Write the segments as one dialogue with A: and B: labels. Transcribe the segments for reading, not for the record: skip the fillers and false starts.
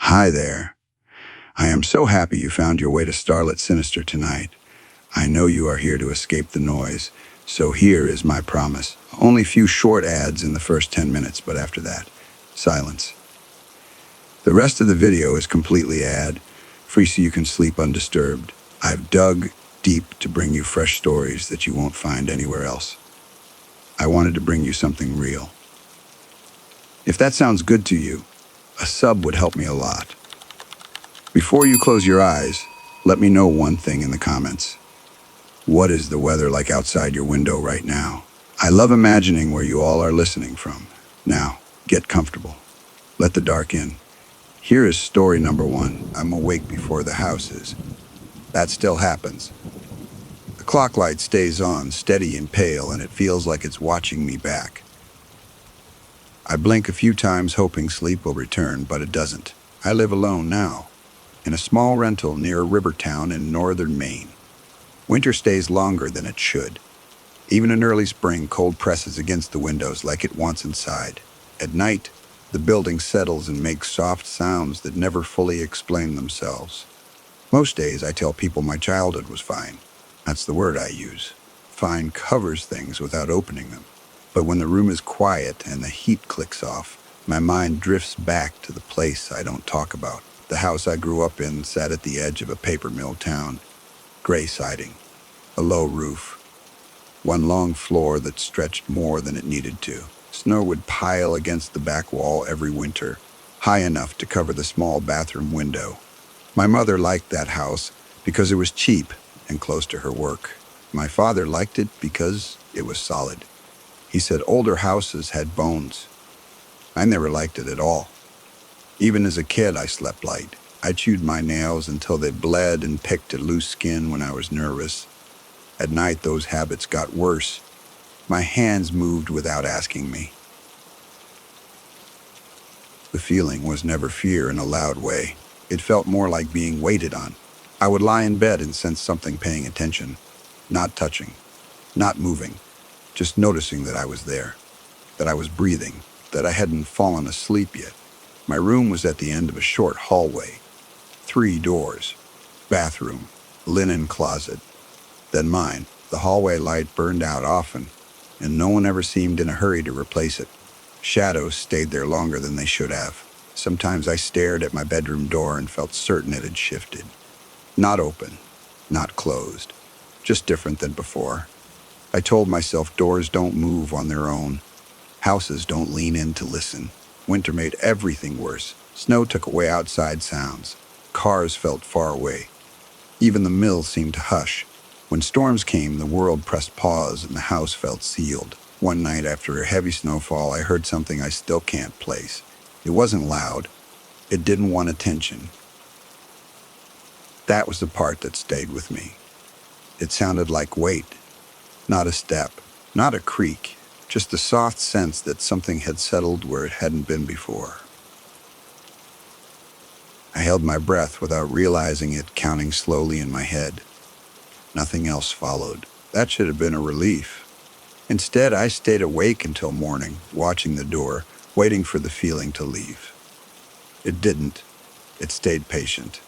A: Hi there. I am so happy you found your way to Starlet Sinister tonight. I know you are here to escape the noise, so here is my promise. Only few short ads in the first 10 minutes, but after that, silence. The rest of the video is completely ad-free so you can sleep undisturbed. I've dug deep to bring you fresh stories that you won't find anywhere else. I wanted to bring you something real. If that sounds good to you, a sub would help me a lot. Before you close your eyes, let me know one thing in the comments. What is the weather like outside your window right now? I love imagining where you all are listening from. Now, get comfortable. Let the dark in. Here is story number 1. I'm awake before the house is. That still happens. The clock light stays on, steady and pale, and it feels like it's watching me back. I blink a few times hoping sleep will return, but it doesn't. I live alone now, in a small rental near a river town in northern Maine. Winter stays longer than it should. Even in early spring, cold presses against the windows like it wants inside. At night, the building settles and makes soft sounds that never fully explain themselves. Most days, I tell people my childhood was fine. That's the word I use. Fine covers things without opening them. But when the room is quiet and the heat clicks off, my mind drifts back to the place I don't talk about. The house I grew up in sat at the edge of a paper mill town. Gray siding, a low roof, one long floor that stretched more than it needed to. Snow would pile against the back wall every winter, high enough to cover the small bathroom window. My mother liked that house because it was cheap and close to her work. My father liked it because it was solid. He said older houses had bones. I never liked it at all. Even as a kid, I slept light. I chewed my nails until they bled and picked at loose skin when I was nervous. At night, those habits got worse. My hands moved without asking me. The feeling was never fear in a loud way. It felt more like being waited on. I would lie in bed and sense something paying attention, not touching, not moving, just noticing that I was there, that I was breathing, that I hadn't fallen asleep yet. My room was at the end of a short hallway. 3 doors, bathroom, linen closet. Then mine. The hallway light burned out often, and no one ever seemed in a hurry to replace it. Shadows stayed there longer than they should have. Sometimes I stared at my bedroom door and felt certain it had shifted. Not open, not closed, just different than before. I told myself doors don't move on their own. Houses don't lean in to listen. Winter made everything worse. Snow took away outside sounds. Cars felt far away. Even the mill seemed to hush. When storms came, the world pressed pause and the house felt sealed. One night after a heavy snowfall, I heard something I still can't place. It wasn't loud. It didn't want attention. That was the part that stayed with me. It sounded like weight, not a step, not a creak, just a soft sense that something had settled where it hadn't been before. I held my breath without realizing it, counting slowly in my head. Nothing else followed. That should have been a relief. Instead, I stayed awake until morning, watching the door, waiting for the feeling to leave. It didn't. It stayed patient,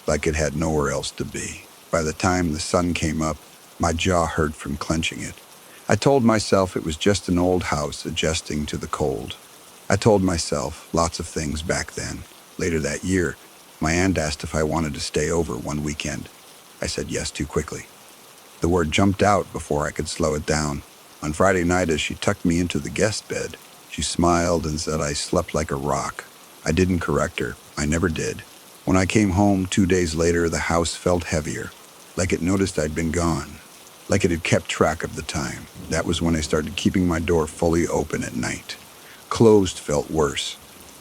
A: like it had nowhere else to be. By the time the sun came up, my jaw hurt from clenching it. I told myself it was just an old house adjusting to the cold. I told myself lots of things back then. Later that year, my aunt asked if I wanted to stay over one weekend. I said yes too quickly. The word jumped out before I could slow it down. On Friday night, as she tucked me into the guest bed, she smiled and said I slept like a rock. I didn't correct her. I never did. When I came home 2 days later, the house felt heavier, like it noticed I'd been gone, like it had kept track of the time. That was when I started keeping my door fully open at night. Closed felt worse.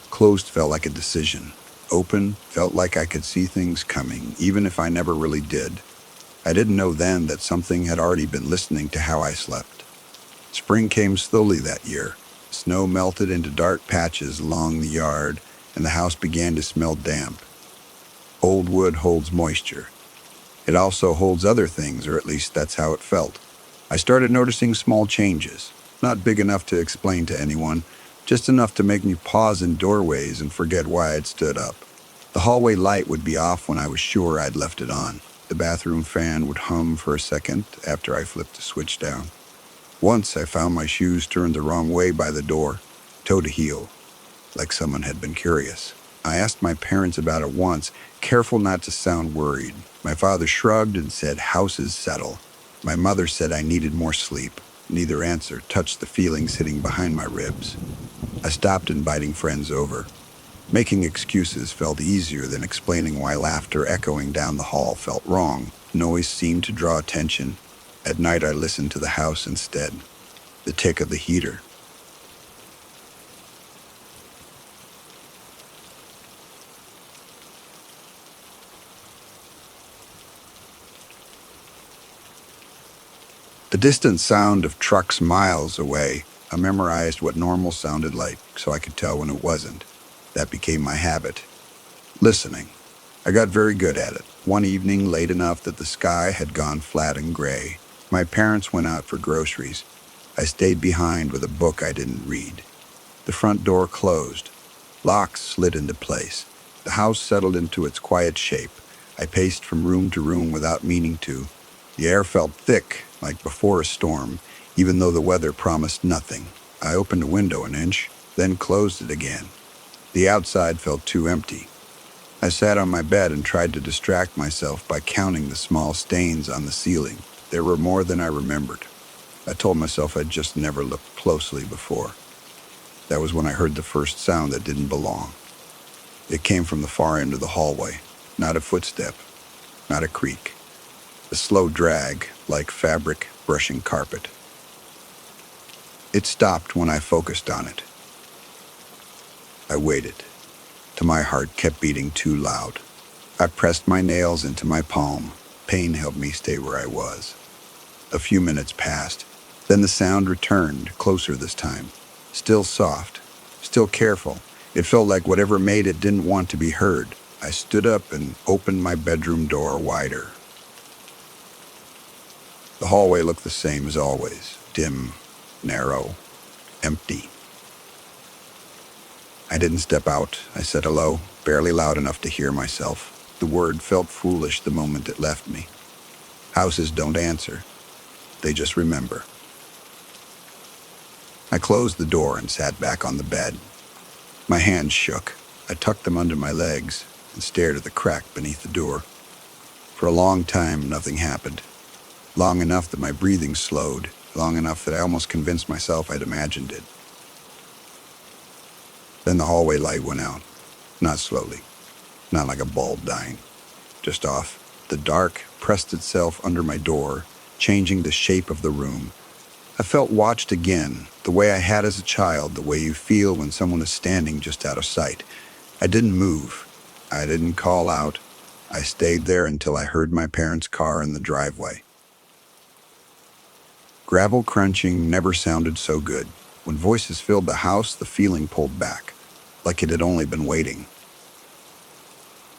A: Closed felt like a decision. Open felt like I could see things coming, even if I never really did. I didn't know then that something had already been listening to how I slept. Spring came slowly that year. Snow melted into dark patches along the yard, and the house began to smell damp. Old wood holds moisture. It also holds other things, or at least that's how it felt. I started noticing small changes, not big enough to explain to anyone, just enough to make me pause in doorways and forget why I'd stood up. The hallway light would be off when I was sure I'd left it on. The bathroom fan would hum for a second after I flipped the switch down. Once I found my shoes turned the wrong way by the door, toe to heel, like someone had been curious. I asked my parents about it once, careful not to sound worried. My father shrugged and said, "Houses settle." My mother said I needed more sleep. Neither answer touched the feeling sitting behind my ribs. I stopped inviting friends over. Making excuses felt easier than explaining why laughter echoing down the hall felt wrong. Noise seemed to draw attention. At night I listened to the house instead. The tick of the heater. The distant sound of trucks miles away. I memorized what normal sounded like so I could tell when it wasn't. That became my habit. Listening. I got very good at it. One evening, late enough that the sky had gone flat and gray, my parents went out for groceries. I stayed behind with a book I didn't read. The front door closed. Locks slid into place. The house settled into its quiet shape. I paced from room to room without meaning to. The air felt thick, like before a storm, even though the weather promised nothing. I opened a window an inch, then closed it again. The outside felt too empty. I sat on my bed and tried to distract myself by counting the small stains on the ceiling. There were more than I remembered. I told myself I'd just never looked closely before. That was when I heard the first sound that didn't belong. It came from the far end of the hallway. Not a footstep, not a creak. A slow drag, like fabric brushing carpet. It stopped when I focused on it. I waited, till my heart kept beating too loud. I pressed my nails into my palm. Pain helped me stay where I was. A few minutes passed. Then the sound returned, closer this time. Still soft, still careful. It felt like whatever made it didn't want to be heard. I stood up and opened my bedroom door wider. The hallway looked the same as always. Dim, narrow, empty. I didn't step out. I said hello, barely loud enough to hear myself. The word felt foolish the moment it left me. Houses don't answer. They just remember. I closed the door and sat back on the bed. My hands shook. I tucked them under my legs and stared at the crack beneath the door. For a long time, nothing happened. Long enough that my breathing slowed. Long enough that I almost convinced myself I'd imagined it. Then the hallway light went out. Not slowly. Not like a bulb dying. Just off. The dark pressed itself under my door, changing the shape of the room. I felt watched again, the way I had as a child, the way you feel when someone is standing just out of sight. I didn't move. I didn't call out. I stayed there until I heard my parents' car in the driveway. Gravel crunching never sounded so good. When voices filled the house, the feeling pulled back, like it had only been waiting.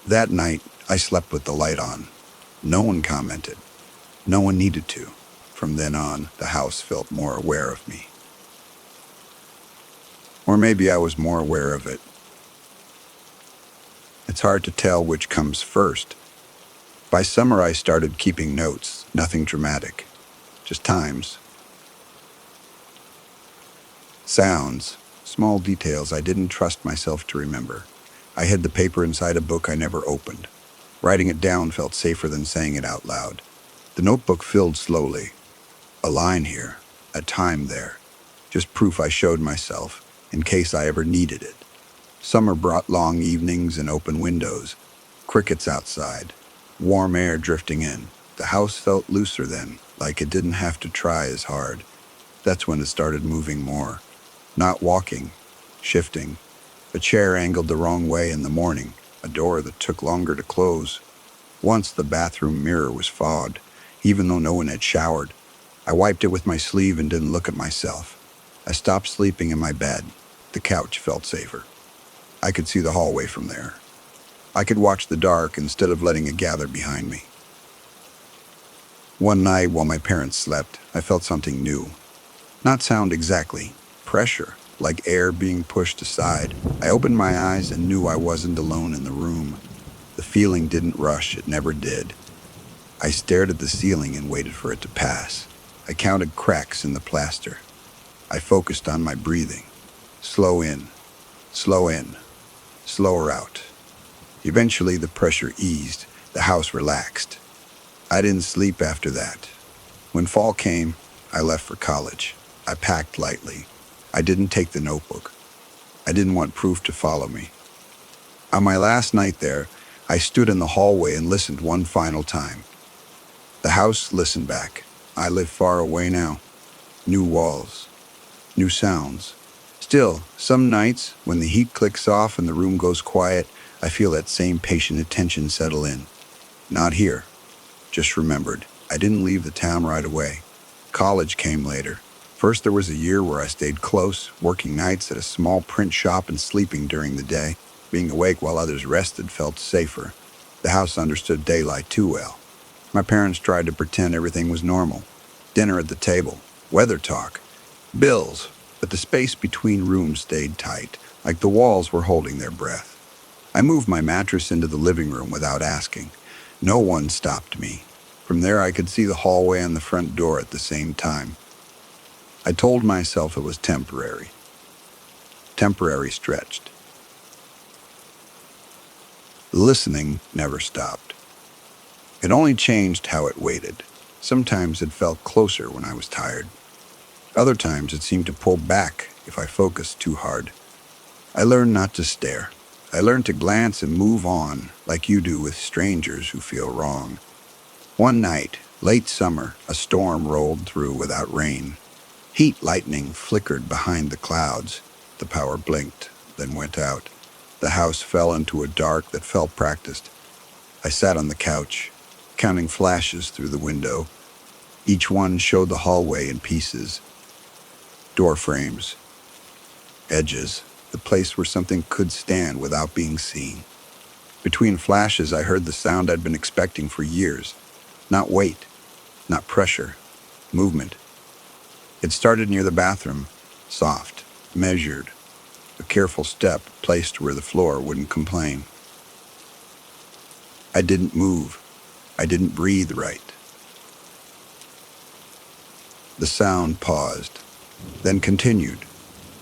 A: That night, I slept with the light on. No one commented. No one needed to. From then on, the house felt more aware of me. Or maybe I was more aware of it. It's hard to tell which comes first. By summer, I started keeping notes, nothing dramatic, just times. Sounds, small details I didn't trust myself to remember. I hid the paper inside a book I never opened. Writing it down felt safer than saying it out loud. The notebook filled slowly. A line here, a time there. Just proof I showed myself, in case I ever needed it. Summer brought long evenings and open windows. Crickets outside. Warm air drifting in. The house felt looser then, like it didn't have to try as hard. That's when it started moving more. Not walking, shifting. A chair angled the wrong way in the morning. A door that took longer to close. Once the bathroom mirror was fogged, even though no one had showered. I wiped it with my sleeve and didn't look at myself. I stopped sleeping in my bed. The couch felt safer. I could see the hallway from there. I could watch the dark instead of letting it gather behind me. One night while my parents slept, I felt something new. Not sound exactly. Pressure. like air being pushed aside. I opened my eyes and knew I wasn't alone in the room. The feeling didn't rush, it never did. I stared at the ceiling and waited for it to pass. I counted cracks in the plaster. I focused on my breathing. Slow in, slow in, slower out. Eventually, the pressure eased. The house relaxed. I didn't sleep after that. When fall came, I left for college. I packed lightly. I didn't take the notebook. I didn't want proof to follow me. On my last night there, I stood in the hallway and listened one final time. The house listened back. I live far away now. New walls, new sounds. Still, some nights, when the heat clicks off and the room goes quiet, I feel that same patient attention settle in. Not here. Just remembered, I didn't leave the town right away. College came later. First, there was a year where I stayed close, working nights at a small print shop and sleeping during the day. Being awake while others rested felt safer. The house understood daylight too well. My parents tried to pretend everything was normal. Dinner at the table, weather talk, bills, but the space between rooms stayed tight, like the walls were holding their breath. I moved my mattress into the living room without asking. No one stopped me. From there, I could see the hallway and the front door at the same time. I told myself it was temporary. Temporary stretched. The listening never stopped. It only changed how it waited. Sometimes it felt closer when I was tired. Other times it seemed to pull back if I focused too hard. I learned not to stare. I learned to glance and move on, like you do with strangers who feel wrong. One night, late summer, a storm rolled through without rain. Heat lightning flickered behind the clouds. The power blinked, then went out. The house fell into a dark that felt practiced. I sat on the couch, counting flashes through the window. Each one showed the hallway in pieces. Door frames, edges, the place where something could stand without being seen. Between flashes, I heard the sound I'd been expecting for years. Not weight, not pressure, movement. It started near the bathroom, soft, measured, a careful step placed where the floor wouldn't complain. I didn't move. I didn't breathe right. The sound paused, then continued.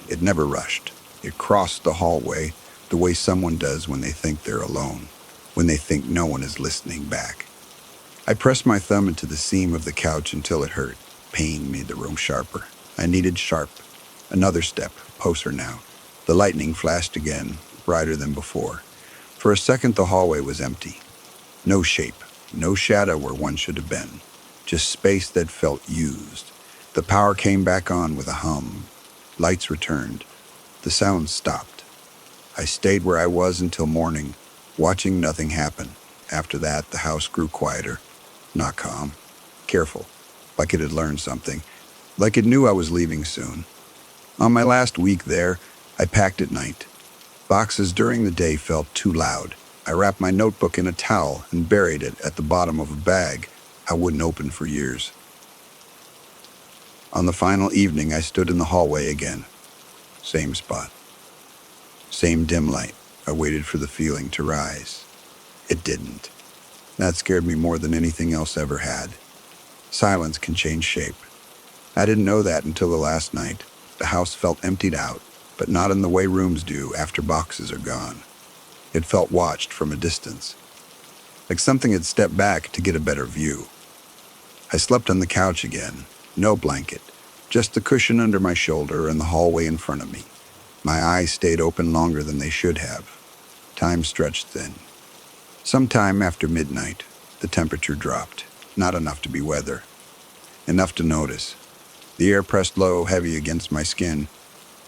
A: It never rushed. It crossed the hallway the way someone does when they think they're alone, when they think no one is listening back. I pressed my thumb into the seam of the couch until it hurt. Pain made the room sharper. I needed sharp. Another step, closer now. The lightning flashed again, brighter than before. For a second, the hallway was empty. No shape, no shadow where one should have been. Just space that felt used. The power came back on with a hum. Lights returned. The sound stopped. I stayed where I was until morning, watching nothing happen. After that, the house grew quieter. Not calm. Careful. Like it had learned something. Like it knew I was leaving soon. On my last week there, I packed at night. Boxes during the day felt too loud. I wrapped my notebook in a towel and buried it at the bottom of a bag I wouldn't open for years. On the final evening, I stood in the hallway again. Same spot. Same dim light. I waited for the feeling to rise. It didn't. That scared me more than anything else ever had. Silence can change shape. I didn't know that until the last night. The house felt emptied out, but not in the way rooms do after boxes are gone. It felt watched from a distance, like something had stepped back to get a better view. I slept on the couch again, no blanket, just the cushion under my shoulder and the hallway in front of me. My eyes stayed open longer than they should have. Time stretched thin. Sometime after midnight, the temperature dropped, not enough to be weather, enough to notice. The air pressed low, heavy against my skin.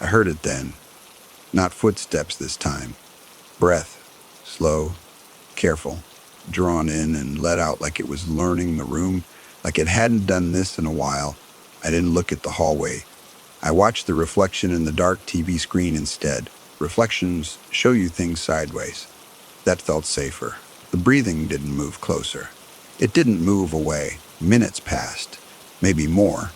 A: I heard it then. Not footsteps this time. Breath, slow, careful, drawn in and let out like it was learning the room, like it hadn't done this in a while. I didn't look at the hallway. I watched the reflection in the dark TV screen instead. Reflections show you things sideways. That felt safer. The breathing didn't move closer. It didn't move away. Minutes passed, maybe more.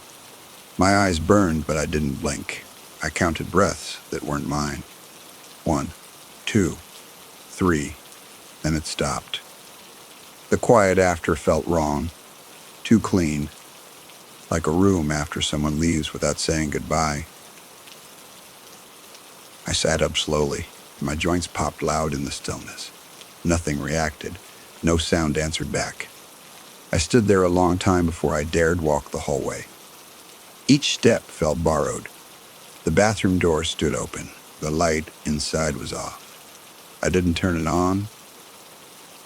A: My eyes burned, but I didn't blink. I counted breaths that weren't mine. 1, 2, 3, then it stopped. The quiet after felt wrong, too clean, like a room after someone leaves without saying goodbye. I sat up slowly, and my joints popped loud in the stillness. Nothing reacted. No sound answered back. I stood there a long time before I dared walk the hallway. Each step felt borrowed. The bathroom door stood open. The light inside was off. I didn't turn it on.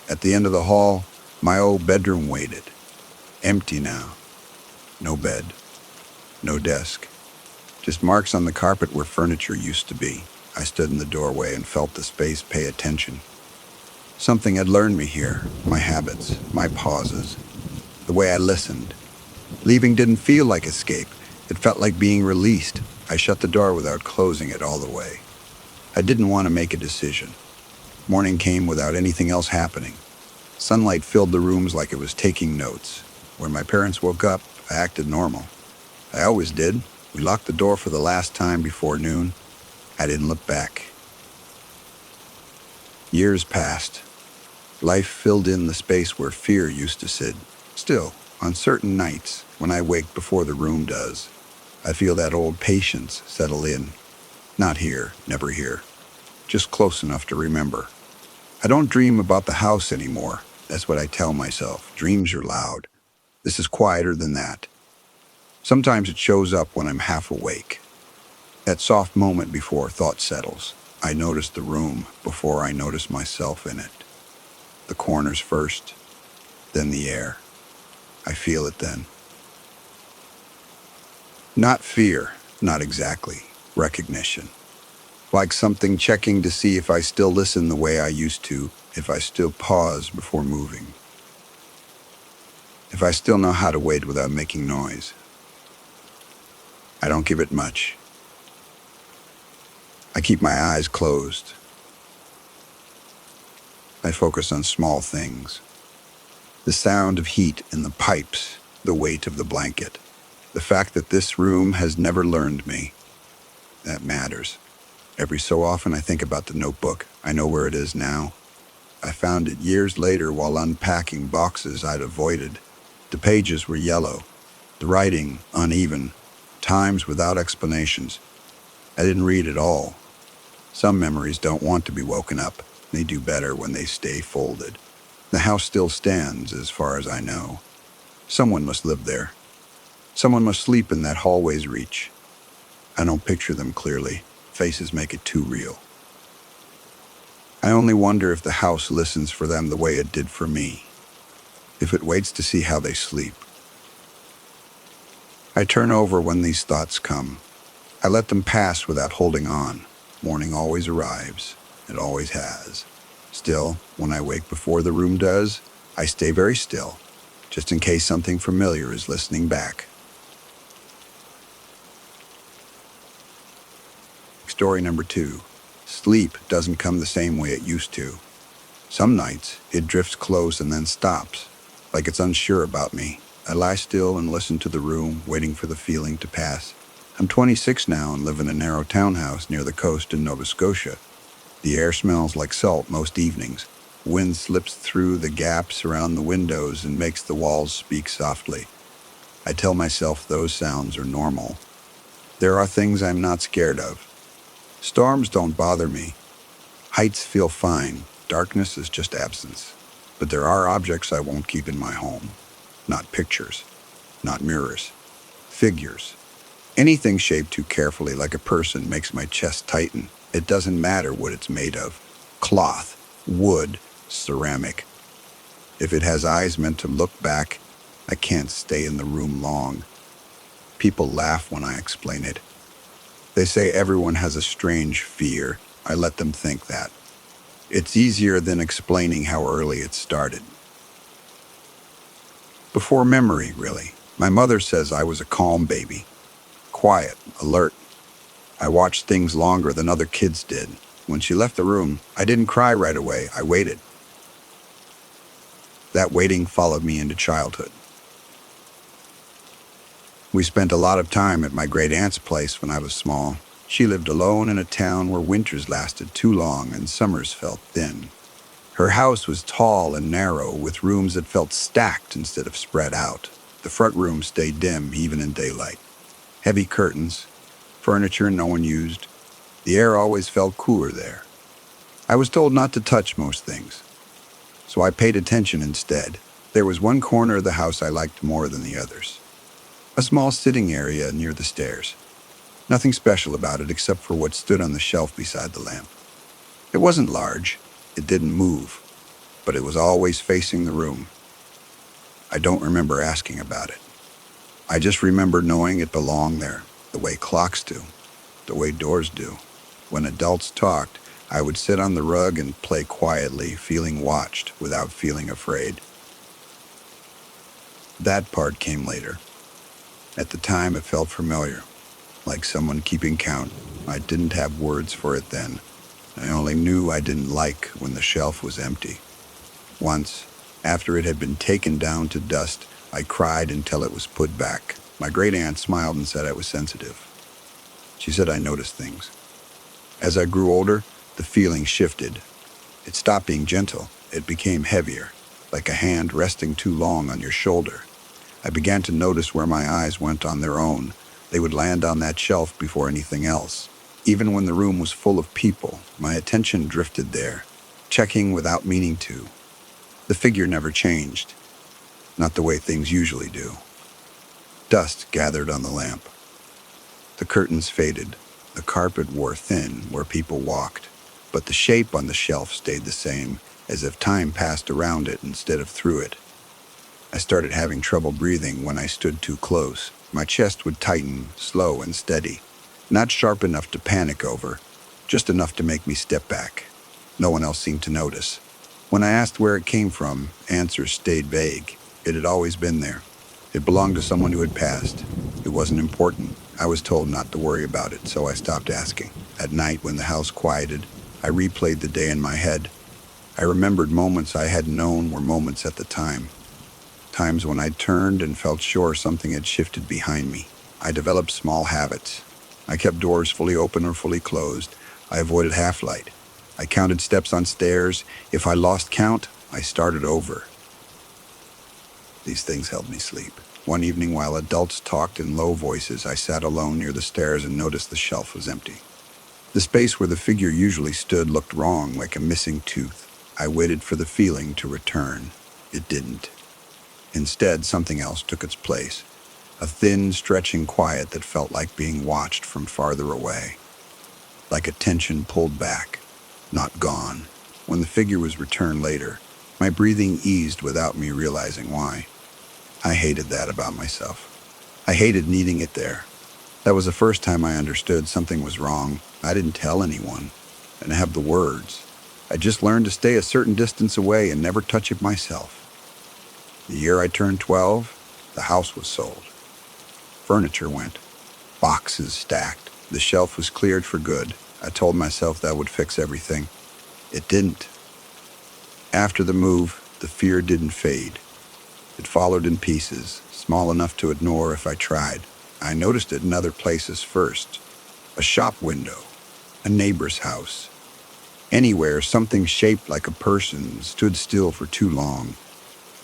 A: At the end of the hall, my old bedroom waited. Empty now. No bed. No desk. Just marks on the carpet where furniture used to be. I stood in the doorway and felt the space pay attention. Something had learned me here, my habits, my pauses, the way I listened. Leaving didn't feel like escape. It felt like being released. I shut the door without closing it all the way. I didn't want to make a decision. Morning came without anything else happening. Sunlight filled the rooms like it was taking notes. When my parents woke up, I acted normal. I always did. We locked the door for the last time before noon. I didn't look back. Years passed. Life filled in the space where fear used to sit. Still, on certain nights, when I wake before the room does, I feel that old patience settle in. Not here, never here. Just close enough to remember. I don't dream about the house anymore. That's what I tell myself. Dreams are loud. This is quieter than that. Sometimes it shows up when I'm half awake. That soft moment before thought settles. I notice the room before I notice myself in it. The corners first, then the air. I feel it then. Not fear, not exactly. Recognition. Like something checking to see if I still listen the way I used to, if I still pause before moving. If I still know how to wait without making noise. I don't give it much. I keep my eyes closed. I focus on small things. The sound of heat in the pipes, the weight of the blanket. The fact that this room has never learned me. That matters. Every so often I think about the notebook. I know where it is now. I found it years later while unpacking boxes I'd avoided. The pages were yellow, the writing uneven, times without explanations. I didn't read it all. Some memories don't want to be woken up. They do better when they stay folded. The house still stands, as far as I know. Someone must live there. Someone must sleep in that hallway's reach. I don't picture them clearly. Faces make it too real. I only wonder if the house listens for them the way it did for me. If it waits to see how they sleep. I turn over when these thoughts come. I let them pass without holding on. Morning always arrives. It always has. Still, when I wake before the room does, I stay very still, just in case something familiar is listening back. Story number 2. Sleep doesn't come the same way it used to. Some nights, it drifts close and then stops, like it's unsure about me. I lie still and listen to the room, waiting for the feeling to pass. I'm 26 now and live in a narrow townhouse near the coast in Nova Scotia. The air smells like salt most evenings. Wind slips through the gaps around the windows and makes the walls speak softly. I tell myself those sounds are normal. There are things I'm not scared of. Storms don't bother me. Heights feel fine. Darkness is just absence. But there are objects I won't keep in my home. Not pictures. Not mirrors. Figures. Anything shaped too carefully like a person makes my chest tighten. It doesn't matter what it's made of. Cloth, wood, ceramic. If it has eyes meant to look back, I can't stay in the room long. People laugh when I explain it. They say everyone has a strange fear. I let them think that. It's easier than explaining how early it started. Before memory, really. My mother says I was a calm baby. Quiet, alert. I watched things longer than other kids did. When she left the room, I didn't cry right away. I waited. That waiting followed me into childhood. We spent a lot of time at my great aunt's place when I was small. She lived alone in a town where winters lasted too long and summers felt thin. Her house was tall and narrow, with rooms that felt stacked instead of spread out. The front room stayed dim even in daylight. Heavy curtains, furniture no one used. The air always felt cooler there. I was told not to touch most things, so I paid attention instead. There was one corner of the house I liked more than the others. A small sitting area near the stairs. Nothing special about it except for what stood on the shelf beside the lamp. It wasn't large, it didn't move, but it was always facing the room. I don't remember asking about it. I just remember knowing it belonged there, the way clocks do, the way doors do. When adults talked, I would sit on the rug and play quietly, feeling watched without feeling afraid. That part came later. At the time, it felt familiar, like someone keeping count. I didn't have words for it then. I only knew I didn't like when the shelf was empty. Once, after it had been taken down to dust, I cried until it was put back. My great aunt smiled and said I was sensitive. She said I noticed things. As I grew older, the feeling shifted. It stopped being gentle. It became heavier, like a hand resting too long on your shoulder. I began to notice where my eyes went on their own. They would land on that shelf before anything else. Even when the room was full of people, my attention drifted there, checking without meaning to. The figure never changed, not the way things usually do. Dust gathered on the lamp. The curtains faded. The carpet wore thin where people walked, but the shape on the shelf stayed the same, as if time passed around it instead of through it. I started having trouble breathing when I stood too close. My chest would tighten, slow and steady. Not sharp enough to panic over, just enough to make me step back. No one else seemed to notice. When I asked where it came from, answers stayed vague. It had always been there. It belonged to someone who had passed. It wasn't important. I was told not to worry about it, so I stopped asking. At night, when the house quieted, I replayed the day in my head. I remembered moments I hadn't known were moments at the time. Times when I turned and felt sure something had shifted behind me. I developed small habits. I kept doors fully open or fully closed. I avoided half-light. I counted steps on stairs. If I lost count, I started over. These things helped me sleep. One evening, while adults talked in low voices, I sat alone near the stairs and noticed the shelf was empty. The space where the figure usually stood looked wrong, like a missing tooth. I waited for the feeling to return. It didn't. Instead, something else took its place. A thin, stretching quiet that felt like being watched from farther away. Like a tension pulled back, not gone. When the figure was returned later, my breathing eased without me realizing why. I hated that about myself. I hated needing it there. That was the first time I understood something was wrong. I didn't tell anyone. I didn't have the words. I just learned to stay a certain distance away and never touch it myself. The year I turned 12, the house was sold. Furniture went. Boxes stacked. The shelf was cleared for good. I told myself that would fix everything. It didn't. After the move, the fear didn't fade. It followed in pieces, small enough to ignore if I tried. I noticed it in other places first. A shop window, a neighbor's house. Anywhere something shaped like a person stood still for too long.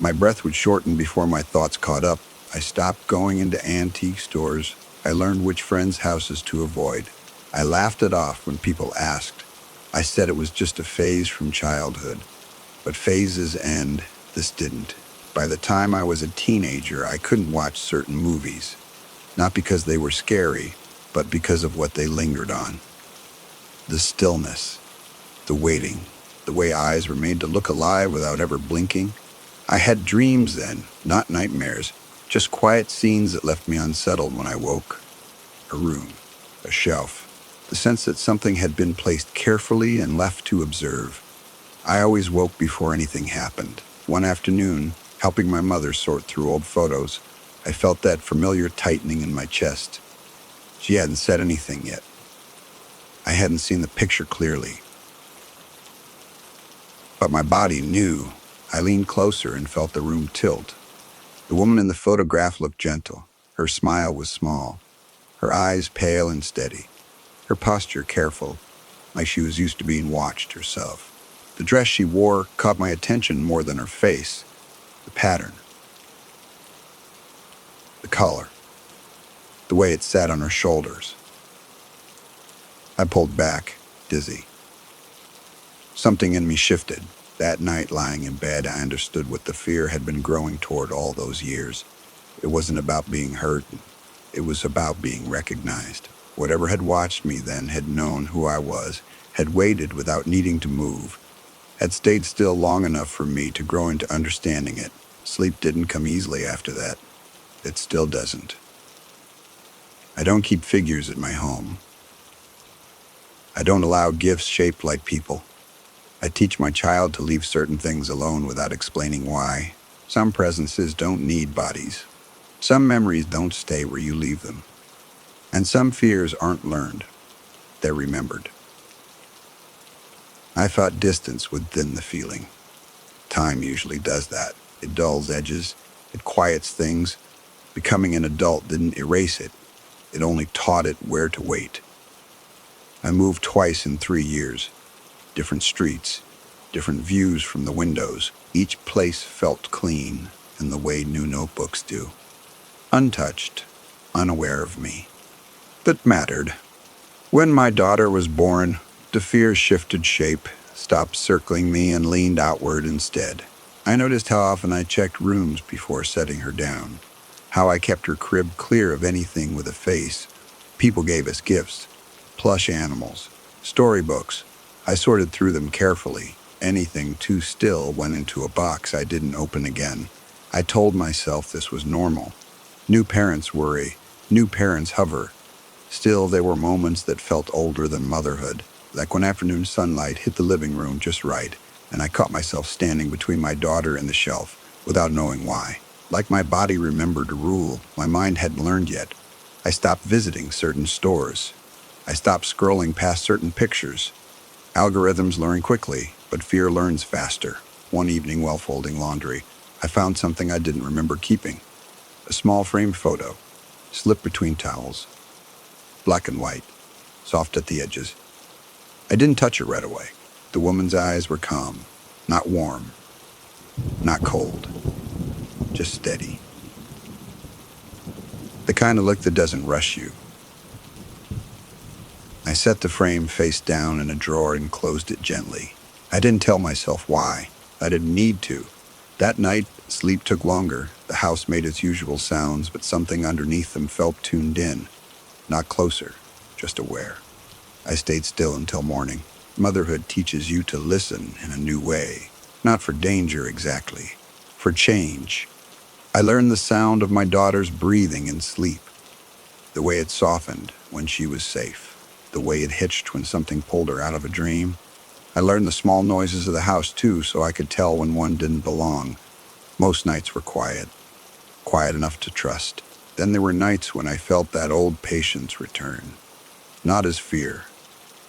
A: My breath would shorten before my thoughts caught up. I stopped going into antique stores. I learned which friends' houses to avoid. I laughed it off when people asked. I said it was just a phase from childhood. But phases end. This didn't. By the time I was a teenager, I couldn't watch certain movies. Not because they were scary, but because of what they lingered on. The stillness, the waiting, the way eyes were made to look alive without ever blinking. I had dreams then, not nightmares, just quiet scenes that left me unsettled when I woke. A room, a shelf, the sense that something had been placed carefully and left to observe. I always woke before anything happened. One afternoon, helping my mother sort through old photos, I felt that familiar tightening in my chest. She hadn't said anything yet. I hadn't seen the picture clearly. But my body knew. I leaned closer and felt the room tilt. The woman in the photograph looked gentle. Her smile was small, her eyes pale and steady. her posture careful, like she was used to being watched herself. The dress she wore caught my attention more than her face. The pattern, the color, the way it sat on her shoulders. I pulled back, dizzy. Something in me shifted. That night, lying in bed, I understood what the fear had been growing toward all those years. It wasn't about being hurt. It was about being recognized. Whatever had watched me then had known who I was, had waited without needing to move, had stayed still long enough for me to grow into understanding it. Sleep didn't come easily after that. It still doesn't. I don't keep figures at my home. I don't allow gifts shaped like people. I teach my child to leave certain things alone without explaining why. Some presences don't need bodies. Some memories don't stay where you leave them. And some fears aren't learned. They're remembered. I thought distance would thin the feeling. Time usually does that. It dulls edges. It quiets things. Becoming an adult didn't erase it. It only taught it where to wait. I moved twice in 3 years. Different streets, different views from the windows. Each place felt clean in the way new notebooks do. Untouched, unaware of me. That mattered. When my daughter was born, the fear shifted shape, stopped circling me and leaned outward instead. I noticed how often I checked rooms before setting her down, how I kept her crib clear of anything with a face. People gave us gifts, plush animals, storybooks. I sorted through them carefully. Anything too still went into a box I didn't open again. I told myself this was normal. New parents worry, new parents hover. Still, there were moments that felt older than motherhood, like when afternoon sunlight hit the living room just right, and I caught myself standing between my daughter and the shelf, without knowing why. Like my body remembered a rule my mind hadn't learned yet. I stopped visiting certain stores. I stopped scrolling past certain pictures. Algorithms learn quickly, but fear learns faster. One evening while folding laundry, I found something I didn't remember keeping. A small framed photo, slipped between towels. Black and white, soft at the edges. I didn't touch it right away. The woman's eyes were calm, not warm, not cold, just steady. The kind of look that doesn't rush you. I set the frame face down in a drawer and closed it gently. I didn't tell myself why. I didn't need to. That night, sleep took longer. The house made its usual sounds, but something underneath them felt tuned in. Not closer, just aware. I stayed still until morning. Motherhood teaches you to listen in a new way. Not for danger exactly, for change. I learned the sound of my daughter's breathing in sleep. The way it softened when she was safe. The way it hitched when something pulled her out of a dream. I learned the small noises of the house too, so I could tell when one didn't belong. Most nights were quiet enough to trust. Then there were nights when I felt that old patience return. Not as fear,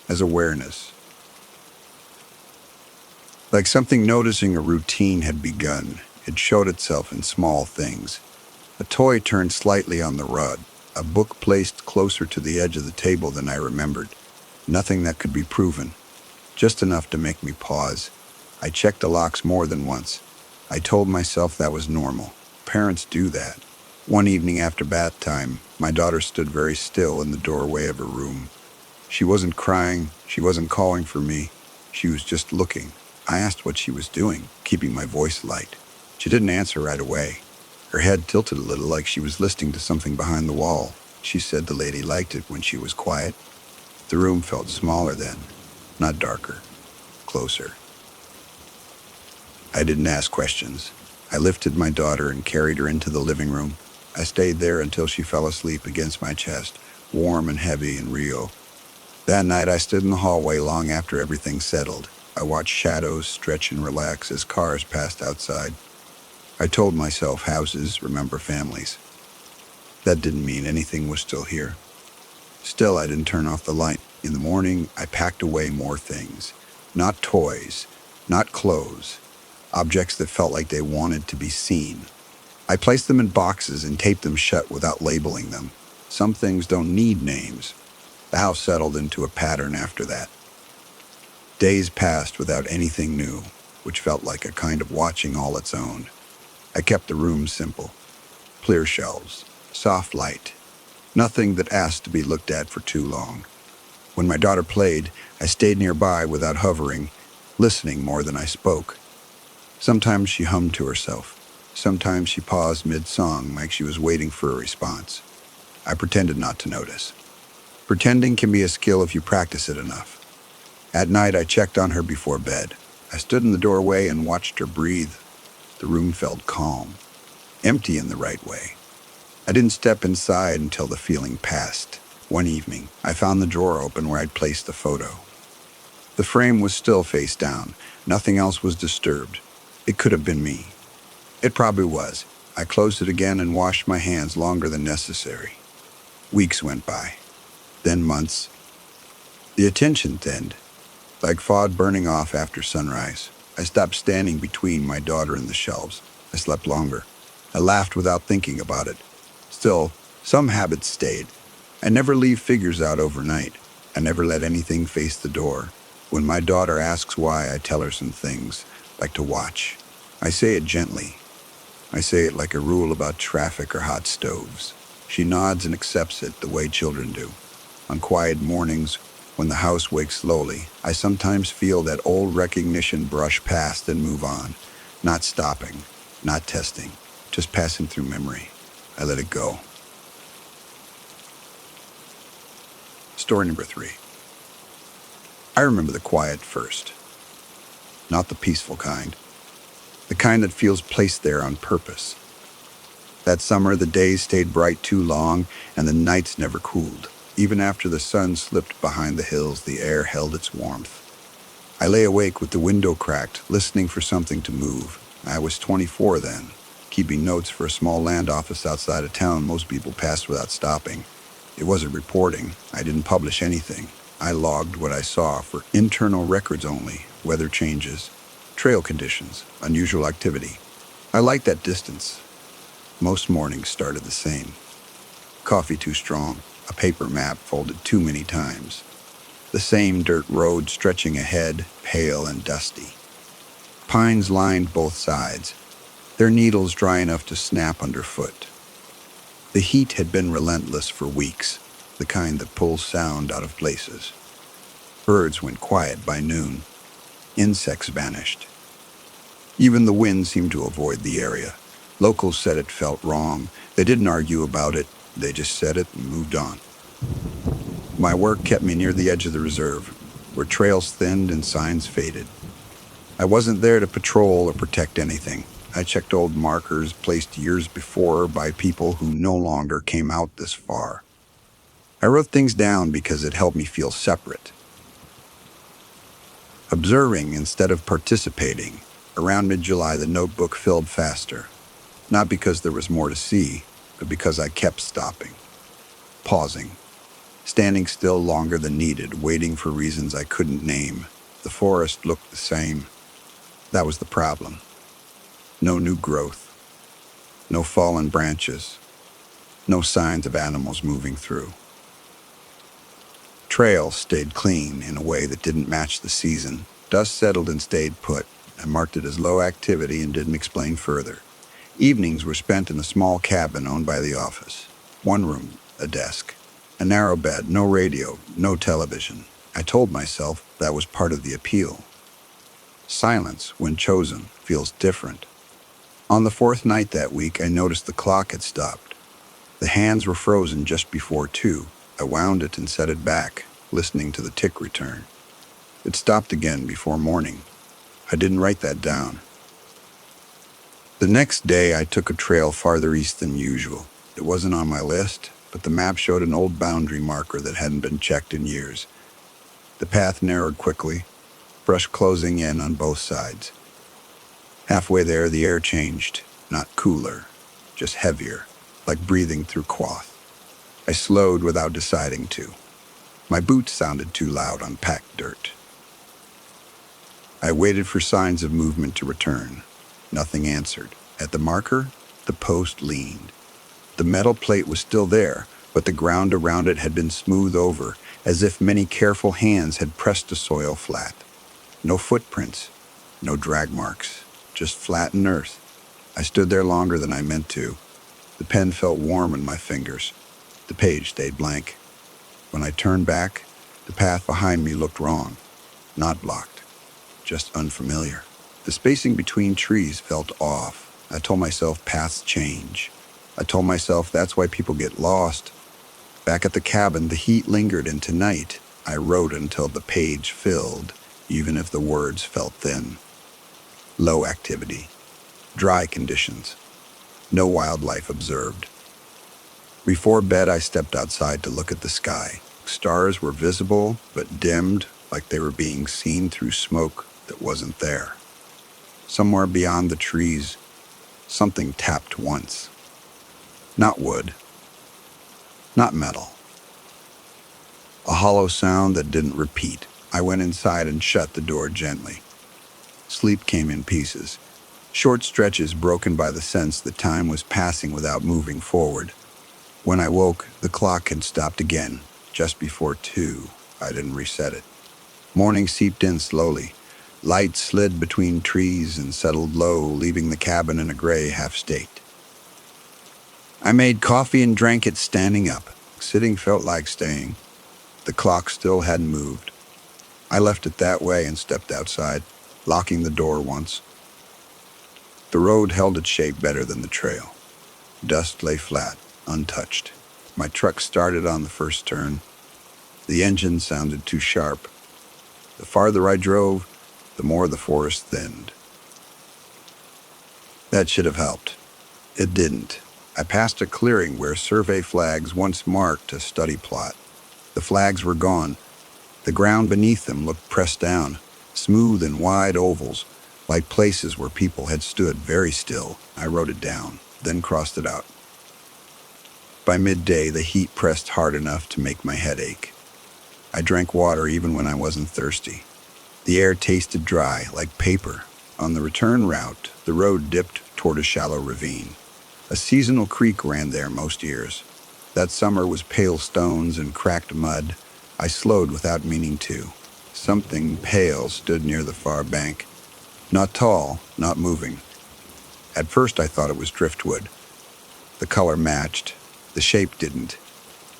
A: as awareness. Like something noticing a routine had begun. It showed itself in small things. A toy turned slightly on the rug. A book placed closer to the edge of the table than I remembered. Nothing that could be proven. Just enough to make me pause. I checked the locks more than once. I told myself that was normal. Parents do that. One evening after bath time, my daughter stood very still in the doorway of her room. She wasn't crying. She wasn't calling for me. She was just looking. I asked what she was doing, keeping my voice light. She didn't answer right away. Her head tilted a little like she was listening to something behind the wall. She said the lady liked it when she was quiet. The room felt smaller then, not darker, closer. I didn't ask questions. I lifted my daughter and carried her into the living room. I stayed there until she fell asleep against my chest, warm and heavy and real. That night I stood in the hallway long after everything settled. I watched shadows stretch and relax as cars passed outside. I told myself houses remember families. That didn't mean anything was still here. Still, I didn't turn off the light. In the morning, I packed away more things. Not toys, not clothes. Objects that felt like they wanted to be seen. I placed them in boxes and taped them shut without labeling them. Some things don't need names. The house settled into a pattern after that. Days passed without anything new, which felt like a kind of watching all its own. I kept the room simple. Clear shelves, soft light, nothing that asked to be looked at for too long. When my daughter played, I stayed nearby without hovering, listening more than I spoke. Sometimes she hummed to herself. Sometimes she paused mid-song like she was waiting for a response. I pretended not to notice. Pretending can be a skill if you practice it enough. At night, I checked on her before bed. I stood in the doorway and watched her breathe. The room felt calm, empty in the right way. I didn't step inside until the feeling passed. One evening, I found the drawer open where I'd placed the photo. The frame was still face down. Nothing else was disturbed. It could have been me. It probably was. I closed it again and washed my hands longer than necessary. Weeks went by, then months. The attention thinned, like fog burning off after sunrise. I stopped standing between my daughter and the shelves. I slept longer. I laughed without thinking about it. Still, some habits stayed. I never leave figures out overnight. I never let anything face the door. When my daughter asks why, I tell her some things, like to watch. I say it gently. I say it like a rule about traffic or hot stoves. She nods and accepts it the way children do. On quiet mornings, when the house wakes slowly, I sometimes feel that old recognition brush past and move on. Not stopping, not testing, just passing through memory. I let it go. Story number 3. I remember the quiet first. Not the peaceful kind. The kind that feels placed there on purpose. That summer, the days stayed bright too long, and the nights never cooled. Even after the sun slipped behind the hills, the air held its warmth. I lay awake with the window cracked, listening for something to move. I was 24 then, keeping notes for a small land office outside of town most people passed without stopping. It wasn't reporting. I didn't publish anything. I logged what I saw for internal records only, weather changes, trail conditions, unusual activity. I liked that distance. Most mornings started the same. Coffee too strong, a paper map folded too many times. The same dirt road stretching ahead, pale and dusty. Pines lined both sides, their needles dry enough to snap underfoot. The heat had been relentless for weeks, the kind that pulls sound out of places. Birds went quiet by noon. Insects vanished. Even the wind seemed to avoid the area. Locals said it felt wrong. They didn't argue about it. They just said it and moved on. My work kept me near the edge of the reserve, where trails thinned and signs faded. I wasn't there to patrol or protect anything. I checked old markers placed years before by people who no longer came out this far. I wrote things down because it helped me feel separate. Observing instead of participating, around mid-July the notebook filled faster. Not because there was more to see, but because I kept stopping, pausing, standing still longer than needed, waiting for reasons I couldn't name. The forest looked the same. That was the problem. No new growth, no fallen branches, no signs of animals moving through. Trails stayed clean in a way that didn't match the season. Dust settled and stayed put. I marked it as low activity and didn't explain further. Evenings were spent in a small cabin owned by the office. One room, a desk, a narrow bed, no radio, no television. I told myself that was part of the appeal. Silence, when chosen, feels different. On the 4th night that week, I noticed the clock had stopped. The hands were frozen just before 2. I wound it and set it back, listening to the tick return. It stopped again before morning. I didn't write that down. The next day, I took a trail farther east than usual. It wasn't on my list, but the map showed an old boundary marker that hadn't been checked in years. The path narrowed quickly, brush closing in on both sides. Halfway there, the air changed, not cooler, just heavier, like breathing through cloth. I slowed without deciding to. My boots sounded too loud on packed dirt. I waited for signs of movement to return. Nothing answered. At the marker, the post leaned. The metal plate was still there, but the ground around it had been smoothed over, as if many careful hands had pressed the soil flat. No footprints, no drag marks, just flattened earth. I stood there longer than I meant to. The pen felt warm in my fingers. The page stayed blank. When I turned back, the path behind me looked wrong. Not blocked, just unfamiliar. The spacing between trees felt off. I told myself paths change. I told myself that's why people get lost. Back at the cabin, the heat lingered into night. I wrote until the page filled, even if the words felt thin. Low activity, dry conditions, no wildlife observed. Before bed, I stepped outside to look at the sky. Stars were visible, but dimmed, like they were being seen through smoke that wasn't there. Somewhere beyond the trees, something tapped once. Not wood, not metal. A hollow sound that didn't repeat. I went inside and shut the door gently. Sleep came in pieces, short stretches broken by the sense that time was passing without moving forward. When I woke, the clock had stopped again, just before 2. I didn't reset it. Morning seeped in slowly. Light slid between trees and settled low, leaving the cabin in a gray half-state. I made coffee and drank it standing up. Sitting felt like staying. The clock still hadn't moved. I left it that way and stepped outside, locking the door once. The road held its shape better than the trail. Dust lay flat, untouched. My truck started on the first turn. The engine sounded too sharp. The farther I drove, the more the forest thinned. That should have helped. It didn't. I passed a clearing where survey flags once marked a study plot. The flags were gone. The ground beneath them looked pressed down, smooth and wide ovals, like places where people had stood very still. I wrote it down, then crossed it out. By midday, the heat pressed hard enough to make my head ache. I drank water even when I wasn't thirsty. The air tasted dry, like paper. On the return route, the road dipped toward a shallow ravine. A seasonal creek ran there most years. That summer was pale stones and cracked mud. I slowed without meaning to. Something pale stood near the far bank. Not tall, not moving. At first I thought it was driftwood. The color matched. The shape didn't.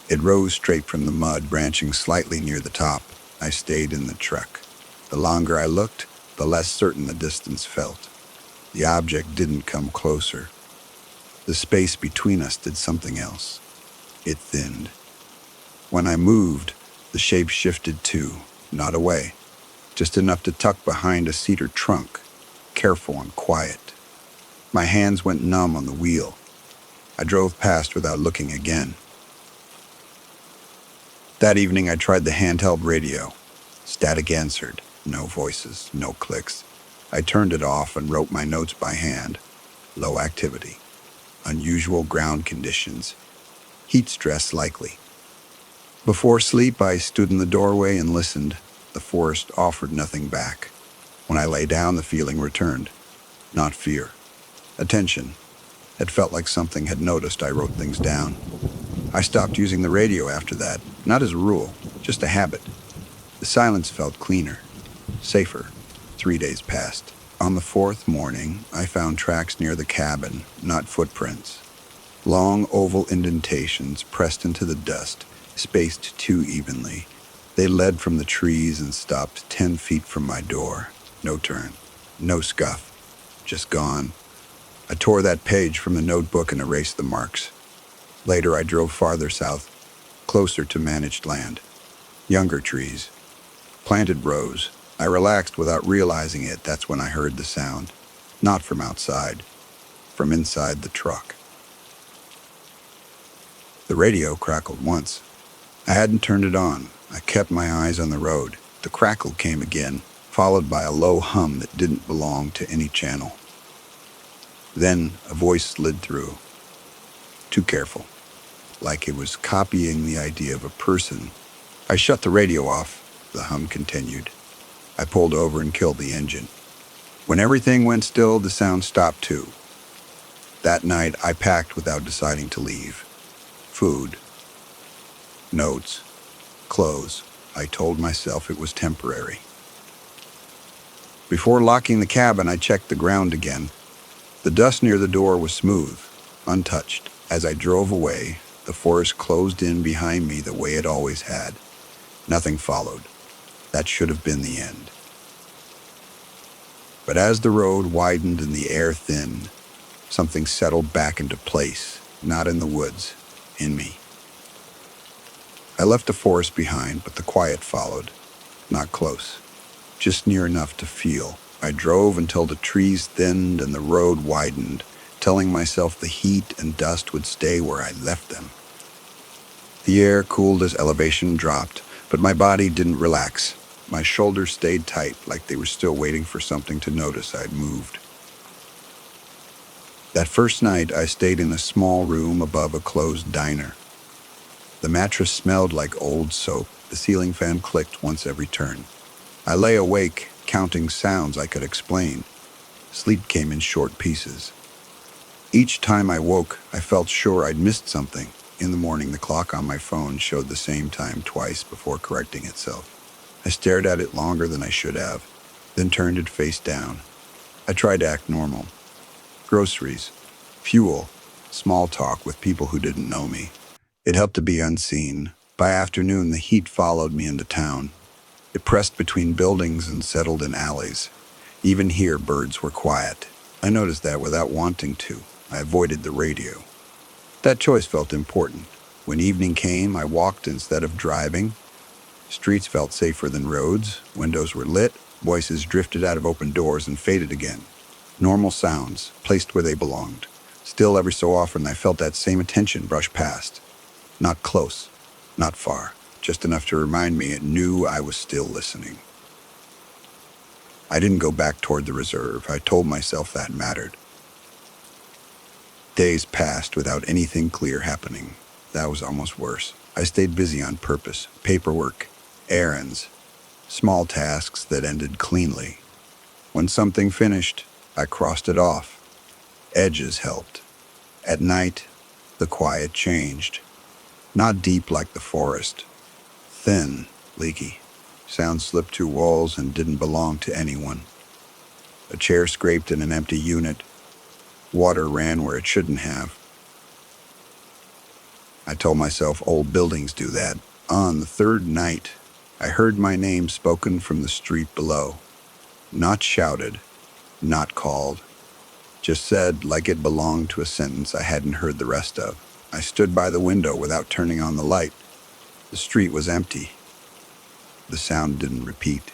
A: It rose straight from the mud, branching slightly near the top. I stayed in the truck. The longer I looked, the less certain the distance felt. The object didn't come closer. The space between us did something else. It thinned. When I moved, the shape shifted too, not away, just enough to tuck behind a cedar trunk, careful and quiet. My hands went numb on the wheel. I drove past without looking again. That evening I tried the handheld radio. Static answered, no voices, no clicks. I turned it off and wrote my notes by hand. Low activity. Unusual ground conditions. Heat stress likely. Before sleep, I stood in the doorway and listened. The forest offered nothing back. When I lay down, the feeling returned. Not fear. Attention. It felt like something had noticed I wrote things down. I stopped using the radio after that, not as a rule, just a habit. The silence felt cleaner, safer. 3 days passed. On the 4th morning, I found tracks near the cabin, not footprints. Long oval indentations pressed into the dust, spaced too evenly. They led from the trees and stopped 10 feet from my door. No turn, no scuff, just gone. I tore that page from the notebook and erased the marks. Later, I drove farther south, closer to managed land. Younger trees, planted rows. I relaxed without realizing it. That's when I heard the sound. Not from outside, from inside the truck. The radio crackled once. I hadn't turned it on. I kept my eyes on the road. The crackle came again, followed by a low hum that didn't belong to any channel. Then a voice slid through. Too careful, like it was copying the idea of a person. I shut the radio off. The hum continued. I pulled over and killed the engine. When everything went still, the sound stopped too. That night, I packed without deciding to leave. Food, notes, close. I told myself it was temporary. Before locking the cabin, I checked the ground again. The dust near the door was smooth, untouched. As I drove away, the forest closed in behind me the way it always had. Nothing followed. That should have been the end. But as the road widened and the air thinned, something settled back into place, not in the woods, in me. I left the forest behind, but the quiet followed. Not close, just near enough to feel. I drove until the trees thinned and the road widened, telling myself the heat and dust would stay where I left them. The air cooled as elevation dropped, but my body didn't relax. My shoulders stayed tight, like they were still waiting for something to notice I'd moved. That first night, I stayed in a small room above a closed diner. The mattress smelled like old soap. The ceiling fan clicked once every turn. I lay awake, counting sounds I could explain. Sleep came in short pieces. Each time I woke, I felt sure I'd missed something. In the morning, the clock on my phone showed the same time twice before correcting itself. I stared at it longer than I should have, then turned it face down. I tried to act normal. Groceries, fuel, small talk with people who didn't know me. It helped to be unseen. By afternoon, the heat followed me into town. It pressed between buildings and settled in alleys. Even here, birds were quiet. I noticed that without wanting to. I avoided the radio. That choice felt important. When evening came, I walked instead of driving. Streets felt safer than roads. Windows were lit. Voices drifted out of open doors and faded again. Normal sounds, placed where they belonged. Still, every so often, I felt that same attention brush past. Not close, not far, just enough to remind me it knew I was still listening. I didn't go back toward the reserve. I told myself that mattered. Days passed without anything clear happening. That was almost worse. I stayed busy on purpose. Paperwork, errands, small tasks that ended cleanly. When something finished, I crossed it off. Edges helped. At night, the quiet changed. Not deep like the forest. Thin, leaky. Sound slipped through walls and didn't belong to anyone. A chair scraped in an empty unit. Water ran where it shouldn't have. I told myself old buildings do that. On the third night, I heard my name spoken from the street below. Not shouted, not called. Just said like it belonged to a sentence I hadn't heard the rest of. I stood by the window without turning on the light. The street was empty. The sound didn't repeat.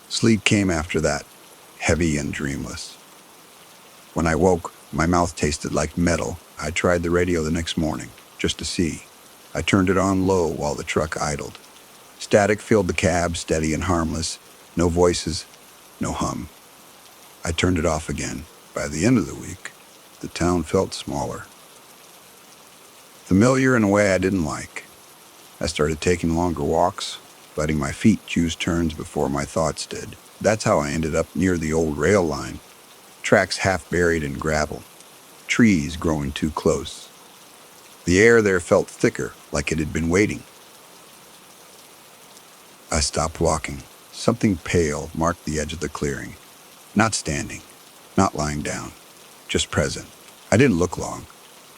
A: Sleep came after that, heavy and dreamless. When I woke, my mouth tasted like metal. I tried the radio the next morning, just to see. I turned it on low while the truck idled. Static filled the cab, steady and harmless. No voices, no hum. I turned it off again. By the end of the week, the town felt smaller. Familiar in a way I didn't like. I started taking longer walks, letting my feet choose turns before my thoughts did. That's how I ended up near the old rail line. Tracks half buried in gravel. Trees growing too close. The air there felt thicker, like it had been waiting. I stopped walking. Something pale marked the edge of the clearing. Not standing, not lying down, just present. I didn't look long.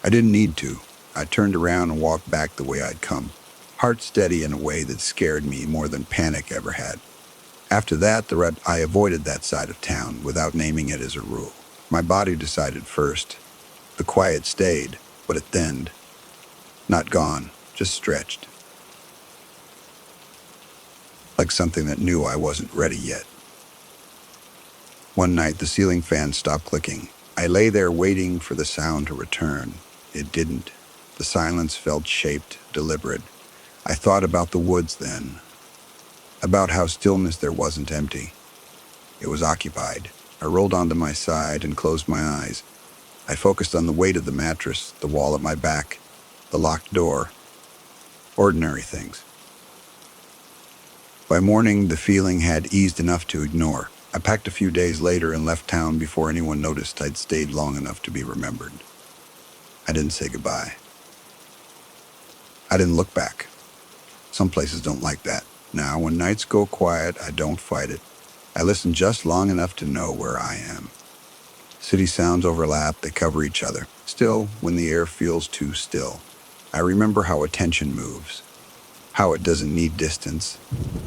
A: I didn't need to. I turned around and walked back the way I'd come, heart steady in a way that scared me more than panic ever had. After that, I avoided that side of town without naming it as a rule. My body decided first. The quiet stayed, but it thinned. Not gone, just stretched. Like something that knew I wasn't ready yet. One night, the ceiling fan stopped clicking. I lay there waiting for the sound to return. It didn't. The silence felt shaped, deliberate. I thought about the woods then. About how stillness there wasn't empty. It was occupied. I rolled onto my side and closed my eyes. I focused on the weight of the mattress, the wall at my back, the locked door. Ordinary things. By morning, the feeling had eased enough to ignore. I packed a few days later and left town before anyone noticed I'd stayed long enough to be remembered. I didn't say goodbye. I didn't look back. Some places don't like that. Now, when nights go quiet, I don't fight it. I listen just long enough to know where I am. City sounds overlap, they cover each other. Still, when the air feels too still, I remember how attention moves, how it doesn't need distance,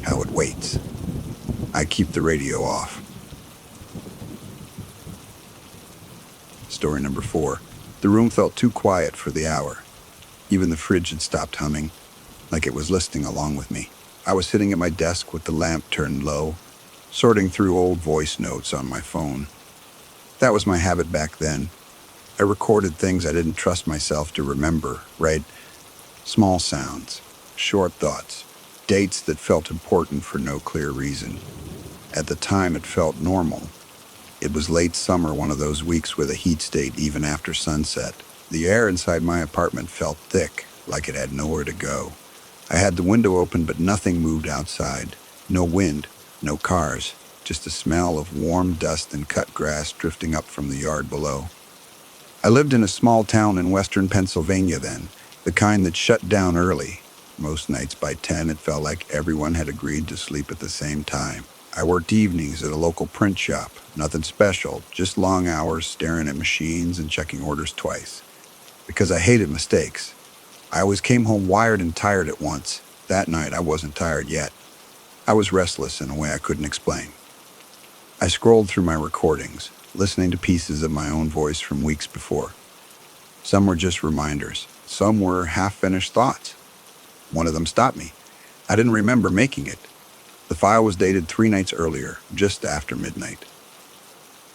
A: how it waits. I keep the radio off. Story number 4. The room felt too quiet for the hour. Even the fridge had stopped humming, like it was listening along with me. I was sitting at my desk with the lamp turned low, sorting through old voice notes on my phone. That was my habit back then. I recorded things I didn't trust myself to remember, right? Small sounds, short thoughts, dates that felt important for no clear reason. At the time, it felt normal. It was late summer, one of those weeks with a heat stayed even after sunset. The air inside my apartment felt thick, like it had nowhere to go. I had the window open, but nothing moved outside. No wind, no cars, just a smell of warm dust and cut grass drifting up from the yard below. I lived in a small town in western Pennsylvania then, the kind that shut down early. Most nights by 10, it felt like everyone had agreed to sleep at the same time. I worked evenings at a local print shop. Nothing special, just long hours staring at machines and checking orders twice. Because I hated mistakes. I always came home wired and tired at once. That night, I wasn't tired yet. I was restless in a way I couldn't explain. I scrolled through my recordings, listening to pieces of my own voice from weeks before. Some were just reminders. Some were half-finished thoughts. One of them stopped me. I didn't remember making it. The file was dated 3 nights earlier, just after midnight.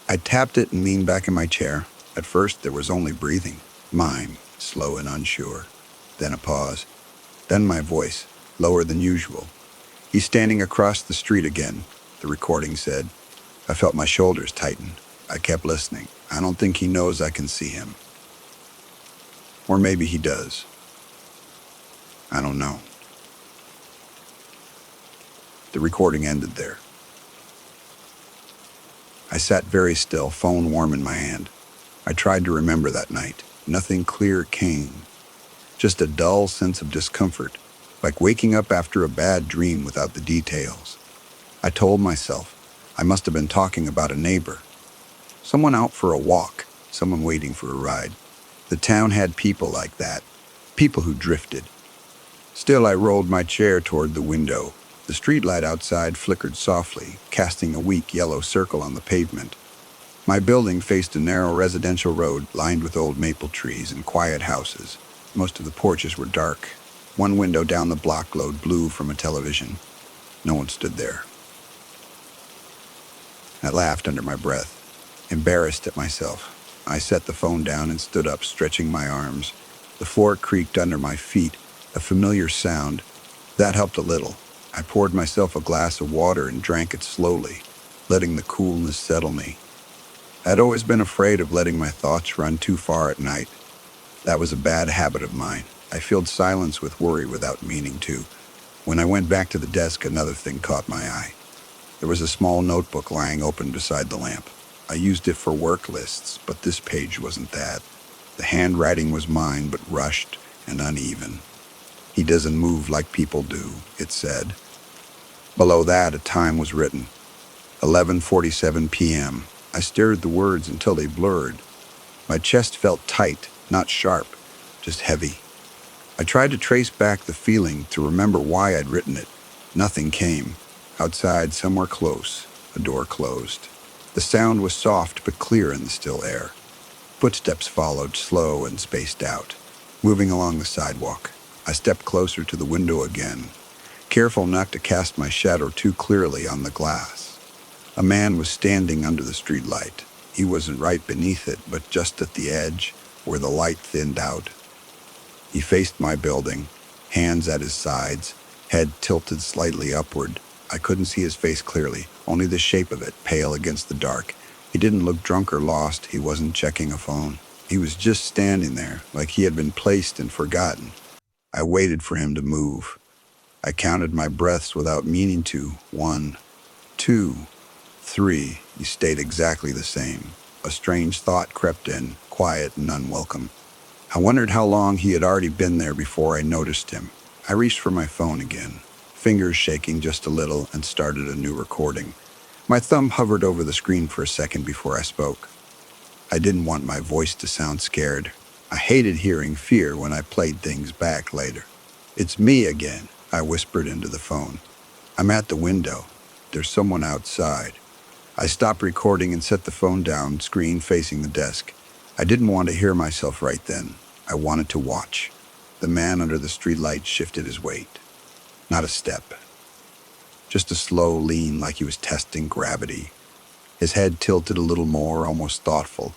A: I tapped it and leaned back in my chair. At first, there was only breathing, mine, slow and unsure. Then a pause. Then my voice, lower than usual. "He's standing across the street again," the recording said. I felt my shoulders tighten. I kept listening. I don't think he knows I can see him. Or maybe he does. I don't know. The recording ended there. I sat very still, phone warm in my hand. I tried to remember that night. Nothing clear came. Just a dull sense of discomfort, like waking up after a bad dream without the details. I told myself I must have been talking about a neighbor. Someone out for a walk, someone waiting for a ride. The town had people like that, people who drifted. Still, I rolled my chair toward the window. The streetlight outside flickered softly, casting a weak yellow circle on the pavement. My building faced a narrow residential road lined with old maple trees and quiet houses. Most of the porches were dark. One window down the block glowed blue from a television. No one stood there. I laughed under my breath, embarrassed at myself. I set the phone down and stood up, stretching my arms. The floor creaked under my feet, a familiar sound. That helped a little. I poured myself a glass of water and drank it slowly, letting the coolness settle me. I'd always been afraid of letting my thoughts run too far at night. That was a bad habit of mine. I filled silence with worry without meaning to. When I went back to the desk, another thing caught my eye. There was a small notebook lying open beside the lamp. I used it for work lists, but this page wasn't that. The handwriting was mine, but rushed and uneven. "He doesn't move like people do," it said. Below that, a time was written. 11:47 p.m. I stared at the words until they blurred. My chest felt tight, not sharp, just heavy. I tried to trace back the feeling, to remember why I'd written it. Nothing came. Outside, somewhere close, a door closed. The sound was soft but clear in the still air. Footsteps followed, slow and spaced out, moving along the sidewalk. I stepped closer to the window again, careful not to cast my shadow too clearly on the glass. A man was standing under the streetlight. He wasn't right beneath it, but just at the edge, where the light thinned out. He faced my building, hands at his sides, head tilted slightly upward. I couldn't see his face clearly, only the shape of it, pale against the dark. He didn't look drunk or lost. He wasn't checking a phone. He was just standing there, like he had been placed and forgotten. I waited for him to move. I counted my breaths without meaning to. 1, 2, 3. He stayed exactly the same. A strange thought crept in, quiet and unwelcome. I wondered how long he had already been there before I noticed him. I reached for my phone again, fingers shaking just a little, and started a new recording. My thumb hovered over the screen for a second before I spoke. I didn't want my voice to sound scared. I hated hearing fear when I played things back later. "It's me again," I whispered into the phone. "I'm at the window. There's someone outside." I stopped recording and set the phone down, screen facing the desk. I didn't want to hear myself right then. I wanted to watch. The man under the streetlight shifted his weight. Not a step. Just a slow lean, like he was testing gravity. His head tilted a little more, almost thoughtful.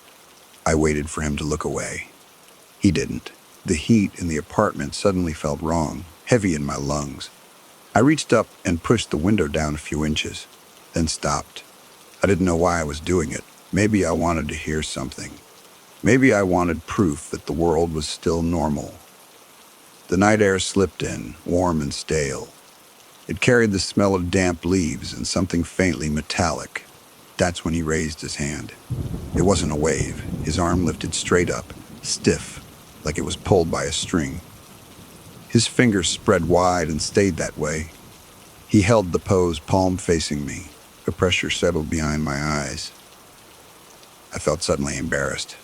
A: I waited for him to look away. He didn't. The heat in the apartment suddenly felt wrong, heavy in my lungs. I reached up and pushed the window down a few inches, then stopped. I didn't know why I was doing it. Maybe I wanted to hear something. Maybe I wanted proof that the world was still normal. The night air slipped in, warm and stale. It carried the smell of damp leaves and something faintly metallic. That's when he raised his hand. It wasn't a wave. His arm lifted straight up, stiff, like it was pulled by a string. His fingers spread wide and stayed that way. He held the pose, palm facing me. The pressure settled behind my eyes. I felt suddenly embarrassed,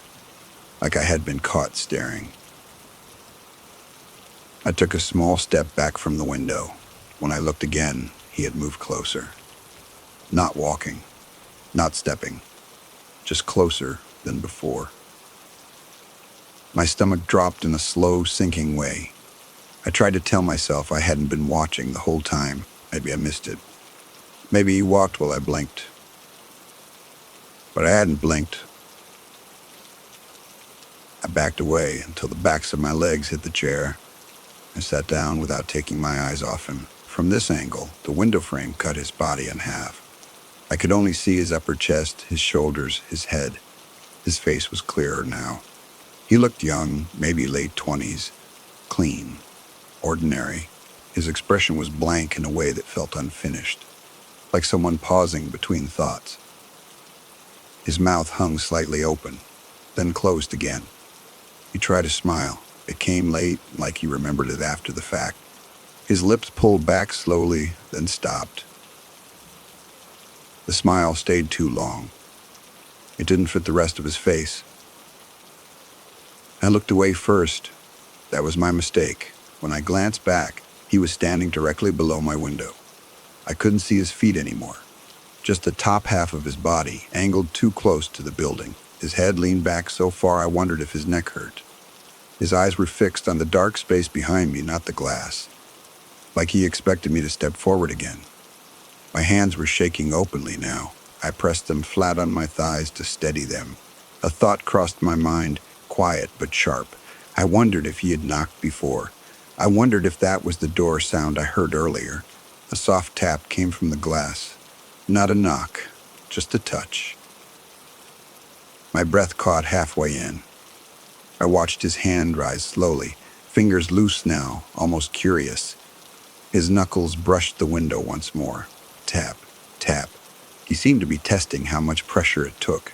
A: like I had been caught staring. I took a small step back from the window. When I looked again, he had moved closer. Not walking, not stepping, just closer than before. My stomach dropped in a slow, sinking way. I tried to tell myself I hadn't been watching the whole time. Maybe I missed it. Maybe he walked while I blinked. But I hadn't blinked. I backed away until the backs of my legs hit the chair. I sat down without taking my eyes off him. From this angle, the window frame cut his body in half. I could only see his upper chest, his shoulders, his head. His face was clearer now. He looked young, maybe late 20s, clean, ordinary. His expression was blank in a way that felt unfinished, like someone pausing between thoughts. His mouth hung slightly open, then closed again. He tried to smile. It came late, like he remembered it after the fact. His lips pulled back slowly, then stopped. The smile stayed too long. It didn't fit the rest of his face. I looked away first. That was my mistake. When I glanced back, he was standing directly below my window. I couldn't see his feet anymore. Just the top half of his body, angled too close to the building. His head leaned back so far I wondered if his neck hurt. His eyes were fixed on the dark space behind me, not the glass, like he expected me to step forward again. My hands were shaking openly now. I pressed them flat on my thighs to steady them. A thought crossed my mind, quiet but sharp. I wondered if he had knocked before. I wondered if that was the door sound I heard earlier. A soft tap came from the glass. Not a knock, just a touch. My breath caught halfway in. I watched his hand rise slowly, fingers loose now, almost curious. His knuckles brushed the window once more. Tap, tap. He seemed to be testing how much pressure it took.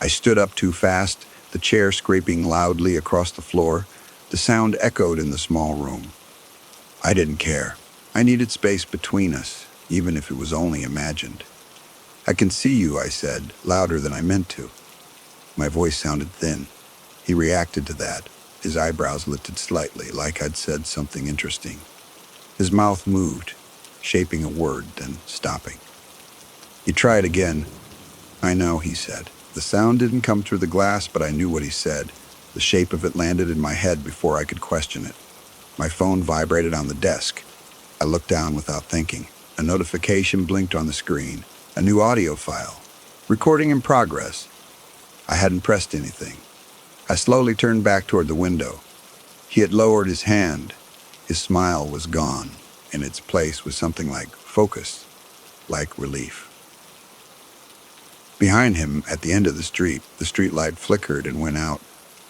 A: I stood up too fast, the chair scraping loudly across the floor. The sound echoed in the small room. I didn't care. I needed space between us, even if it was only imagined. "I can see you," I said, louder than I meant to. My voice sounded thin. He reacted to that. His eyebrows lifted slightly, like I'd said something interesting. His mouth moved, shaping a word, then stopping. He tried again. "I know," he said. The sound didn't come through the glass, but I knew what he said. The shape of it landed in my head before I could question it. My phone vibrated on the desk. I looked down without thinking. A notification blinked on the screen. A new audio file. Recording in progress. I hadn't pressed anything. I slowly turned back toward the window. He had lowered his hand. His smile was gone. In its place was something like focus, like relief. Behind him, at the end of the streetlight flickered and went out,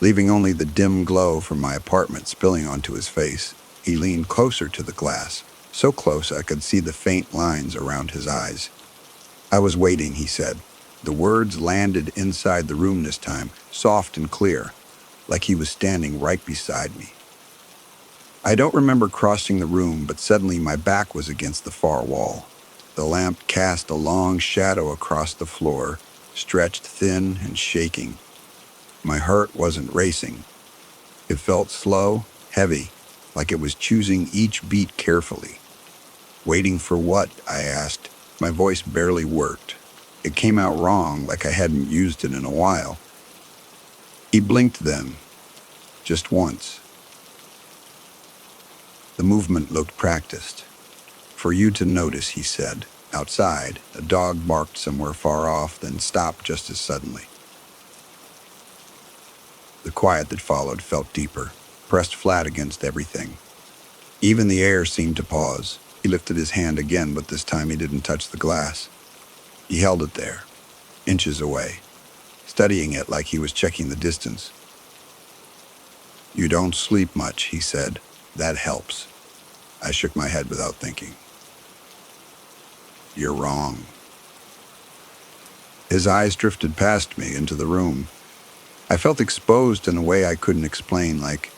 A: leaving only the dim glow from my apartment spilling onto his face. He leaned closer to the glass, so close I could see the faint lines around his eyes. "I was waiting," he said. The words landed inside the room this time, soft and clear, like he was standing right beside me. I don't remember crossing the room, but suddenly my back was against the far wall. The lamp cast a long shadow across the floor, stretched thin and shaking. My heart wasn't racing. It felt slow, heavy, like it was choosing each beat carefully. Waiting for what? I asked. My voice barely worked. It came out wrong, like I hadn't used it in a while. He blinked then, just once. The movement looked practiced. For you to notice, he said. Outside, a dog barked somewhere far off, then stopped just as suddenly. The quiet that followed felt deeper, pressed flat against everything. Even the air seemed to pause. He lifted his hand again, but this time he didn't touch the glass. He held it there, inches away, studying it like he was checking the distance. You don't sleep much, he said. That helps. I shook my head without thinking. You're wrong. His eyes drifted past me into the room. I felt exposed in a way I couldn't explain, like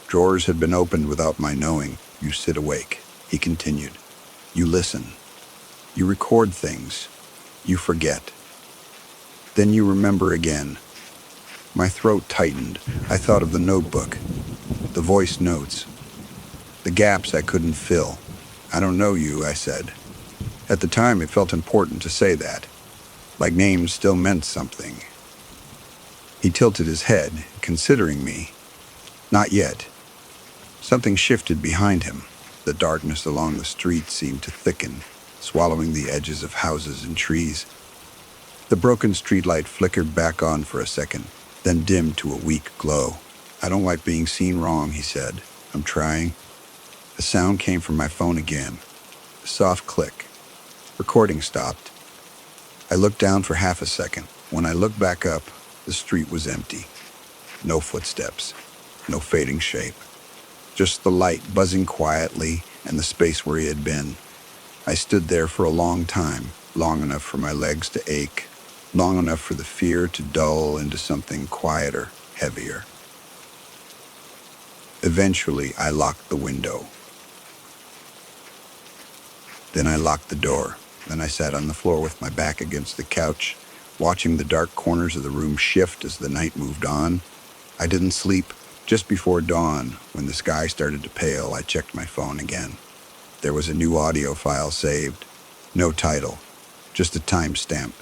A: drawers had been opened without my knowing. You sit awake, he continued. You listen. You record things. You forget. Then you remember again. My throat tightened. I thought of the notebook, the voice notes, the gaps I couldn't fill. I don't know you, I said. At the time, it felt important to say that, like names still meant something. He tilted his head, considering me. Not yet. Something shifted behind him. The darkness along the street seemed to thicken, swallowing the edges of houses and trees. The broken streetlight flickered back on for a second, then dimmed to a weak glow. I don't like being seen wrong, he said. I'm trying. A sound came from my phone again. A soft click. Recording stopped. I looked down for half a second. When I looked back up, the street was empty. No footsteps. No fading shape. Just the light buzzing quietly and the space where he had been. I stood there for a long time, long enough for my legs to ache, long enough for the fear to dull into something quieter, heavier. Eventually, I locked the window. Then I locked the door. Then I sat on the floor with my back against the couch, watching the dark corners of the room shift as the night moved on. I didn't sleep. Just before dawn, when the sky started to pale, I checked my phone again. There was a new audio file saved. No title, just a timestamp.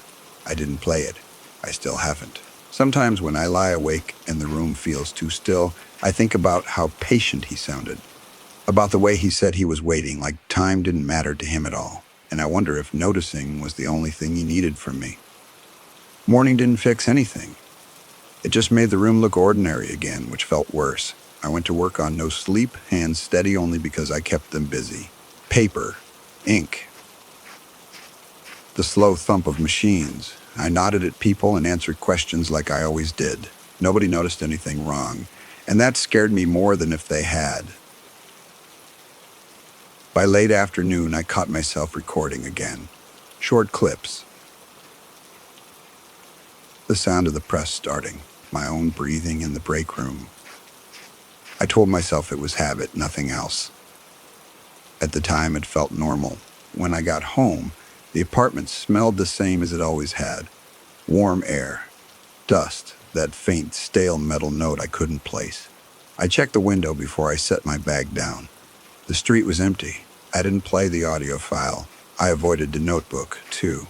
A: I didn't play it. I still haven't. Sometimes when I lie awake and the room feels too still, I think about how patient he sounded. About the way he said he was waiting, like time didn't matter to him at all. And I wonder if noticing was the only thing he needed from me. Morning didn't fix anything. It just made the room look ordinary again, which felt worse. I went to work on no sleep, hands steady only because I kept them busy. Paper, ink, the slow thump of machines. I nodded at people and answered questions like I always did. Nobody noticed anything wrong, and that scared me more than if they had. By late afternoon, I caught myself recording again. Short clips. The sound of the press starting, my own breathing in the break room. I told myself it was habit, nothing else. At the time, it felt normal. When I got home, the apartment smelled the same as it always had. Warm air, dust, that faint, stale metal note I couldn't place. I checked the window before I set my bag down. The street was empty. I didn't play the audio file. I avoided the notebook, too.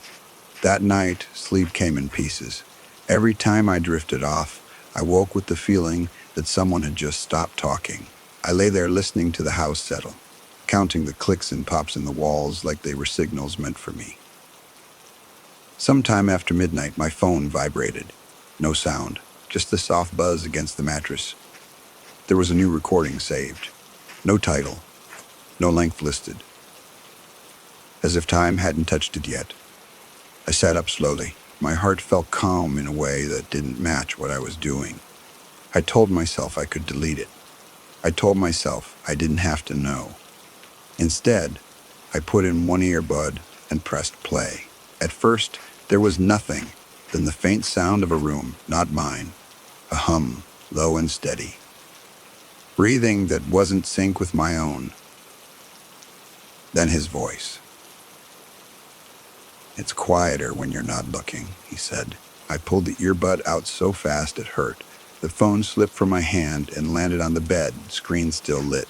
A: That night, sleep came in pieces. Every time I drifted off, I woke with the feeling that someone had just stopped talking. I lay there listening to the house settle, counting the clicks and pops in the walls like they were signals meant for me. Sometime after midnight, my phone vibrated. No sound, just the soft buzz against the mattress. There was a new recording saved. No title, no length listed. As if time hadn't touched it yet. I sat up slowly. My heart felt calm in a way that didn't match what I was doing. I told myself I could delete it. I told myself I didn't have to know. Instead, I put in one earbud and pressed play. At first, there was nothing, then the faint sound of a room, not mine. A hum, low and steady. breathing that wasn't sync with my own. Then his voice. "It's quieter when you're not looking," he said. I pulled the earbud out so fast it hurt. The phone slipped from my hand and landed on the bed, screen still lit.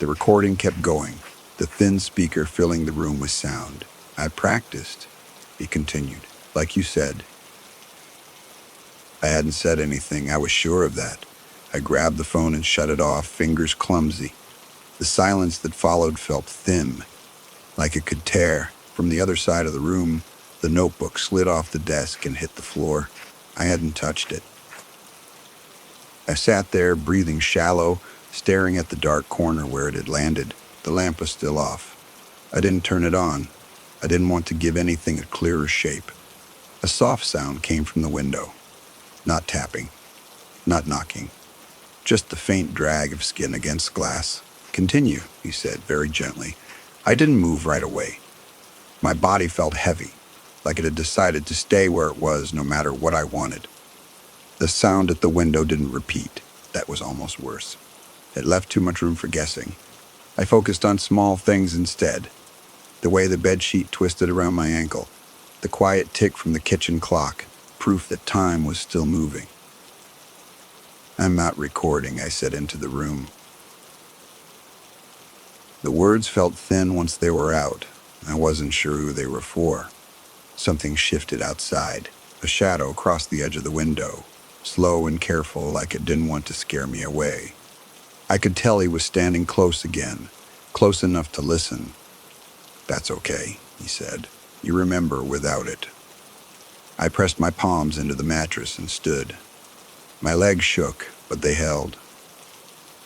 A: The recording kept going, the thin speaker filling the room with sound. "I practiced," he continued. "Like you said." I hadn't said anything, I was sure of that. I grabbed the phone and shut it off, fingers clumsy. The silence that followed felt thin, like it could tear. From the other side of the room, the notebook slid off the desk and hit the floor. I hadn't touched it. I sat there, breathing shallow, staring at the dark corner where it had landed. The lamp was still off. I didn't turn it on. I didn't want to give anything a clearer shape. A soft sound came from the window. Not tapping, not knocking. Just the faint drag of skin against glass. "Continue," he said very gently. I didn't move right away. My body felt heavy, like it had decided to stay where it was no matter what I wanted. The sound at the window didn't repeat. That was almost worse. It left too much room for guessing. I focused on small things instead. The way the bedsheet twisted around my ankle, the quiet tick from the kitchen clock, proof that time was still moving. "I'm not recording," I said into the room. The words felt thin once they were out. I wasn't sure who they were for. Something shifted outside. A shadow crossed the edge of the window, slow and careful, like it didn't want to scare me away. I could tell he was standing close again, close enough to listen. "That's okay," he said. "You remember without it." I pressed my palms into the mattress and stood. My legs shook, but they held.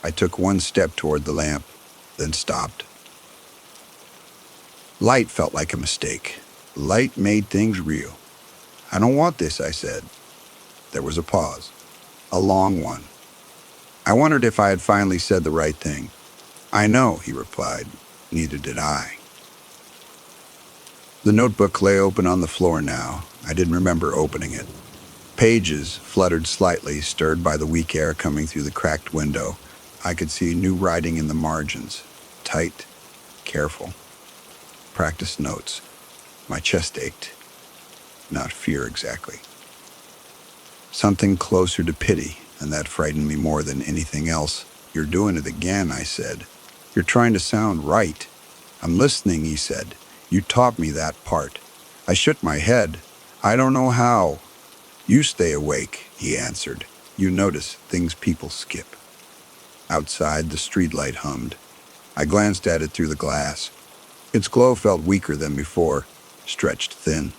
A: I took one step toward the lamp, then stopped. Light felt like a mistake. Light made things real. "I don't want this," I said. There was a pause, a long one. I wondered if I had finally said the right thing. "I know," he replied. "Neither did I." The notebook lay open on the floor now. I didn't remember opening it. Pages fluttered slightly, stirred by the weak air coming through the cracked window. I could see new writing in the margins. Tight, careful. Practice notes. My chest ached. Not fear exactly. Something closer to pity, and that frightened me more than anything else. "You're doing it again," I said. "You're trying to sound right." "I'm listening," he said. "You taught me that part." I shook my head. "I don't know how." "You stay awake," he answered. "You notice things people skip." Outside, the streetlight hummed. I glanced at it through the glass. Its glow felt weaker than before, stretched thin.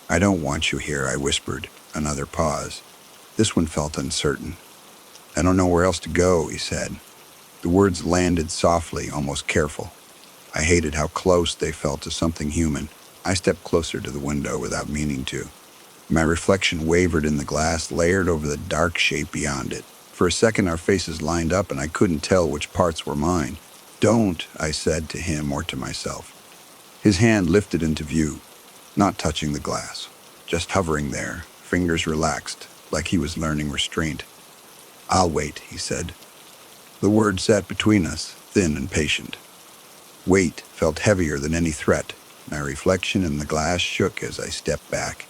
A: "I don't want you here," I whispered. Another pause. This one felt uncertain. "I don't know where else to go," he said. The words landed softly, almost careful. I hated how close they felt to something human. I stepped closer to the window without meaning to. My reflection wavered in the glass, layered over the dark shape beyond it. For a second, our faces lined up, and I couldn't tell which parts were mine. "Don't," I said to him or to myself. His hand lifted into view, not touching the glass, just hovering there, fingers relaxed, like he was learning restraint. "I'll wait," he said. The word sat between us, thin and patient. Weight felt heavier than any threat. My reflection in the glass shook as I stepped back.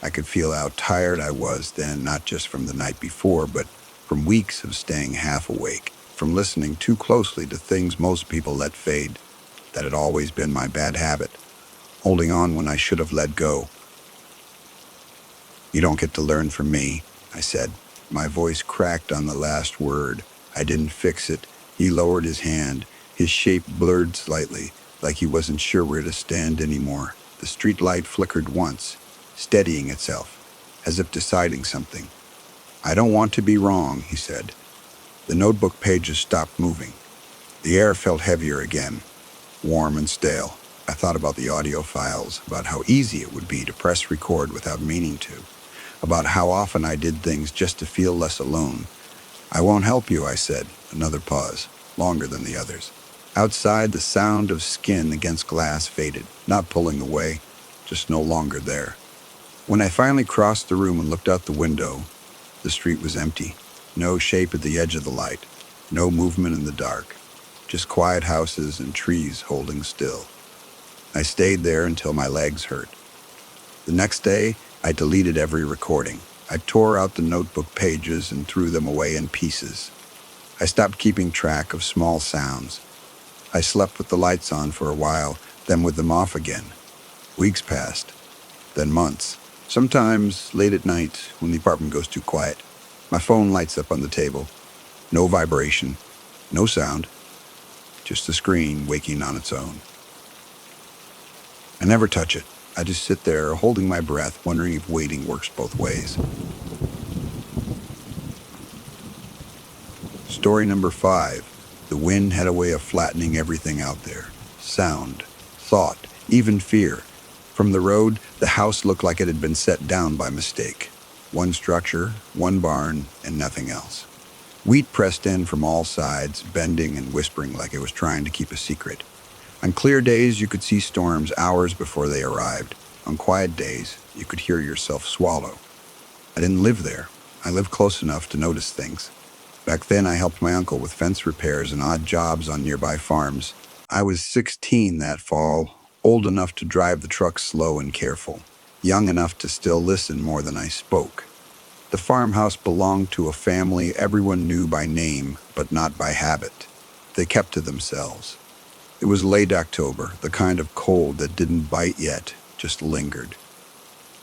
A: I could feel how tired I was then, not just from the night before, but from weeks of staying half awake, from listening too closely to things most people let fade. That had always been my bad habit, holding on when I should have let go. "You don't get to learn from me," I said. My voice cracked on the last word. I didn't fix it. He lowered his hand. His shape blurred slightly, like he wasn't sure where to stand anymore. The street light flickered once, steadying itself, as if deciding something. "I don't want to be wrong," he said. The notebook pages stopped moving. The air felt heavier again, warm and stale. I thought about the audio files, about how easy it would be to press record without meaning to, about how often I did things just to feel less alone. "I won't help you," I said. Another pause, longer than the others. Outside, the sound of skin against glass faded, not pulling away, just no longer there. When I finally crossed the room and looked out the window, the street was empty. No shape at the edge of the light. No movement in the dark. Just quiet houses and trees holding still. I stayed there until my legs hurt. The next day, I deleted every recording. I tore out the notebook pages and threw them away in pieces. I stopped keeping track of small sounds. I slept with the lights on for a while, then with them off again. Weeks passed, then months. Sometimes late at night, when the apartment goes too quiet, my phone lights up on the table. No vibration, no sound, just the screen waking on its own. I never touch it. I just sit there, holding my breath, wondering if waiting works both ways. Story number 5. The wind had a way of flattening everything out there. Sound, thought, even fear. From the road, the house looked like it had been set down by mistake. One structure, one barn, and nothing else. Wheat pressed in from all sides, bending and whispering like it was trying to keep a secret. On clear days, you could see storms hours before they arrived. On quiet days, you could hear yourself swallow. I didn't live there. I lived close enough to notice things. Back then, I helped my uncle with fence repairs and odd jobs on nearby farms. I was 16 that fall, old enough to drive the truck slow and careful, young enough to still listen more than I spoke. The farmhouse belonged to a family everyone knew by name, but not by habit. They kept to themselves. It was late October, the kind of cold that didn't bite yet, just lingered.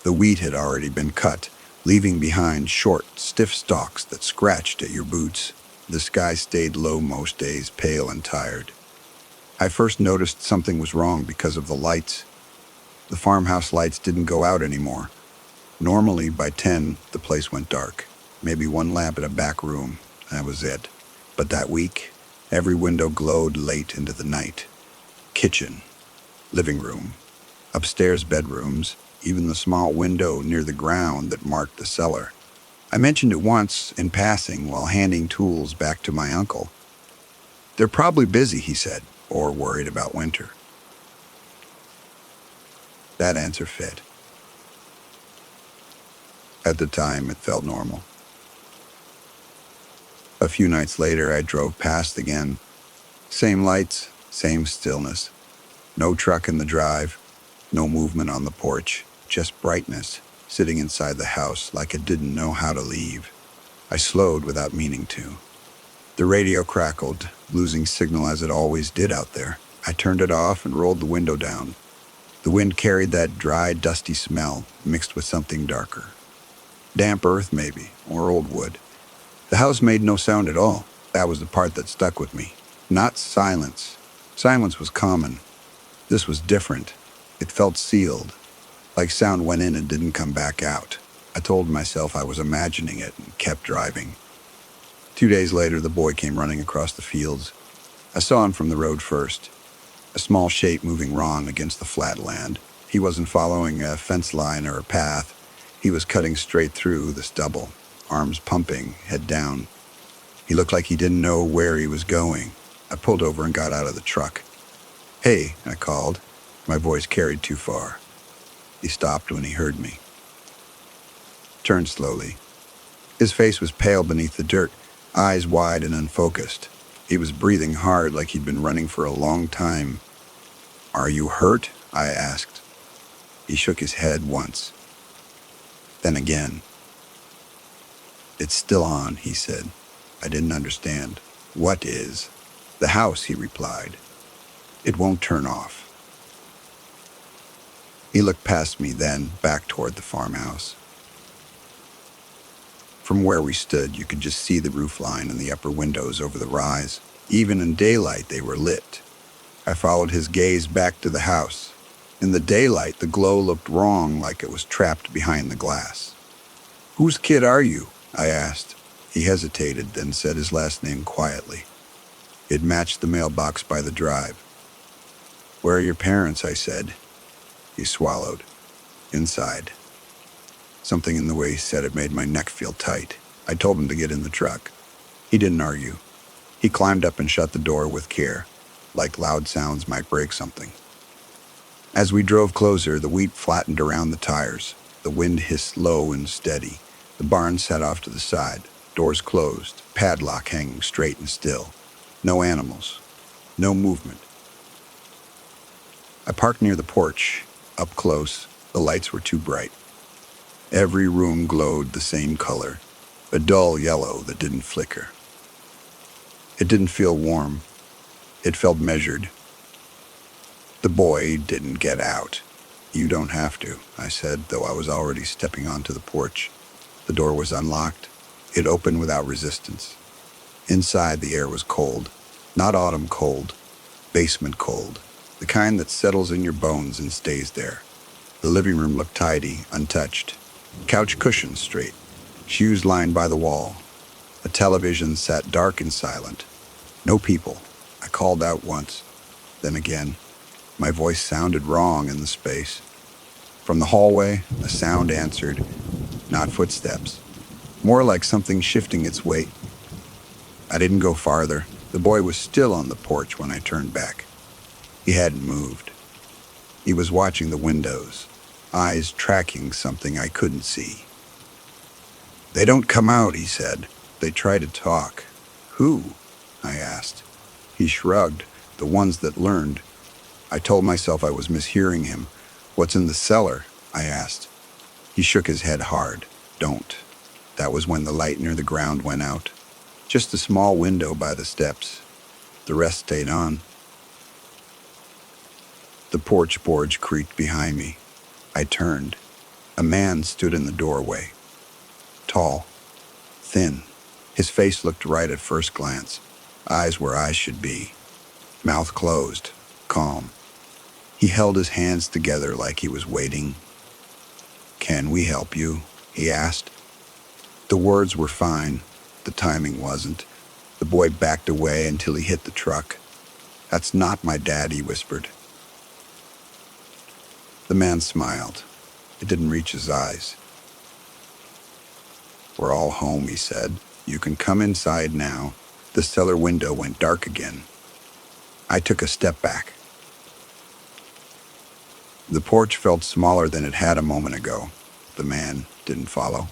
A: The wheat had already been cut, leaving behind short, stiff stalks that scratched at your boots. The sky stayed low most days, pale and tired. I first noticed something was wrong because of the lights. The farmhouse lights didn't go out anymore. Normally, by 10, the place went dark. Maybe one lamp in a back room. That was it. But that week, every window glowed late into the night. Kitchen, living room, upstairs bedrooms, even the small window near the ground that marked the cellar. I mentioned it once in passing while handing tools back to my uncle. "They're probably busy," he said, "or worried about winter." That answer fit. At the time, it felt normal. A few nights later, I drove past again. Same lights, same stillness. No truck in the drive, no movement on the porch, just brightness, sitting inside the house like it didn't know how to leave. I slowed without meaning to. The radio crackled, losing signal as it always did out there. I turned it off and rolled the window down. The wind carried that dry, dusty smell, mixed with something darker. Damp earth, maybe, or old wood. The house made no sound at all. That was the part that stuck with me. Not silence. Silence was common. This was different. It felt sealed, like sound went in and didn't come back out. I told myself I was imagining it and kept driving. 2 days later, the boy came running across the fields. I saw him from the road first, a small shape moving wrong against the flat land. He wasn't following a fence line or a path. He was cutting straight through the stubble, arms pumping, head down. He looked like he didn't know where he was going. I pulled over and got out of the truck. "Hey," I called. My voice carried too far. He stopped when he heard me. Turned slowly. His face was pale beneath the dirt, eyes wide and unfocused. He was breathing hard like he'd been running for a long time. "Are you hurt?" I asked. He shook his head once. Then again. "It's still on," he said. I didn't understand. "What is?" "The house," he replied. "It won't turn off." He looked past me then, back toward the farmhouse. From where we stood, you could just see the roof line and the upper windows over the rise. Even in daylight, they were lit. I followed his gaze back to the house. In the daylight, the glow looked wrong, like it was trapped behind the glass. "Whose kid are you?" I asked. He hesitated, then said his last name quietly. It matched the mailbox by the drive. "Where are your parents?" I said. He swallowed. "Inside." Something in the way he said it made my neck feel tight. I told him to get in the truck. He didn't argue. He climbed up and shut the door with care, like loud sounds might break something. As we drove closer, the wheat flattened around the tires. The wind hissed low and steady. The barn sat off to the side. Doors closed, padlock hanging straight and still. No animals, no movement. I parked near the porch. Up close, the lights were too bright. Every room glowed the same color, a dull yellow that didn't flicker. It didn't feel warm. It felt measured. The boy didn't get out. You don't have to, I said, though I was already stepping onto the porch. The door was unlocked. It opened without resistance. Inside, the air was cold. Not autumn cold, basement cold. The kind that settles in your bones and stays there. The living room looked tidy, untouched. Couch cushions straight. Shoes lined by the wall. A television sat dark and silent. No people. I called out once. Then again. My voice sounded wrong in the space. From the hallway, a sound answered. Not footsteps. More like something shifting its weight. I didn't go farther. The boy was still on the porch when I turned back. He hadn't moved. He was watching the windows, eyes tracking something I couldn't see. They don't come out, he said. They try to talk. Who? I asked. He shrugged. The ones that learned. I told myself I was mishearing him. What's in the cellar? I asked. He shook his head hard. Don't. That was when the light near the ground went out. Just a small window by the steps. The rest stayed on. The porch boards creaked behind me. I turned. A man stood in the doorway. Tall. Thin. His face looked right at first glance. Eyes where eyes should be. Mouth closed. Calm. He held his hands together like he was waiting. Can we help you? He asked. The words were fine. The timing wasn't. The boy backed away until he hit the truck. That's not my dad, he whispered. The man smiled. It didn't reach his eyes. We're all home, he said. You can come inside now. The cellar window went dark again. I took a step back. The porch felt smaller than it had a moment ago. The man didn't follow.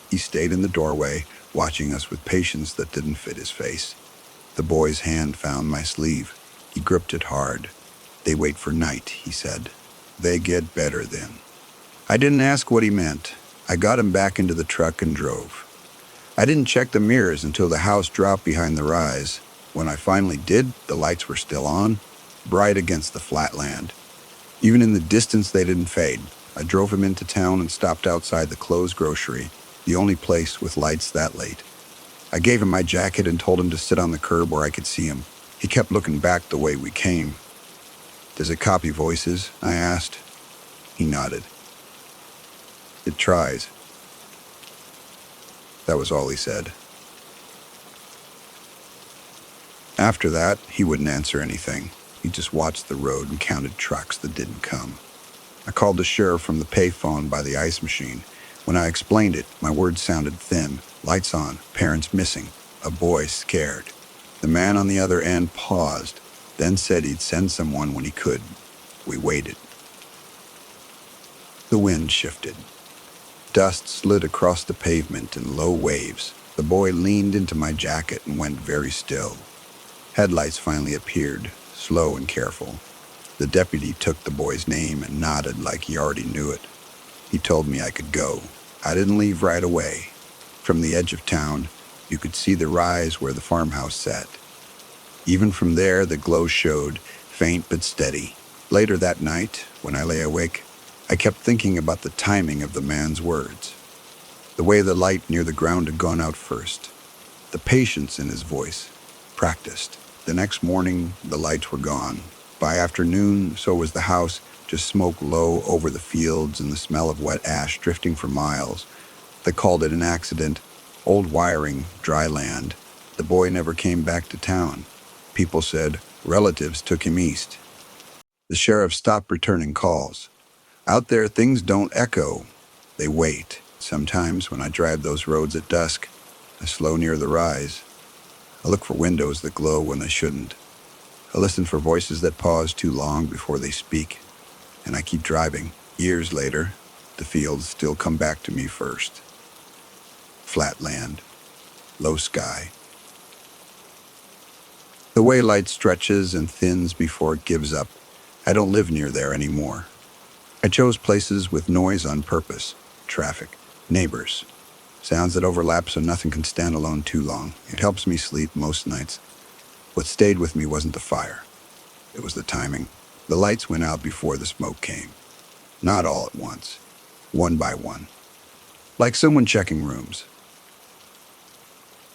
A: He stayed in the doorway, watching us with patience that didn't fit his face. The boy's hand found my sleeve. He gripped it hard. They wait for night, he said. They get better then. I didn't ask what he meant. I got him back into the truck and drove. I didn't check the mirrors until the house dropped behind the rise. When I finally did, the lights were still on, bright against the flat land. Even in the distance, they didn't fade. I drove him into town and stopped outside the closed grocery, the only place with lights that late. I gave him my jacket and told him to sit on the curb where I could see him. He kept looking back the way we came. Does it copy voices? I asked. He nodded. It tries. That was all he said. After that, he wouldn't answer anything. He just watched the road and counted trucks that didn't come. I called the sheriff from the payphone by the ice machine. When I explained it, my words sounded thin. Lights on, parents missing, a boy scared. The man on the other end paused, then said he'd send someone when he could. We waited. The wind shifted. Dust slid across the pavement in low waves. The boy leaned into my jacket and went very still. Headlights finally appeared, slow and careful. The deputy took the boy's name and nodded like he already knew it. He told me I could go. I didn't leave right away. From the edge of town, you could see the rise where the farmhouse sat. Even from there, the glow showed, faint but steady. Later that night, when I lay awake, I kept thinking about the timing of the man's words. The way the light near the ground had gone out first. The patience in his voice. Practiced. The next morning, the lights were gone. By afternoon, so was the house, just smoke low over the fields and the smell of wet ash drifting for miles. They called it an accident. Old wiring, dry land. The boy never came back to town. People said relatives took him east. The sheriff stopped returning calls. Out there, things don't echo. They wait. Sometimes, when I drive those roads at dusk, I slow near the rise. I look for windows that glow when they shouldn't. I listen for voices that pause too long before they speak. And I keep driving. Years later, the fields still come back to me first. Flat land. low sky. The way light stretches and thins before it gives up. I don't live near there anymore. I chose places with noise on purpose, traffic, neighbors, sounds that overlap so nothing can stand alone too long. It helps me sleep most nights. What stayed with me wasn't the fire. It was the timing. The lights went out before the smoke came. Not all at once, one by one, like someone checking rooms.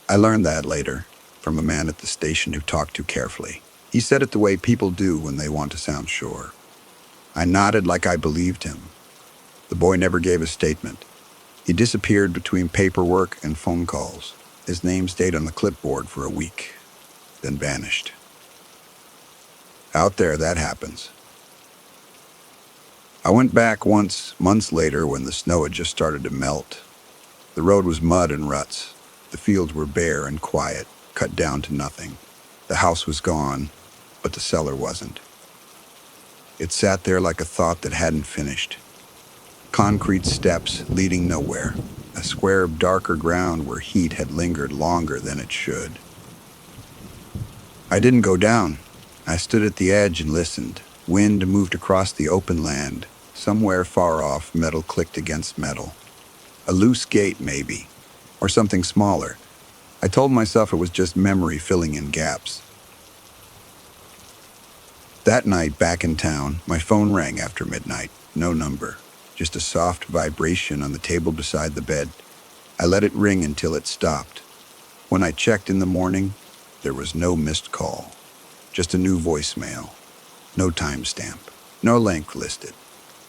A: I learned that later from a man at the station who talked too carefully. He said it the way people do when they want to sound sure. I nodded like I believed him. The boy never gave a statement. He disappeared between paperwork and phone calls. His name stayed on the clipboard for a week, then vanished. Out there, that happens. I went back once, months later, when the snow had just started to melt. The road was mud and ruts. The fields were bare and quiet, cut down to nothing. The house was gone, but the cellar wasn't. It sat there like a thought that hadn't finished. Concrete steps leading nowhere, a square of darker ground where heat had lingered longer than it should. I didn't go down. I stood at the edge and listened. Wind moved across the open land. Somewhere far off, metal clicked against metal. A loose gate, maybe, or something smaller. I told myself it was just memory filling in gaps. That night, back in town, my phone rang after midnight. No number, just a soft vibration on the table beside the bed. I let it ring until it stopped. When I checked in the morning, there was no missed call, just a new voicemail. No timestamp, no length listed.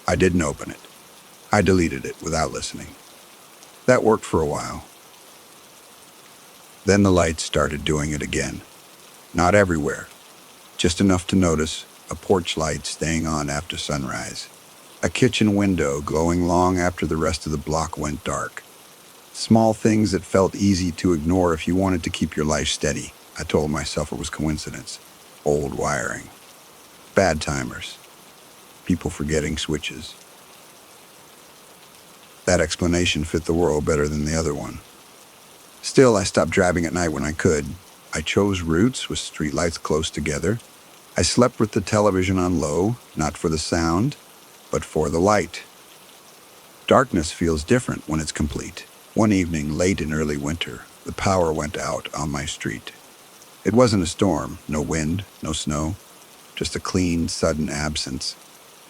A: I didn't open it. I deleted it without listening. That worked for a while. Then the lights started doing it again. Not everywhere, just enough to notice a porch light staying on after sunrise, a kitchen window glowing long after the rest of the block went dark. Small things that felt easy to ignore if you wanted to keep your life steady. I told myself it was coincidence, old wiring, bad timers, people forgetting switches. That explanation fit the world better than the other one. Still, I stopped driving at night when I could. I chose routes with streetlights close together. I slept with the television on low, not for the sound, but for the light. Darkness feels different when it's complete. One evening, late in early winter, the power went out on my street. It wasn't a storm, no wind, no snow, just a clean, sudden absence.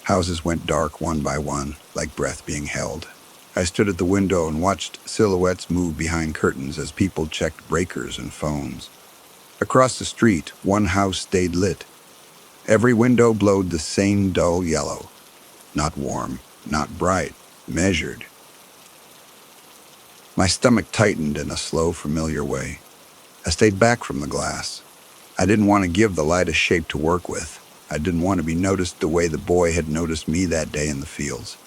A: Houses went dark one by one, like breath being held. I stood at the window and watched silhouettes move behind curtains as people checked breakers and phones. Across the street, one house stayed lit. Every window glowed the same dull yellow. Not warm, not bright, measured. My stomach tightened in a slow, familiar way. I stayed back from the glass. I didn't want to give the light a shape to work with. I didn't want to be noticed the way the boy had noticed me that day in the fields.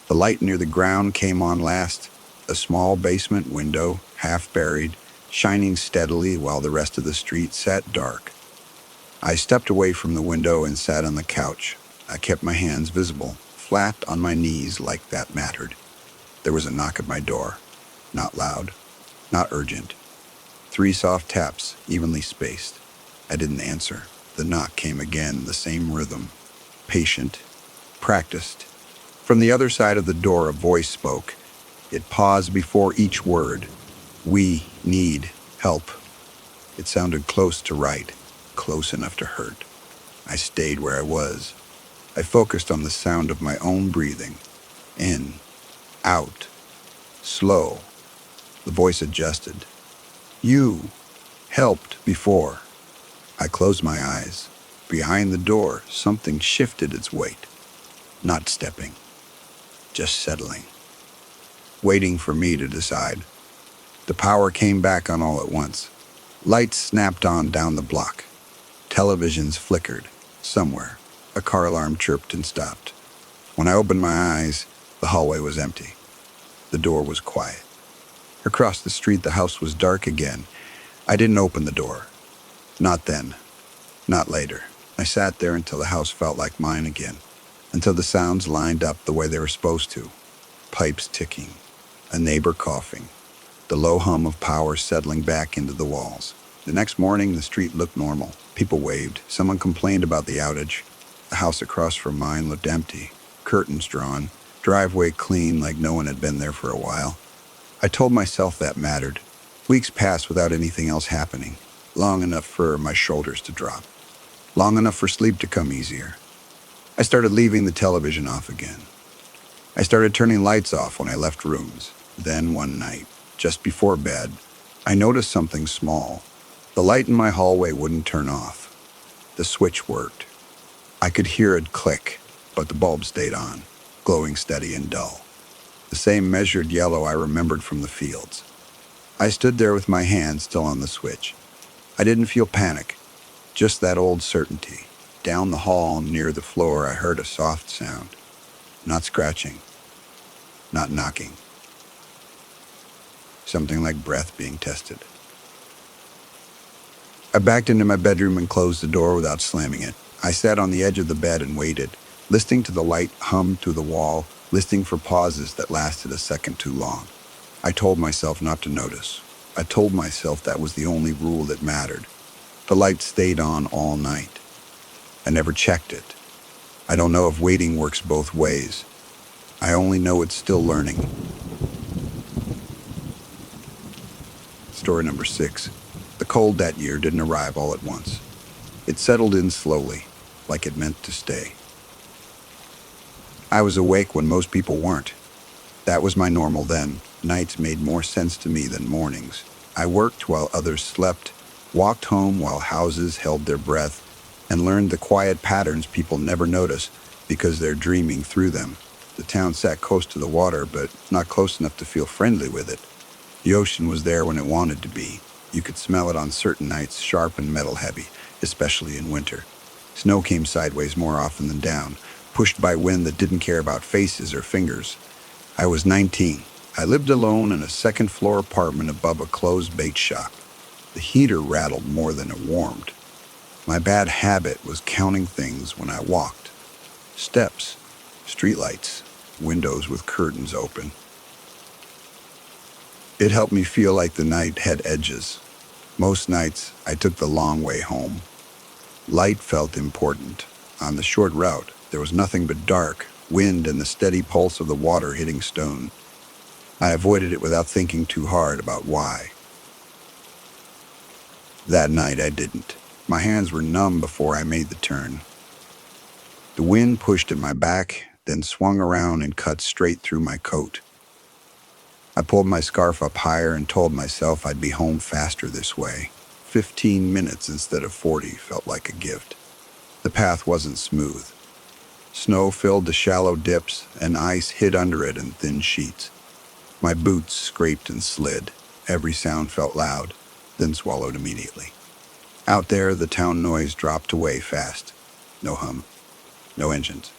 A: The light near the ground came on last, a small basement window, half buried, shining steadily while the rest of the street sat dark. I stepped away from the window and sat on the couch. I kept my hands visible, flat on my knees like that mattered. There was a knock at my door. Not loud, not urgent. 3 soft taps, evenly spaced. I didn't answer. The knock came again, the same rhythm. Patient, practiced. From the other side of the door, a voice spoke. It paused before each word. We need help. It sounded close to right, close enough to hurt. I stayed where I was. I focused on the sound of my own breathing. In, out, slow. The voice adjusted. You helped before. I closed my eyes. Behind the door, something shifted its weight. Not stepping, just settling. Waiting for me to decide. The power came back on all at once. Lights snapped on down the block. Televisions flickered. Somewhere, a car alarm chirped and stopped. When I opened my eyes, the hallway was empty. The door was quiet. Across the street, the house was dark again. I didn't open the door. Not then. Not later. I sat there until the house felt like mine again. Until the sounds lined up the way they were supposed to. Pipes ticking. A neighbor coughing. the low hum of power settling back into the walls. The next morning, the street looked normal. People waved. Someone complained about the outage. The house across from mine looked empty. Curtains drawn. Driveway clean like no one had been there for a while. I told myself that mattered. Weeks passed without anything else happening. Long enough for my shoulders to drop. Long enough for sleep to come easier. I started leaving the television off again. I started turning lights off when I left rooms. Then one night, just before bed, I noticed something small. The light in my hallway wouldn't turn off. The switch worked. I could hear it click, but the bulb stayed on, glowing steady and dull. The same measured yellow I remembered from the fields. I stood there with my hand still on the switch. I didn't feel panic, just that old certainty. Down the hall near the floor, I heard a soft sound. Not scratching, not knocking. Something like breath being tested. I backed into my bedroom and closed the door without slamming it. I sat on the edge of the bed and waited, listening to the light hum through the wall, listening for pauses that lasted a second too long. I told myself not to notice. I told myself that was the only rule that mattered. The light stayed on all night. I never checked it. I don't know if waiting works both ways. I only know it's still learning. Story number 6. The cold that year didn't arrive all at once. It settled in slowly, like it meant to stay. I was awake when most people weren't. That was my normal then. Nights made more sense to me than mornings. I worked while others slept, walked home while houses held their breath, and learned the quiet patterns people never notice because they're dreaming through them. The town sat close to the water, but not close enough to feel friendly with it. The ocean was there when it wanted to be. You could smell it on certain nights, sharp and metal heavy, especially in winter. Snow came sideways more often than down, pushed by wind that didn't care about faces or fingers. I was 19. I lived alone in a second-floor apartment above a closed bait shop. The heater rattled more than it warmed. My bad habit was counting things when I walked. Steps, streetlights, windows with curtains open. It helped me feel like the night had edges. Most nights, I took the long way home. Light felt important. On the short route, there was nothing but dark, wind, and the steady pulse of the water hitting stone. I avoided it without thinking too hard about why. That night, I didn't. My hands were numb before I made the turn. The wind pushed at my back, then swung around and cut straight through my coat. I pulled my scarf up higher and told myself I'd be home faster this way. 15 minutes instead of 40 felt like a gift. The path wasn't smooth. Snow filled the shallow dips, and ice hid under it in thin sheets. My boots scraped and slid. Every sound felt loud, then swallowed immediately. Out there, the town noise dropped away fast. No hum, no engines.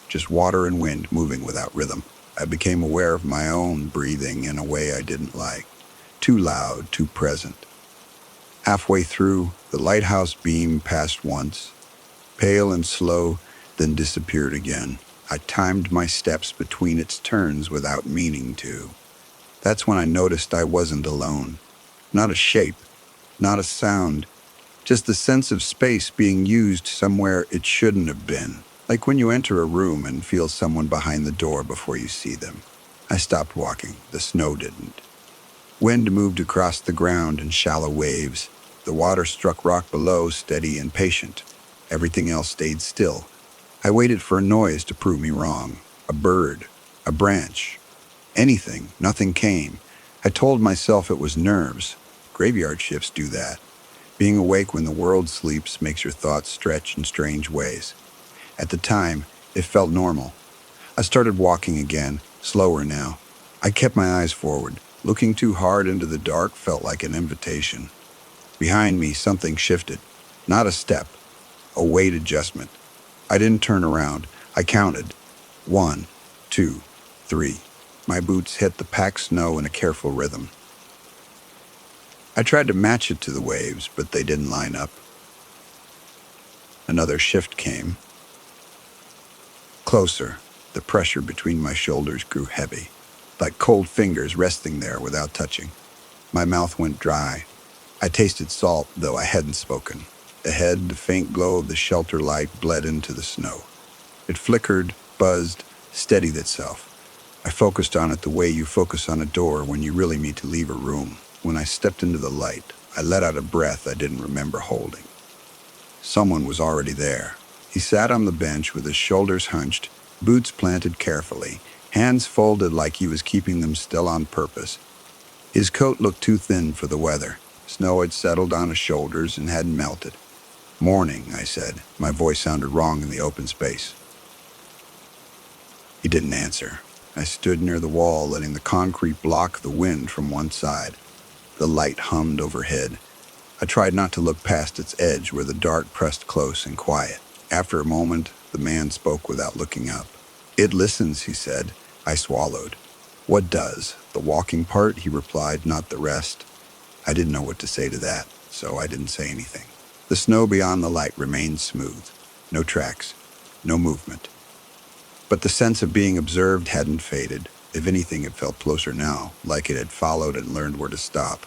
A: Just water and wind moving without rhythm. I became aware of my own breathing in a way I didn't like. Too loud, too present. Halfway through, the lighthouse beam passed once, pale and slow, then disappeared again. I timed my steps between its turns without meaning to. That's when I noticed I wasn't alone. Not a shape, not a sound, just the sense of space being used somewhere it shouldn't have been. Like when you enter a room and feel someone behind the door before you see them. I stopped walking. The snow didn't. Wind moved across the ground in shallow waves. The water struck rock below, steady and patient. Everything else stayed still. I waited for a noise to prove me wrong. A bird, a branch, anything. Nothing came. I told myself it was nerves. Graveyard shifts do that. Being awake when the world sleeps makes your thoughts stretch in strange ways. At the time, it felt normal. I started walking again, slower now. I kept my eyes forward. Looking too hard into the dark felt like an invitation. Behind me, something shifted. Not a step, a weight adjustment. I didn't turn around. I counted. 1, 2, 3. My boots hit the packed snow in a careful rhythm. I tried to match it to the waves, but they didn't line up. Another shift came. Closer, the pressure between my shoulders grew heavy. like cold fingers resting there without touching. My mouth went dry. I tasted salt, though I hadn't spoken. Ahead, the faint glow of the shelter light bled into the snow. It flickered, buzzed, steadied itself. I focused on it the way you focus on a door when you really need to leave a room. When I stepped into the light, I let out a breath I didn't remember holding. Someone was already there. He sat on the bench with his shoulders hunched, boots planted carefully, hands folded like he was keeping them still on purpose. His coat looked too thin for the weather. Snow had settled on his shoulders and hadn't melted. "Morning," I said. My voice sounded wrong in the open space. He didn't answer. I stood near the wall, letting the concrete block the wind from one side. The light hummed overhead. I tried not to look past its edge where the dark pressed close and quiet. After a moment, the man spoke without looking up. "It listens," he said. I swallowed. "What does? The walking part?" he replied, "not the rest." I didn't know what to say to that, so I didn't say anything. The snow beyond the light remained smooth. No tracks, no movement. But the sense of being observed hadn't faded. If anything, it felt closer now, like it had followed and learned where to stop.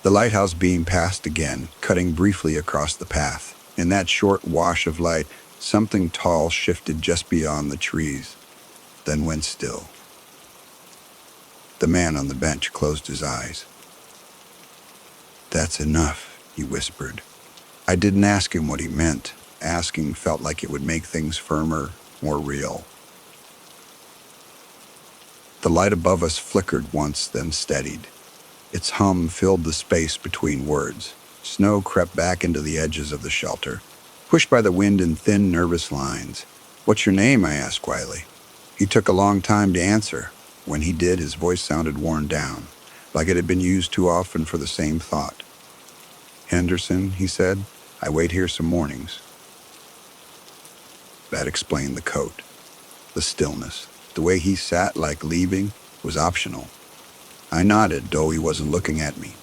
A: The lighthouse beam passed again, cutting briefly across the path. In that short wash of light, something tall shifted just beyond the trees, then went still. The man on the bench closed his eyes. "That's enough," he whispered. I didn't ask him what he meant. Asking felt like it would make things firmer, more real. The light above us flickered once, then steadied. Its hum filled the space between words. Snow crept back into the edges of the shelter, pushed by the wind in thin, nervous lines. "What's your name?" I asked quietly. He took a long time to answer. When he did, his voice sounded worn down, like it had been used too often for the same thought. "Henderson," he said. "I wait here some mornings." That explained the coat. The stillness, the way he sat like leaving, was optional. I nodded, though he wasn't looking at me.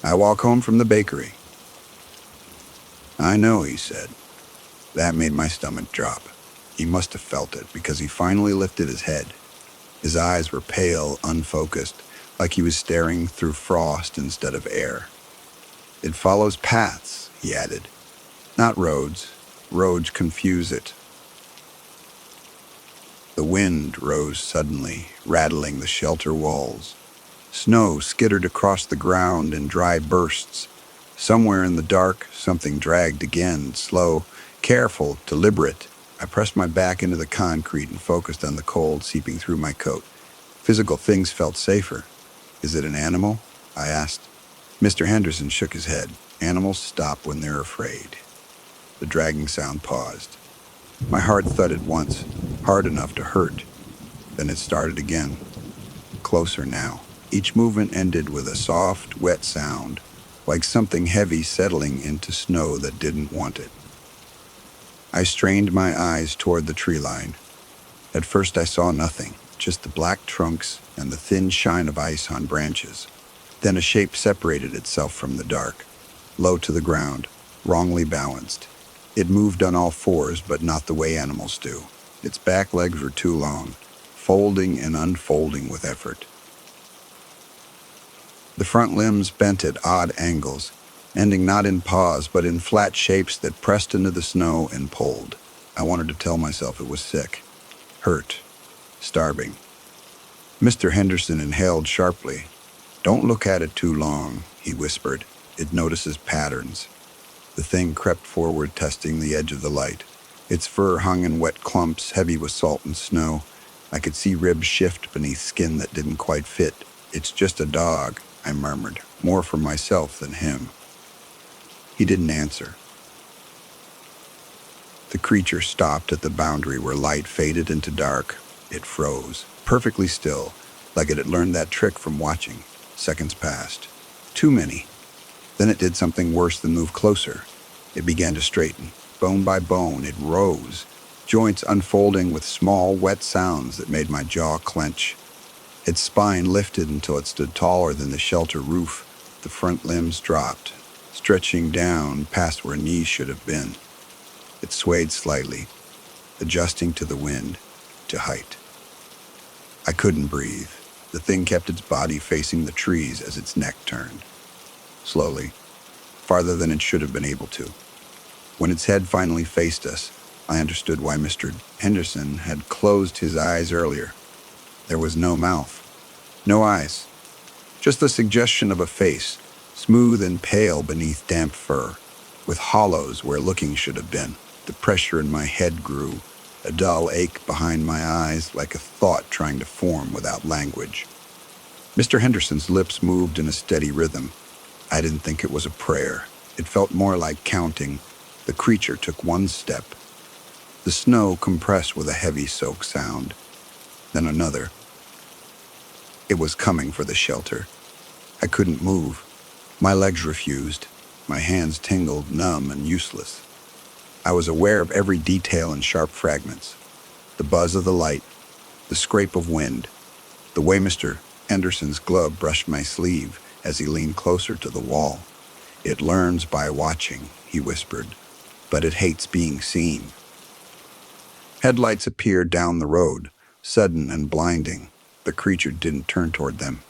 A: "I walk home from the bakery." "I know," he said. That made my stomach drop. He must have felt it, because he finally lifted his head. His eyes were pale, unfocused, like he was staring through frost instead of air. "It follows paths," he added. "Not roads. Roads confuse it." The wind rose suddenly, rattling the shelter walls. Snow skittered across the ground in dry bursts. Somewhere in the dark, something dragged again, slow, careful, deliberate. I pressed my back into the concrete and focused on the cold seeping through my coat. Physical things felt safer. "Is it an animal?" I asked. Mr. Henderson shook his head. "Animals stop when they're afraid." The dragging sound paused. My heart thudded once, hard enough to hurt. Then it started again. Closer now. Each movement ended with a soft, wet sound, like something heavy settling into snow that didn't want it. I strained my eyes toward the tree line. At first I saw nothing, just the black trunks and the thin shine of ice on branches. Then a shape separated itself from the dark, low to the ground, wrongly balanced. It moved on all fours, but not the way animals do. Its back legs were too long, folding and unfolding with effort. The front limbs bent at odd angles, ending not in paws, but in flat shapes that pressed into the snow and pulled. I wanted to tell myself it was sick, hurt, starving. Mr. Henderson inhaled sharply. "Don't look at it too long," he whispered. "It notices patterns." The thing crept forward, testing the edge of the light. Its fur hung in wet clumps, heavy with salt and snow. I could see ribs shift beneath skin that didn't quite fit. "It's just a dog," I murmured, more for myself than him. He didn't answer. The creature stopped at the boundary where light faded into dark. It froze, perfectly still, like it had learned that trick from watching. Seconds passed. Too many. Then it did something worse than move closer. It began to straighten. Bone by bone, it rose, joints unfolding with small, wet sounds that made my jaw clench. Its spine lifted until it stood taller than the shelter roof. The front limbs dropped, stretching down past where knees should have been. It swayed slightly, adjusting to the wind, to height. I couldn't breathe. The thing kept its body facing the trees as its neck turned. Slowly, farther than it should have been able to. When its head finally faced us, I understood why Mr. Henderson had closed his eyes earlier. There was no mouth, no eyes, just the suggestion of a face, smooth and pale beneath damp fur, with hollows where looking should have been. The pressure in my head grew, a dull ache behind my eyes, like a thought trying to form without language. Mr. Henderson's lips moved in a steady rhythm. I didn't think it was a prayer. It felt more like counting. The creature took one step. The snow compressed with a heavy soak sound. Then another. It was coming for the shelter. I couldn't move. My legs refused. My hands tingled, numb and useless. I was aware of every detail in sharp fragments. The buzz of the light, the scrape of wind, the way Mr. Anderson's glove brushed my sleeve as he leaned closer to the wall. "It learns by watching," he whispered, "but it hates being seen." Headlights appeared down the road, sudden and blinding. The creature didn't turn toward them.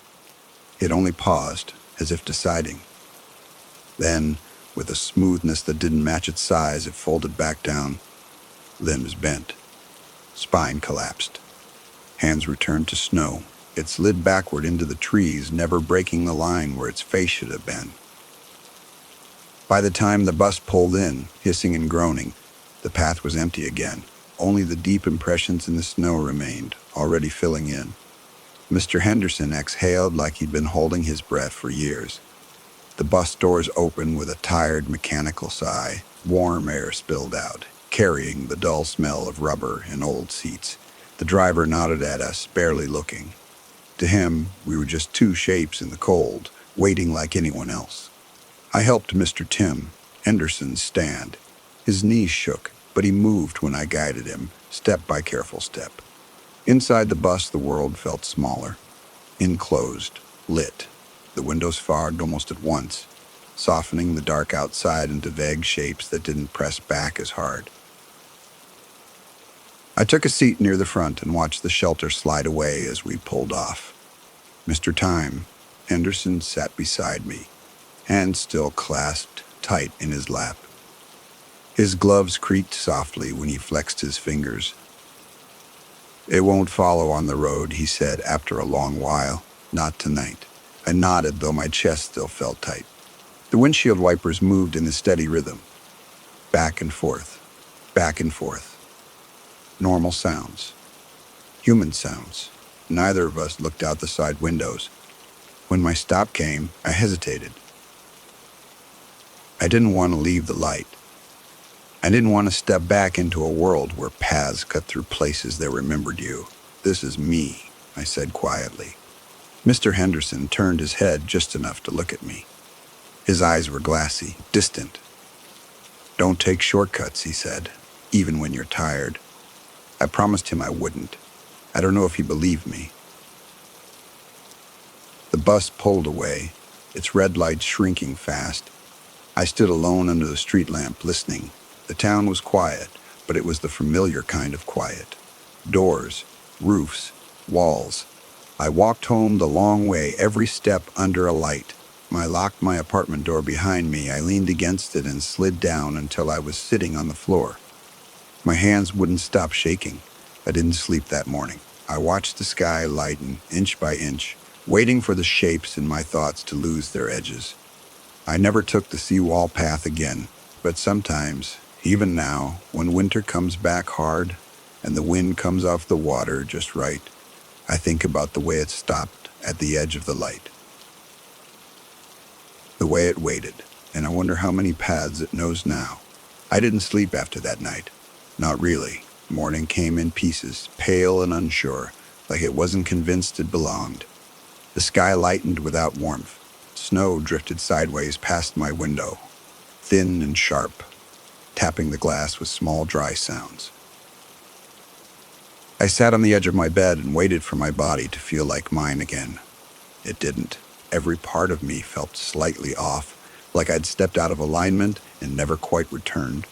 A: It only paused, as if deciding. Then, with a smoothness that didn't match its size, it folded back down. Limbs bent. Spine collapsed. Hands returned to snow. It slid backward into the trees, never breaking the line where its face should have been. By the time the bus pulled in, hissing and groaning, the path was empty again. Only the deep impressions in the snow remained, already filling in. Mr. Henderson exhaled like he'd been holding his breath for years. The bus doors opened with a tired, mechanical sigh. Warm air spilled out, carrying the dull smell of rubber and old seats. The driver nodded at us, barely looking. To him, we were just two shapes in the cold, waiting like anyone else. I helped Mr. Tim Henderson stand. His knees shook, but he moved when I guided him, step by careful step. Inside the bus, the world felt smaller. Enclosed, lit. The windows fogged almost at once, softening the dark outside into vague shapes that didn't press back as hard. I took a seat near the front and watched the shelter slide away as we pulled off. Mr. Henderson sat beside me, hands still clasped tight in his lap. His gloves creaked softly when he flexed his fingers. "It won't follow on the road," he said after a long while. "Not tonight." I nodded, though my chest still felt tight. The windshield wipers moved in a steady rhythm. Back and forth, back and forth. Normal sounds. Human sounds. Neither of us looked out the side windows. When my stop came, I hesitated. I didn't want to leave the light. I didn't want to step back into a world where paths cut through places that remembered you. "This is me," I said quietly. Mr. Henderson turned his head just enough to look at me. His eyes were glassy, distant. "Don't take shortcuts," he said, "even when you're tired." I promised him I wouldn't. I don't know if he believed me. The bus pulled away, its red lights shrinking fast. I stood alone under the street lamp, listening. The town was quiet, but it was the familiar kind of quiet. Doors, roofs, walls. I walked home the long way, every step under a light. I locked my apartment door behind me. I leaned against it and slid down until I was sitting on the floor. My hands wouldn't stop shaking. I didn't sleep that morning. I watched the sky lighten, inch by inch, waiting for the shapes in my thoughts to lose their edges. I never took the seawall path again, but sometimes, even now, when winter comes back hard and the wind comes off the water just right, I think about the way it stopped at the edge of the light. The way it waited, and I wonder how many paths it knows now. I didn't sleep after that night. Not really. Morning came in pieces, pale and unsure, like it wasn't convinced it belonged. The sky lightened without warmth. Snow drifted sideways past my window, thin and sharp, tapping the glass with small, dry sounds. I sat on the edge of my bed and waited for my body to feel like mine again. It didn't. Every part of me felt slightly off, like I'd stepped out of alignment and never quite returned.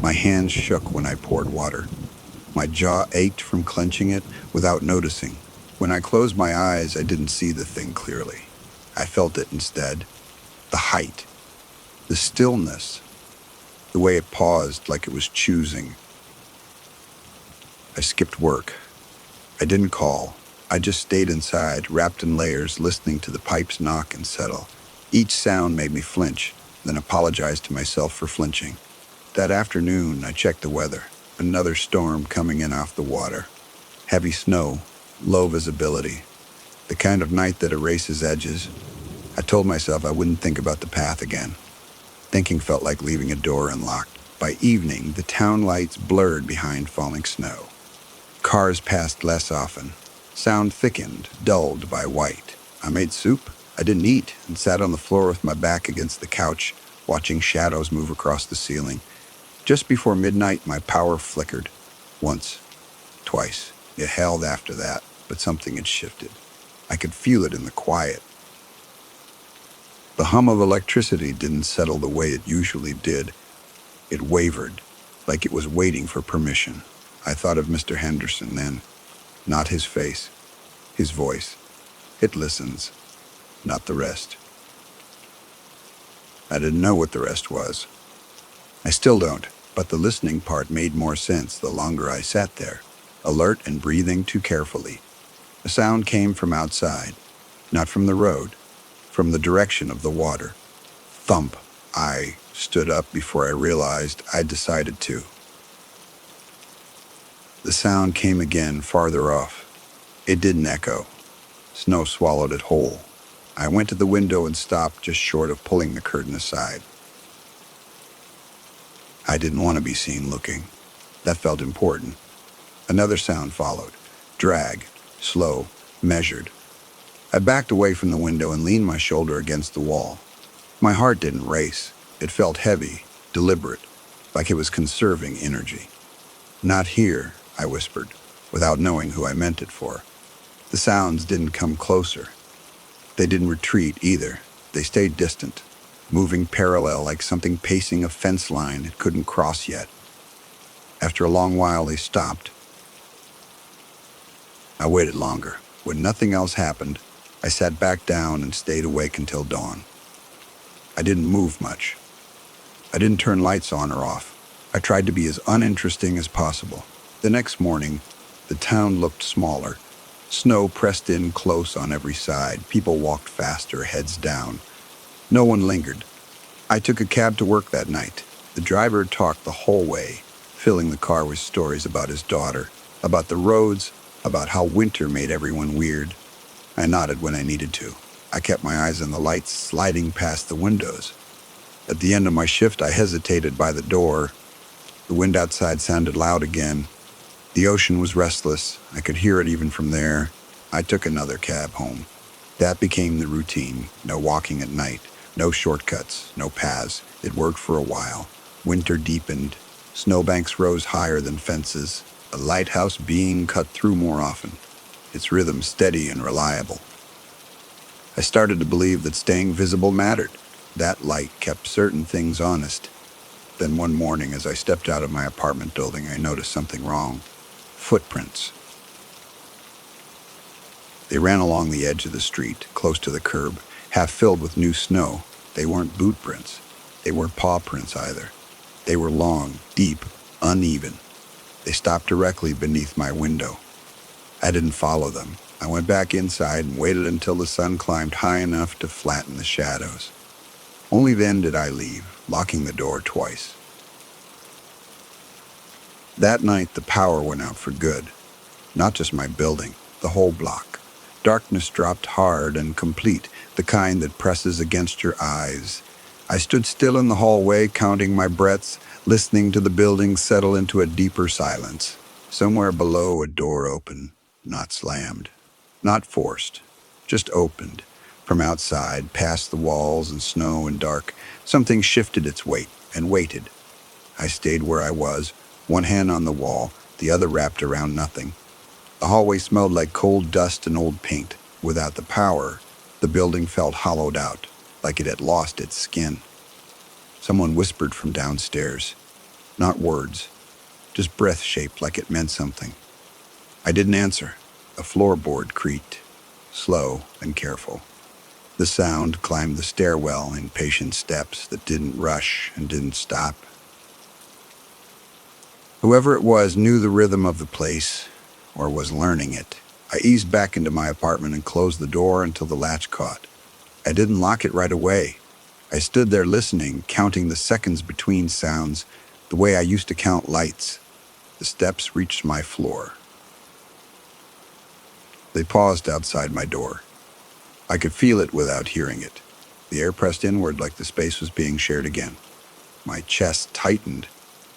A: My hands shook when I poured water. My jaw ached from clenching it without noticing. When I closed my eyes, I didn't see the thing clearly. I felt it instead. The height, the stillness, the way it paused like it was choosing. I skipped work. I didn't call. I just stayed inside, wrapped in layers, listening to the pipes knock and settle. Each sound made me flinch, then apologized to myself for flinching. That afternoon, I checked the weather. Another storm coming in off the water. Heavy snow, low visibility, the kind of night that erases edges. I told myself I wouldn't think about the path again. Thinking felt like leaving a door unlocked. By evening, the town lights blurred behind falling snow. Cars passed less often. Sound thickened, dulled by white. I made soup. I didn't eat and sat on the floor with my back against the couch, watching shadows move across the ceiling. Just before midnight, my power flickered. Once, twice. It held after that, but something had shifted. I could feel it in the quiet. The hum of electricity didn't settle the way it usually did. It wavered, like it was waiting for permission. I thought of Mr. Henderson then. Not his face, his voice. It listens, not the rest. I didn't know what the rest was. I still don't, but the listening part made more sense the longer I sat there, alert and breathing too carefully. The sound came from outside, not from the road, from the direction of the water. Thump. I stood up before I realized I'd decided to. The sound came again, farther off. It didn't echo. Snow swallowed it whole. I went to the window and stopped just short of pulling the curtain aside. I didn't want to be seen looking. That felt important. Another sound followed. Drag. Slow. Measured. I backed away from the window and leaned my shoulder against the wall. My heart didn't race. It felt heavy, deliberate, like it was conserving energy. Not here, I whispered, without knowing who I meant it for. The sounds didn't come closer. They didn't retreat either. They stayed distant, moving parallel like something pacing a fence line it couldn't cross yet. After a long while, they stopped. I waited longer. When nothing else happened, I sat back down and stayed awake until dawn. I didn't move much. I didn't turn lights on or off. I tried to be as uninteresting as possible. The next morning, the town looked smaller. Snow pressed in close on every side. People walked faster, heads down. No one lingered. I took a cab to work that night. The driver talked the whole way, filling the car with stories about his daughter, about the roads, about how winter made everyone weird. I nodded when I needed to. I kept my eyes on the lights sliding past the windows. At the end of my shift, I hesitated by the door. The wind outside sounded loud again. The ocean was restless. I could hear it even from there. I took another cab home. That became the routine. No walking at night. No shortcuts. No paths. It worked for a while. Winter deepened. Snowbanks rose higher than fences. A lighthouse beam cut through more often. Its rhythm steady and reliable. I started to believe that staying visible mattered. That light kept certain things honest. Then one morning, as I stepped out of my apartment building, I noticed something wrong. Footprints. They ran along the edge of the street, close to the curb, half filled with new snow. They weren't boot prints. They weren't paw prints either. They were long, deep, uneven. They stopped directly beneath my window. I didn't follow them. I went back inside and waited until the sun climbed high enough to flatten the shadows. Only then did I leave, locking the door twice. That night, the power went out for good. Not just my building, the whole block. Darkness dropped hard and complete, the kind that presses against your eyes. I stood still in the hallway, counting my breaths, listening to the building settle into a deeper silence. Somewhere below, a door opened, not slammed. Not forced, just opened. From outside, past the walls and snow and dark, something shifted its weight and waited. I stayed where I was, one hand on the wall, the other wrapped around nothing. The hallway smelled like cold dust and old paint. Without the power, the building felt hollowed out, like it had lost its skin. Someone whispered from downstairs. Not words, just breath-shaped like it meant something. I didn't answer. A floorboard creaked, slow and careful. The sound climbed the stairwell in patient steps that didn't rush and didn't stop. Whoever it was knew the rhythm of the place, or was learning it. I eased back into my apartment and closed the door until the latch caught. I didn't lock it right away. I stood there listening, counting the seconds between sounds, the way I used to count lights. The steps reached my floor. They paused outside my door. I could feel it without hearing it. The air pressed inward like the space was being shared again. My chest tightened,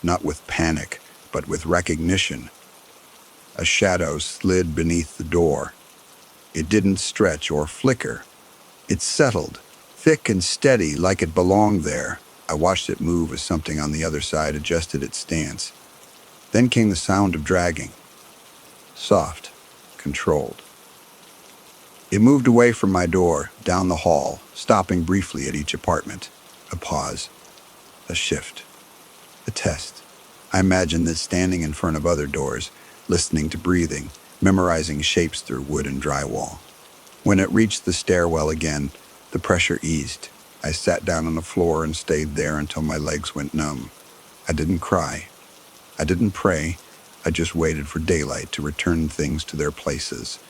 A: not with panic, but with recognition. A shadow slid beneath the door. It didn't stretch or flicker. It settled, thick and steady, like it belonged there. I watched it move as something on the other side adjusted its stance. Then came the sound of dragging. Soft, controlled. It moved away from my door, down the hall, stopping briefly at each apartment. A pause. A shift. A test. I imagined this standing in front of other doors, listening to breathing, memorizing shapes through wood and drywall. When it reached the stairwell again, the pressure eased. I sat down on the floor and stayed there until my legs went numb. I didn't cry. I didn't pray. I just waited for daylight to return things to their places.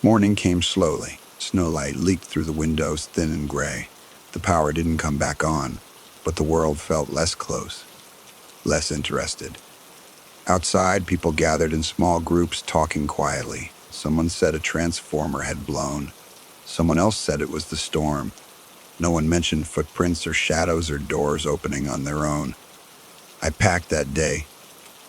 A: Morning came slowly. Snowlight leaked through the windows, thin and gray. The power didn't come back on, but the world felt less close, less interested. Outside, people gathered in small groups, talking quietly. Someone said a transformer had blown. Someone else said it was the storm. No one mentioned footprints or shadows or doors opening on their own. I packed that day,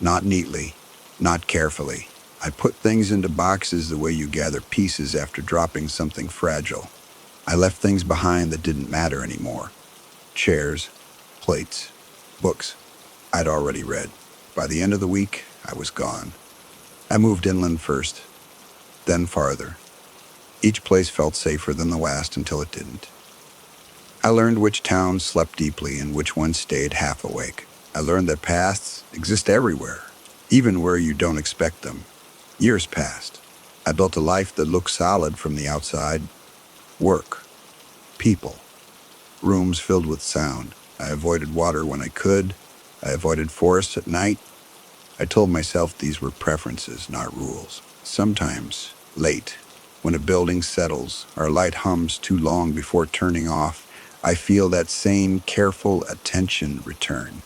A: not neatly, not carefully. I put things into boxes the way you gather pieces after dropping something fragile. I left things behind that didn't matter anymore. Chairs, plates, books I'd already read. By the end of the week, I was gone. I moved inland first, then farther. Each place felt safer than the last until it didn't. I learned which towns slept deeply and which ones stayed half awake. I learned that paths exist everywhere, even where you don't expect them. Years passed. I built a life that looked solid from the outside. Work, people, rooms filled with sound. I avoided water when I could. I avoided forests at night. I told myself these were preferences, not rules. Sometimes, late, when a building settles or a light hums too long before turning off, I feel that same careful attention return.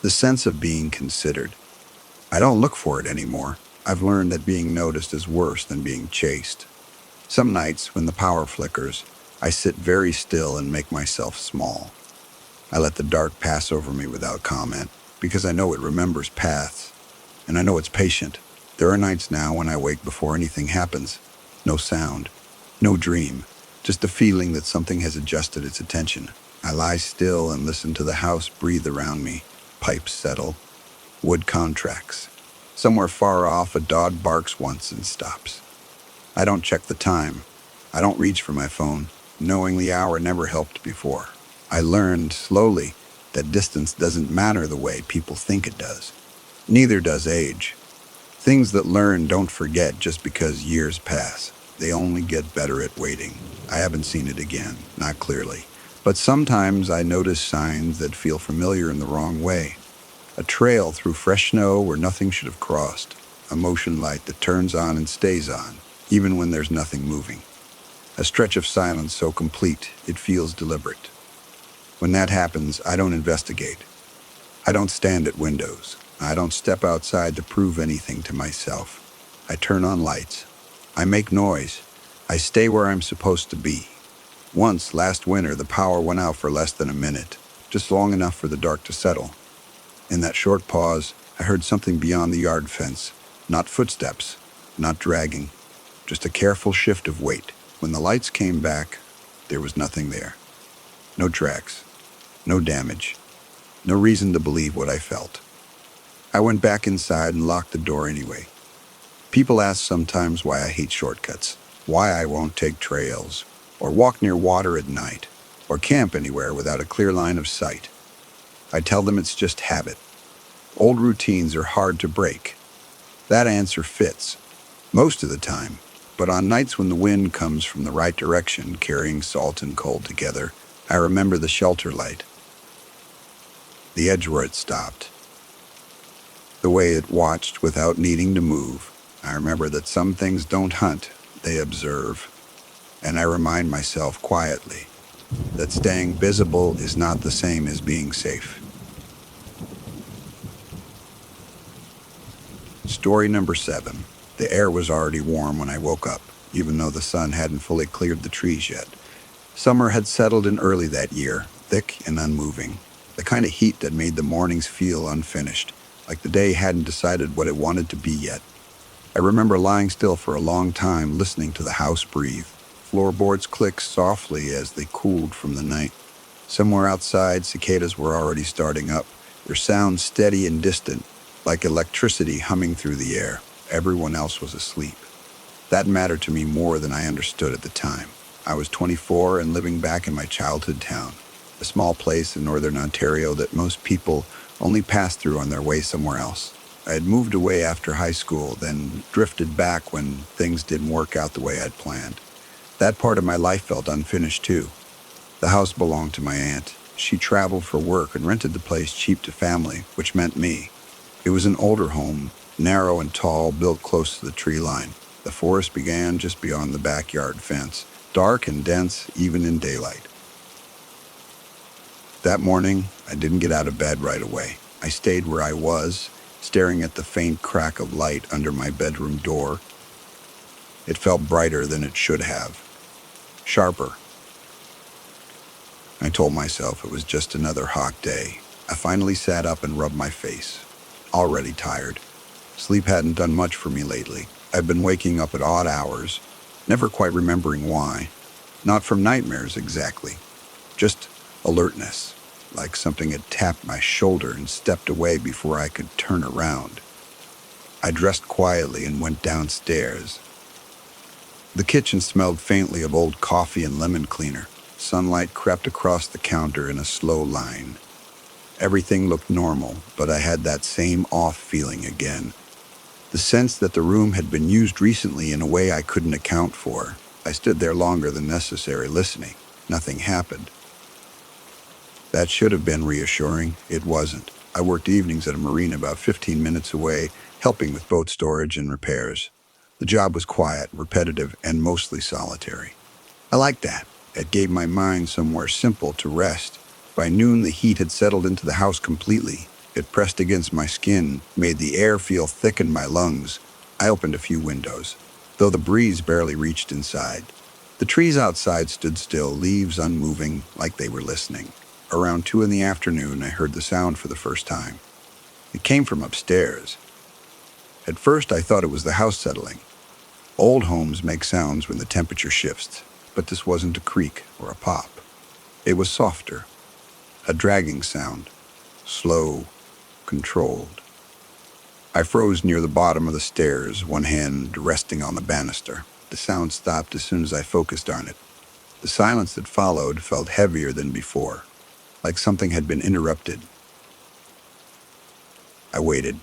A: The sense of being considered. I don't look for it anymore. I've learned that being noticed is worse than being chased. Some nights, when the power flickers, I sit very still and make myself small. I let the dark pass over me without comment, because I know it remembers paths, and I know it's patient. There are nights now when I wake before anything happens. No sound, no dream, just the feeling that something has adjusted its attention. I lie still and listen to the house breathe around me. Pipes settle. Wood contracts. Somewhere far off, a dog barks once and stops. I don't check the time. I don't reach for my phone. Knowing the hour never helped before. I learned slowly that distance doesn't matter the way people think it does. Neither does age. Things that learn don't forget just because years pass. They only get better at waiting. I haven't seen it again, not clearly. But sometimes I notice signs that feel familiar in the wrong way. A trail through fresh snow where nothing should have crossed. A motion light that turns on and stays on, even when there's nothing moving. A stretch of silence so complete, it feels deliberate. When that happens, I don't investigate. I don't stand at windows. I don't step outside to prove anything to myself. I turn on lights. I make noise. I stay where I'm supposed to be. Once, last winter, the power went out for less than a minute, just long enough for the dark to settle. In that short pause, I heard something beyond the yard fence. Not footsteps, not dragging, just a careful shift of weight. When the lights came back, there was nothing there. No tracks, no damage, no reason to believe what I felt. I went back inside and locked the door anyway. People ask sometimes why I hate shortcuts, why I won't take trails, or walk near water at night, or camp anywhere without a clear line of sight. I tell them it's just habit. Old routines are hard to break. That answer fits, most of the time. But on nights when the wind comes from the right direction, carrying salt and cold together, I remember the shelter light, the edge where it stopped, the way it watched without needing to move. I remember that some things don't hunt, they observe. And I remind myself quietly that staying visible is not the same as being safe. Story number 7. The air was already warm when I woke up, even though the sun hadn't fully cleared the trees yet. Summer had settled in early that year, thick and unmoving. The kind of heat that made the mornings feel unfinished, like the day hadn't decided what it wanted to be yet. I remember lying still for a long time, listening to the house breathe. Floorboards clicked softly as they cooled from the night. Somewhere outside, cicadas were already starting up, their sound steady and distant, like electricity humming through the air. Everyone else was asleep. That mattered to me more than I understood at the time. I was 24 and living back in my childhood town, a small place in northern Ontario that most people only pass through on their way somewhere else. I had moved away after high school, then drifted back when things didn't work out the way I'd planned. That part of my life felt unfinished too. The house belonged to my aunt. She traveled for work and rented the place cheap to family, which meant me. It was an older home, narrow and tall, built close to the tree line. The forest began just beyond the backyard fence, dark and dense even in daylight. That morning, I didn't get out of bed right away. I stayed where I was, staring at the faint crack of light under my bedroom door. It felt brighter than it should have, sharper. I told myself it was just another hot day. I finally sat up and rubbed my face, already tired. Sleep hadn't done much for me lately. I've been waking up at odd hours, never quite remembering why. Not from nightmares exactly, just alertness, like something had tapped my shoulder and stepped away before I could turn around. I dressed quietly and went downstairs. The kitchen smelled faintly of old coffee and lemon cleaner. Sunlight crept across the counter in a slow line. Everything looked normal, but I had that same off feeling again. The sense that the room had been used recently in a way I couldn't account for. I stood there longer than necessary, listening. Nothing happened. That should have been reassuring. It wasn't. I worked evenings at a marina about 15 minutes away, helping with boat storage and repairs. The job was quiet, repetitive, and mostly solitary. I liked that. It gave my mind somewhere simple to rest. By noon, the heat had settled into the house completely. It pressed against my skin, made the air feel thick in my lungs. I opened a few windows, though the breeze barely reached inside. The trees outside stood still, leaves unmoving, like they were listening. Around 2 in the afternoon, I heard the sound for the first time. It came from upstairs. At first, I thought it was the house settling. Old homes make sounds when the temperature shifts, but this wasn't a creak or a pop. It was softer, a dragging sound, slow, controlled. I froze near the bottom of the stairs, one hand resting on the banister. The sound stopped as soon as I focused on it. The silence that followed felt heavier than before, like something had been interrupted. I waited.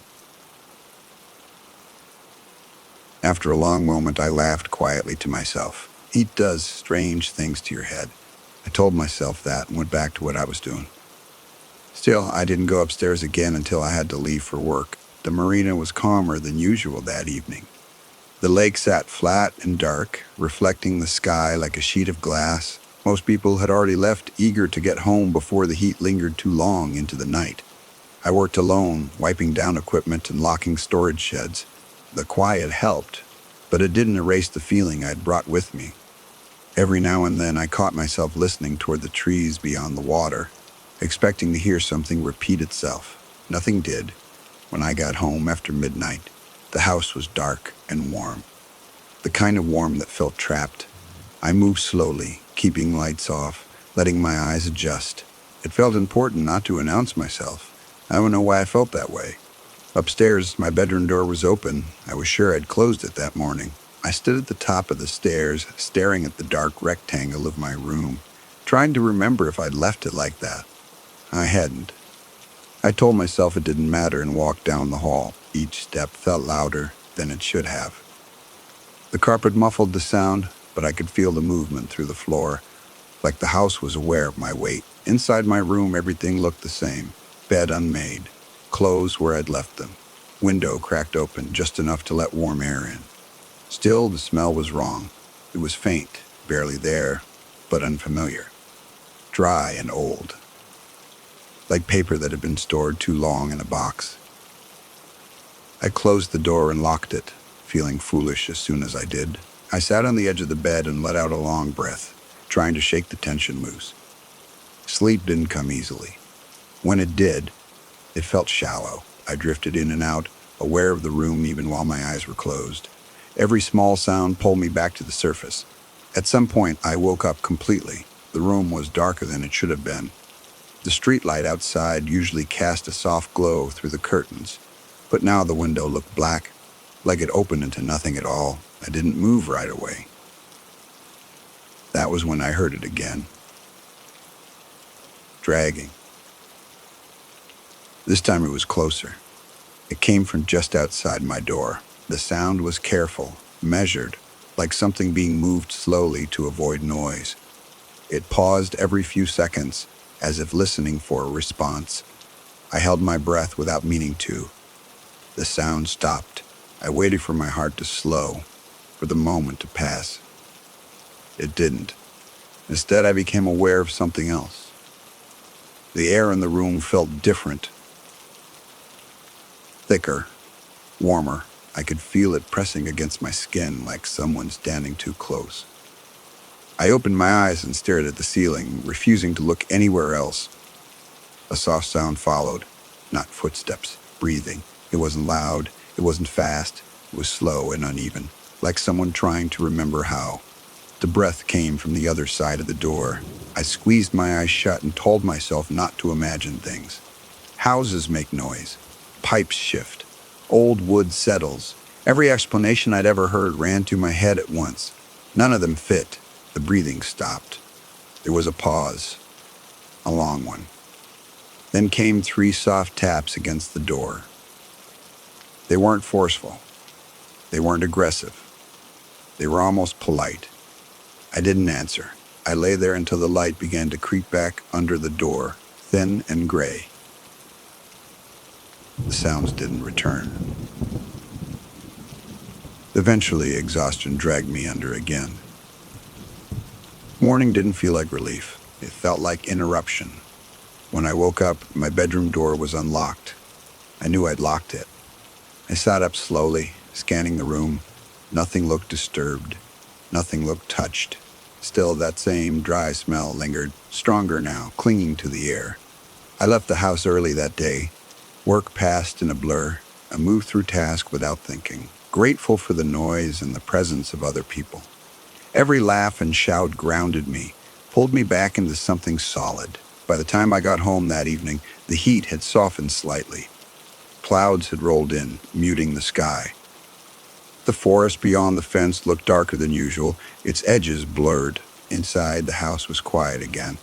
A: After a long moment, I laughed quietly to myself. Heat does strange things to your head. I told myself that and went back to what I was doing. Still, I didn't go upstairs again until I had to leave for work. The marina was calmer than usual that evening. The lake sat flat and dark, reflecting the sky like a sheet of glass. Most people had already left, eager to get home before the heat lingered too long into the night. I worked alone, wiping down equipment and locking storage sheds. The quiet helped, but it didn't erase the feeling I'd brought with me. Every now and then I caught myself listening toward the trees beyond the water, expecting to hear something repeat itself. Nothing did. When I got home after midnight, the house was dark and warm, the kind of warm that felt trapped. I moved slowly, keeping lights off, letting my eyes adjust. It felt important not to announce myself. I don't know why I felt that way. Upstairs, my bedroom door was open. I was sure I'd closed it that morning. I stood at the top of the stairs, staring at the dark rectangle of my room, trying to remember if I'd left it like that. I hadn't. I told myself it didn't matter and walked down the hall. Each step felt louder than it should have. The carpet muffled the sound, but I could feel the movement through the floor, like the house was aware of my weight. Inside my room, everything looked the same. Bed unmade, clothes where I'd left them, window cracked open just enough to let warm air in. Still, the smell was wrong. It was faint, barely there, but unfamiliar, dry and old, like paper that had been stored too long in a box. I closed the door and locked it, feeling foolish as soon as I did. I sat on the edge of the bed and let out a long breath, trying to shake the tension loose. Sleep didn't come easily. When it did, it felt shallow. I drifted in and out, aware of the room even while my eyes were closed. Every small sound pulled me back to the surface. At some point, I woke up completely. The room was darker than it should have been. The streetlight outside usually cast a soft glow through the curtains, but now the window looked black, like it opened into nothing at all. I didn't move right away. That was when I heard it again. Dragging. This time it was closer. It came from just outside my door. The sound was careful, measured, like something being moved slowly to avoid noise. It paused every few seconds, as if listening for a response. I held my breath without meaning to. The sound stopped. I waited for my heart to slow, for the moment to pass. It didn't. Instead, I became aware of something else. The air in the room felt different, thicker, warmer. I could feel it pressing against my skin like someone standing too close. I opened my eyes and stared at the ceiling, refusing to look anywhere else. A soft sound followed, not footsteps, breathing. It wasn't loud, it wasn't fast, it was slow and uneven, like someone trying to remember how. The breath came from the other side of the door. I squeezed my eyes shut and told myself not to imagine things. Houses make noise, pipes shift, old wood settles. Every explanation I'd ever heard ran through my head at once. None of them fit. The breathing stopped. There was a pause, a long one. Then came 3 soft taps against the door. They weren't forceful. They weren't aggressive. They were almost polite. I didn't answer. I lay there until the light began to creep back under the door, thin and gray. The sounds didn't return. Eventually, exhaustion dragged me under again. Morning didn't feel like relief. It felt like interruption. When I woke up, my bedroom door was unlocked. I knew I'd locked it. I sat up slowly, scanning the room. Nothing looked disturbed. Nothing looked touched. Still, that same dry smell lingered, stronger now, clinging to the air. I left the house early that day. Work passed in a blur. I moved through tasks without thinking, grateful for the noise and the presence of other people. Every laugh and shout grounded me, pulled me back into something solid. By the time I got home that evening, the heat had softened slightly. Clouds had rolled in, muting the sky. The forest beyond the fence looked darker than usual, its edges blurred. Inside, the house was quiet again.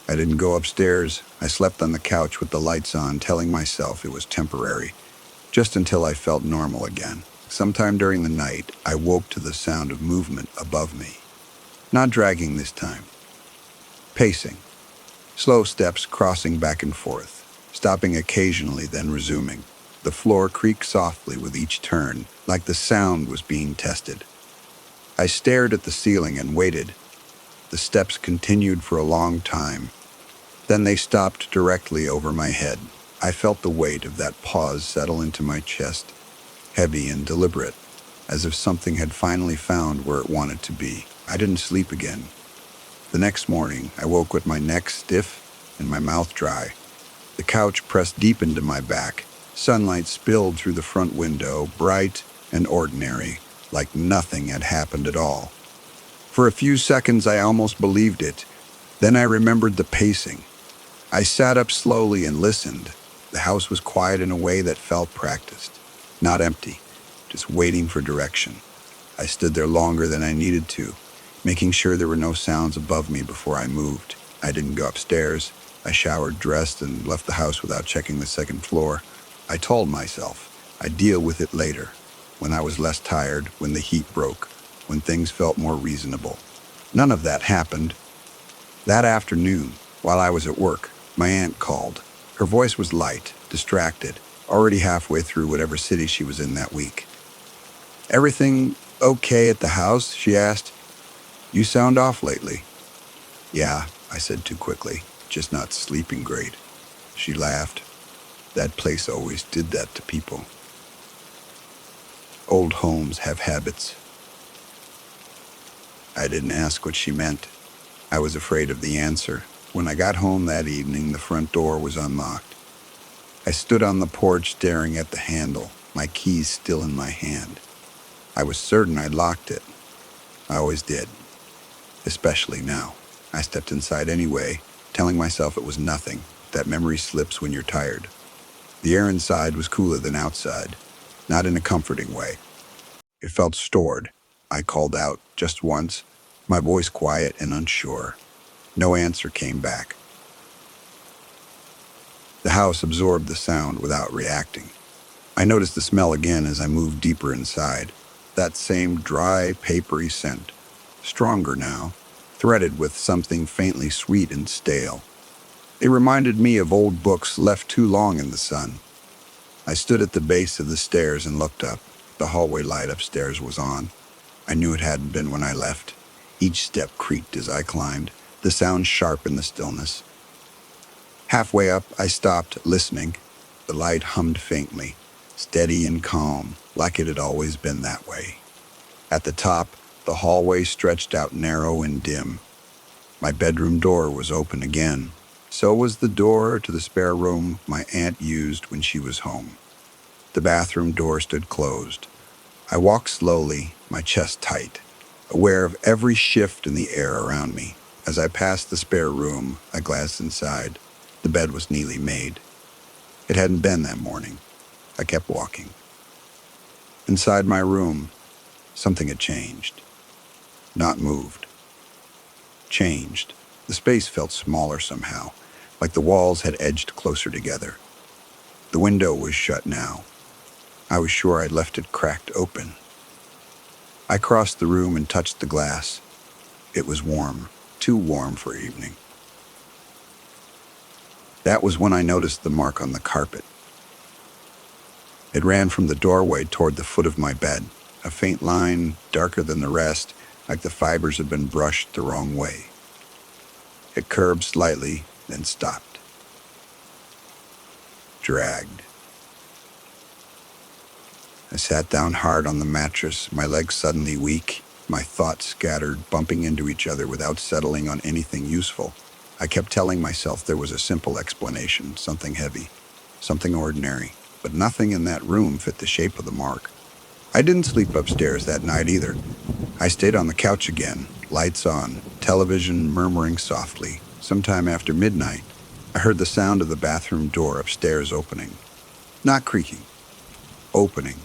A: I didn't go upstairs. I slept on the couch with the lights on, telling myself it was temporary, just until I felt normal again. Sometime during the night, I woke to the sound of movement above me. Not dragging this time. Pacing. Slow steps crossing back and forth, stopping occasionally, then resuming. The floor creaked softly with each turn, like the sound was being tested. I stared at the ceiling and waited. The steps continued for a long time. Then they stopped directly over my head. I felt the weight of that pause settle into my chest, heavy and deliberate, as if something had finally found where it wanted to be. I didn't sleep again. The next morning, I woke with my neck stiff and my mouth dry. The couch pressed deep into my back. Sunlight spilled through the front window, bright and ordinary, like nothing had happened at all. For a few seconds, I almost believed it. Then I remembered the pacing. I sat up slowly and listened. The house was quiet in a way that felt practiced, not empty, just waiting for direction. I stood there longer than I needed to, making sure there were no sounds above me before I moved. I didn't go upstairs. I showered, dressed, and left the house without checking the second floor. I told myself I'd deal with it later, when I was less tired, when the heat broke, when things felt more reasonable. None of that happened. That afternoon, while I was at work, my aunt called. Her voice was light, distracted, already halfway through whatever city she was in that week. "Everything okay at the house?" she asked. "You sound off lately." "Yeah," I said too quickly, "just not sleeping great." She laughed. "That place always did that to people. Old homes have habits." I didn't ask what she meant. I was afraid of the answer. When I got home that evening, the front door was unlocked. I stood on the porch staring at the handle, my keys still in my hand. I was certain I'd locked it. I always did, especially now. I stepped inside anyway, telling myself it was nothing, that memory slips when you're tired. The air inside was cooler than outside, not in a comforting way. It felt stored. I called out just once, my voice quiet and unsure. No answer came back. The house absorbed the sound without reacting. I noticed the smell again as I moved deeper inside. That same dry, papery scent, stronger now, threaded with something faintly sweet and stale. It reminded me of old books left too long in the sun. I stood at the base of the stairs and looked up. The hallway light upstairs was on. I knew it hadn't been when I left. Each step creaked as I climbed, the sound sharp in the stillness. Halfway up, I stopped, listening. The light hummed faintly, steady and calm, like it had always been that way. At the top, the hallway stretched out narrow and dim. My bedroom door was open again. So was the door to the spare room my aunt used when she was home. The bathroom door stood closed. I walked slowly, my chest tight, aware of every shift in the air around me. As I passed the spare room, I glanced inside. The bed was neatly made. It hadn't been that morning. I kept walking. Inside my room, something had changed. Not moved. Changed. The space felt smaller somehow, like the walls had edged closer together. The window was shut now. I was sure I'd left it cracked open. I crossed the room and touched the glass. It was warm, too warm for evening. That was when I noticed the mark on the carpet. It ran from the doorway toward the foot of my bed, a faint line, darker than the rest, like the fibers had been brushed the wrong way. It curved slightly, then stopped. Dragged. I sat down hard on the mattress, my legs suddenly weak, my thoughts scattered, bumping into each other without settling on anything useful. I kept telling myself there was a simple explanation, something heavy, something ordinary, but nothing in that room fit the shape of the mark. I didn't sleep upstairs that night either. I stayed on the couch again, lights on, television murmuring softly. Sometime after midnight, I heard the sound of the bathroom door upstairs opening. Not creaking, opening.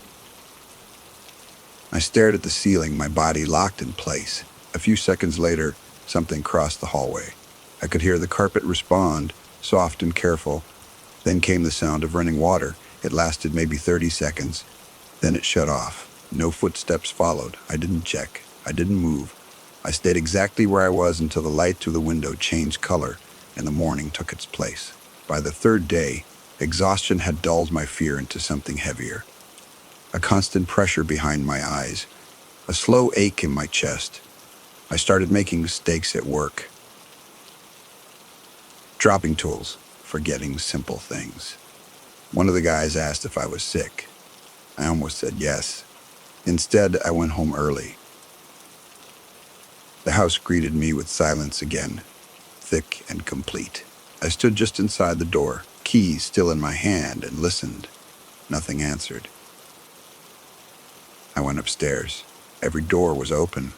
A: I stared at the ceiling, my body locked in place. A few seconds later, something crossed the hallway. I could hear the carpet respond, soft and careful. Then came the sound of running water. It lasted maybe 30 seconds. Then it shut off. No footsteps followed. I didn't check. I didn't move. I stayed exactly where I was until the light through the window changed color and the morning took its place. By the third day, exhaustion had dulled my fear into something heavier. A constant pressure behind my eyes, a slow ache in my chest. I started making mistakes at work. Dropping tools, forgetting simple things. One of the guys asked if I was sick. I almost said yes. Instead, I went home early. The house greeted me with silence again, thick and complete. I stood just inside the door, keys still in my hand, and listened. Nothing answered. I went upstairs. Every door was open.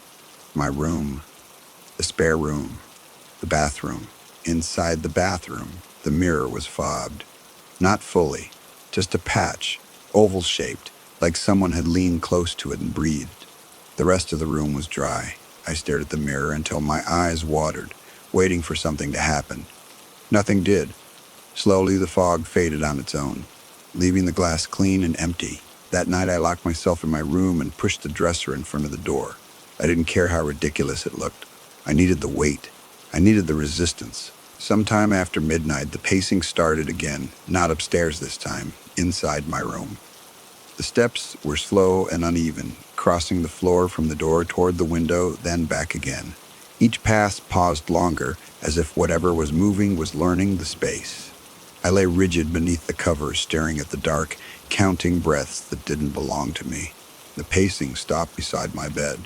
A: My room, the spare room, the bathroom. Inside the bathroom, the mirror was fobbed. Not fully, just a patch, oval-shaped, like someone had leaned close to it and breathed. The rest of the room was dry. I stared at the mirror until my eyes watered, waiting for something to happen. Nothing did. Slowly, the fog faded on its own, leaving the glass clean and empty. That night, I locked myself in my room and pushed the dresser in front of the door. I didn't care how ridiculous it looked. I needed the weight. I needed the resistance. Sometime after midnight, the pacing started again, not upstairs this time, inside my room. The steps were slow and uneven, crossing the floor from the door toward the window, then back again. Each pass paused longer, as if whatever was moving was learning the space. I lay rigid beneath the covers, staring at the dark, counting breaths that didn't belong to me. The pacing stopped beside my bed.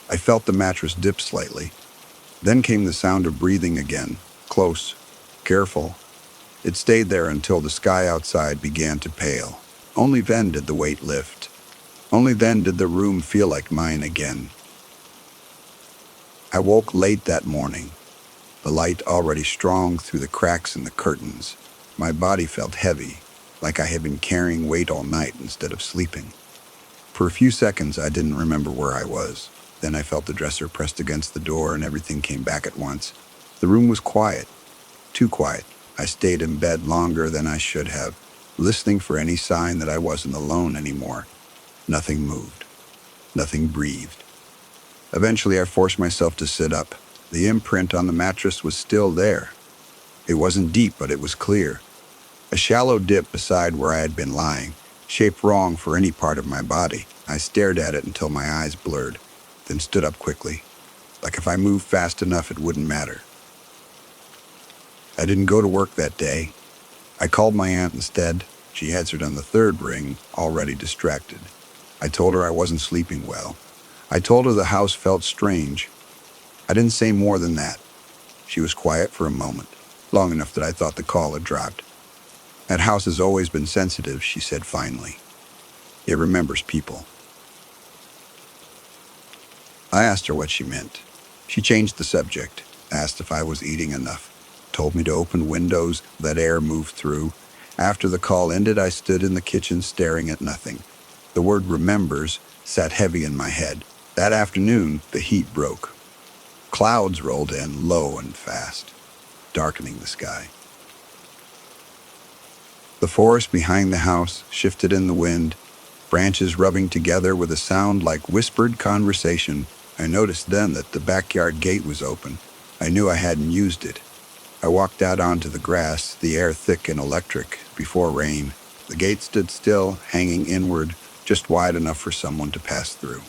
A: I felt the mattress dip slightly. Then came the sound of breathing again, close, careful. It stayed there until the sky outside began to pale. Only then did the weight lift. Only then did the room feel like mine again. I woke late that morning, the light already strong through the cracks in the curtains. My body felt heavy, like I had been carrying weight all night instead of sleeping. For a few seconds, I didn't remember where I was. Then I felt the dresser pressed against the door and everything came back at once. The room was quiet, too quiet. I stayed in bed longer than I should have, listening for any sign that I wasn't alone anymore. Nothing moved. Nothing breathed. Eventually, I forced myself to sit up. The imprint on the mattress was still there. It wasn't deep, but it was clear. A shallow dip beside where I had been lying, shaped wrong for any part of my body. I stared at it until my eyes blurred, then stood up quickly. Like if I moved fast enough, it wouldn't matter. I didn't go to work that day. I called my aunt instead. She answered on the third ring, already distracted. I told her I wasn't sleeping well. I told her the house felt strange. I didn't say more than that. She was quiet for a moment, long enough that I thought the call had dropped. That house has always been sensitive, she said finally. It remembers people. I asked her what she meant. She changed the subject, asked if I was eating enough, told me to open windows, let air move through. After the call ended, I stood in the kitchen staring at nothing. The word remembers sat heavy in my head. That afternoon, the heat broke. Clouds rolled in, low and fast, darkening the sky. The forest behind the house shifted in the wind, branches rubbing together with a sound like whispered conversation. I noticed then that the backyard gate was open. I knew I hadn't used it. I walked out onto the grass, the air thick and electric, before rain. The gate stood still, hanging inward, just wide enough for someone to pass through.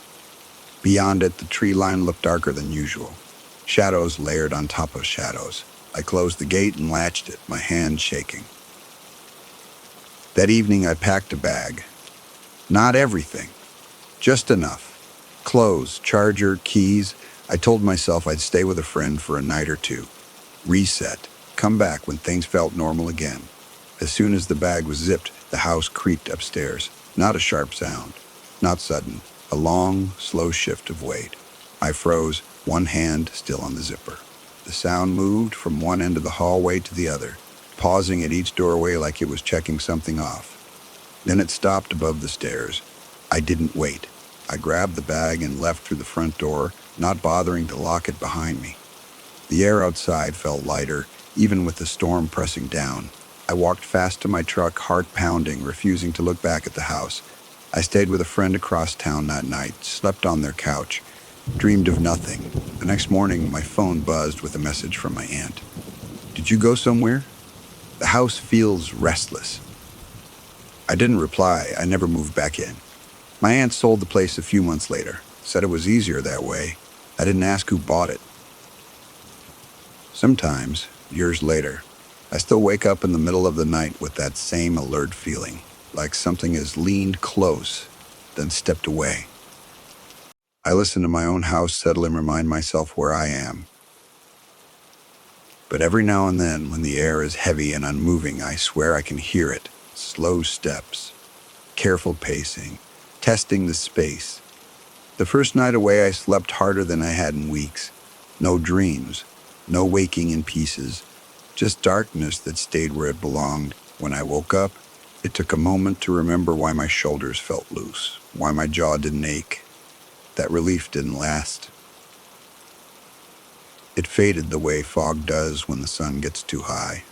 A: Beyond it, the tree line looked darker than usual. Shadows layered on top of shadows. I closed the gate and latched it, my hand shaking. That evening, I packed a bag. Not everything, just enough. Clothes, charger, keys. I told myself I'd stay with a friend for a night or two. Reset. Come back when things felt normal again. As soon as the bag was zipped, the house creaked upstairs. Not a sharp sound. Not sudden. A long, slow shift of weight. I froze, one hand still on the zipper. The sound moved from one end of the hallway to the other, pausing at each doorway like it was checking something off. Then it stopped above the stairs. I didn't wait. I grabbed the bag and left through the front door, not bothering to lock it behind me. The air outside felt lighter, even with the storm pressing down. I walked fast to my truck, heart pounding, refusing to look back at the house. I stayed with a friend across town that night, slept on their couch, dreamed of nothing. The next morning, my phone buzzed with a message from my aunt. Did you go somewhere? The house feels restless. I didn't reply. I never moved back in. My aunt sold the place a few months later, said it was easier that way. I didn't ask who bought it. Sometimes, years later, I still wake up in the middle of the night with that same alert feeling, like something has leaned close, then stepped away. I listen to my own house settle and remind myself where I am. But every now and then, when the air is heavy and unmoving, I swear I can hear it. Slow steps, careful pacing, testing the space. The first night away, I slept harder than I had in weeks. No dreams, no waking in pieces, just darkness that stayed where it belonged. When I woke up, it took a moment to remember why my shoulders felt loose, why my jaw didn't ache. That relief didn't last. It faded the way fog does when the sun gets too high.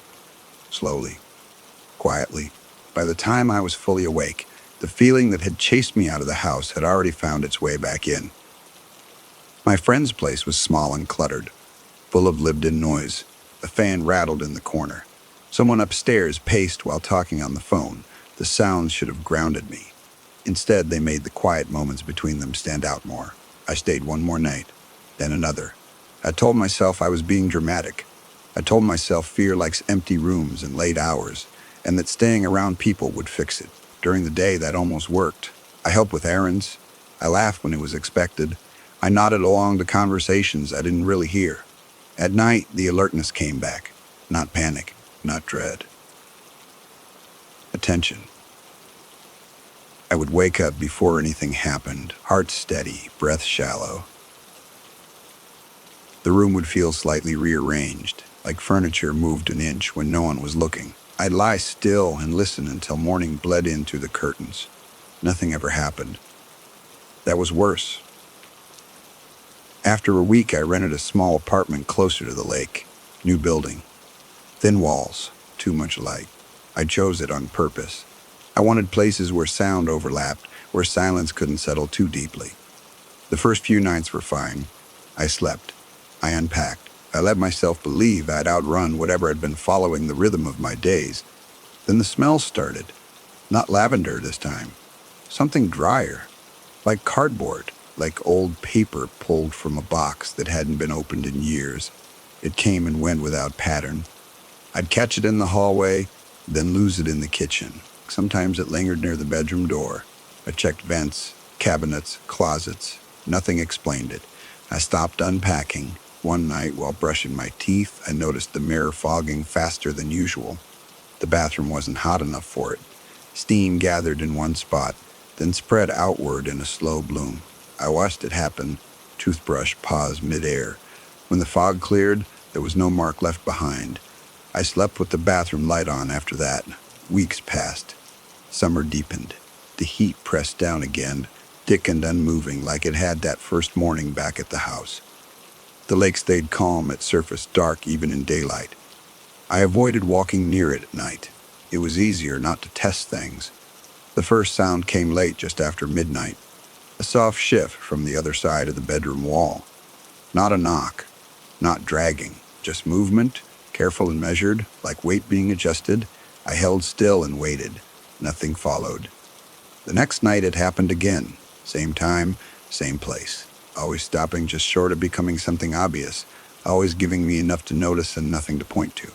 A: Slowly, quietly. By the time I was fully awake, the feeling that had chased me out of the house had already found its way back in. My friend's place was small and cluttered, full of lived-in noise. A fan rattled in the corner. Someone upstairs paced while talking on the phone. The sounds should have grounded me. Instead, they made the quiet moments between them stand out more. I stayed one more night, then another. I told myself I was being dramatic. I told myself fear likes empty rooms and late hours, and that staying around people would fix it. During the day, that almost worked. I helped with errands. I laughed when it was expected. I nodded along to conversations I didn't really hear. At night, the alertness came back. Not panic, not dread. Attention. I would wake up before anything happened, heart steady, breath shallow. The room would feel slightly rearranged, like furniture moved an inch when no one was looking. I'd lie still and listen until morning bled in through the curtains. Nothing ever happened. That was worse. After a week, I rented a small apartment closer to the lake. New building. Thin walls. Too much light. I chose it on purpose. I wanted places where sound overlapped, where silence couldn't settle too deeply. The first few nights were fine. I slept. I unpacked. I let myself believe I'd outrun whatever had been following the rhythm of my days. Then the smell started. Not lavender this time. Something drier. Like cardboard. Like old paper pulled from a box that hadn't been opened in years. It came and went without pattern. I'd catch it in the hallway, then lose it in the kitchen. Sometimes it lingered near the bedroom door. I checked vents, cabinets, closets. Nothing explained it. I stopped unpacking. One night, while brushing my teeth, I noticed the mirror fogging faster than usual. The bathroom wasn't hot enough for it. Steam gathered in one spot, then spread outward in a slow bloom. I watched it happen. Toothbrush paused midair. When the fog cleared, there was no mark left behind. I slept with the bathroom light on after that. Weeks passed. Summer deepened. The heat pressed down again, thick and unmoving like it had that first morning back at the house. The lake stayed calm, its surface dark even in daylight. I avoided walking near it at night. It was easier not to test things. The first sound came late, just after midnight. A soft shift from the other side of the bedroom wall. Not a knock, not dragging, just movement, careful and measured, like weight being adjusted. I held still and waited. Nothing followed. The next night it happened again. Same time, same place. Always stopping just short of becoming something obvious. Always giving me enough to notice and nothing to point to.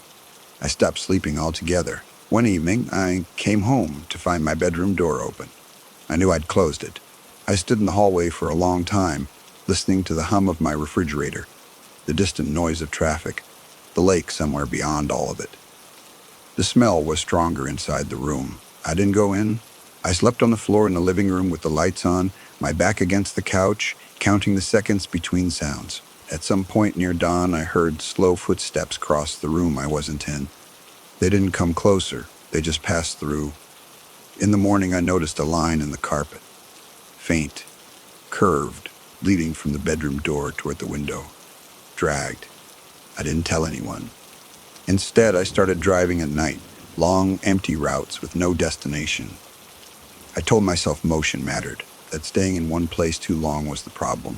A: I stopped sleeping altogether. One evening, I came home to find my bedroom door open. I knew I'd closed it. I stood in the hallway for a long time, listening to the hum of my refrigerator, the distant noise of traffic, the lake somewhere beyond all of it. The smell was stronger inside the room. I didn't go in. I slept on the floor in the living room with the lights on, my back against the couch, counting the seconds between sounds. At some point near dawn, I heard slow footsteps cross the room I wasn't in. They didn't come closer. They just passed through. In the morning, I noticed a line in the carpet. Faint, curved, leading from the bedroom door toward the window. Dragged. I didn't tell anyone. Instead, I started driving at night, long, empty routes with no destination. I told myself motion mattered, that staying in one place too long was the problem.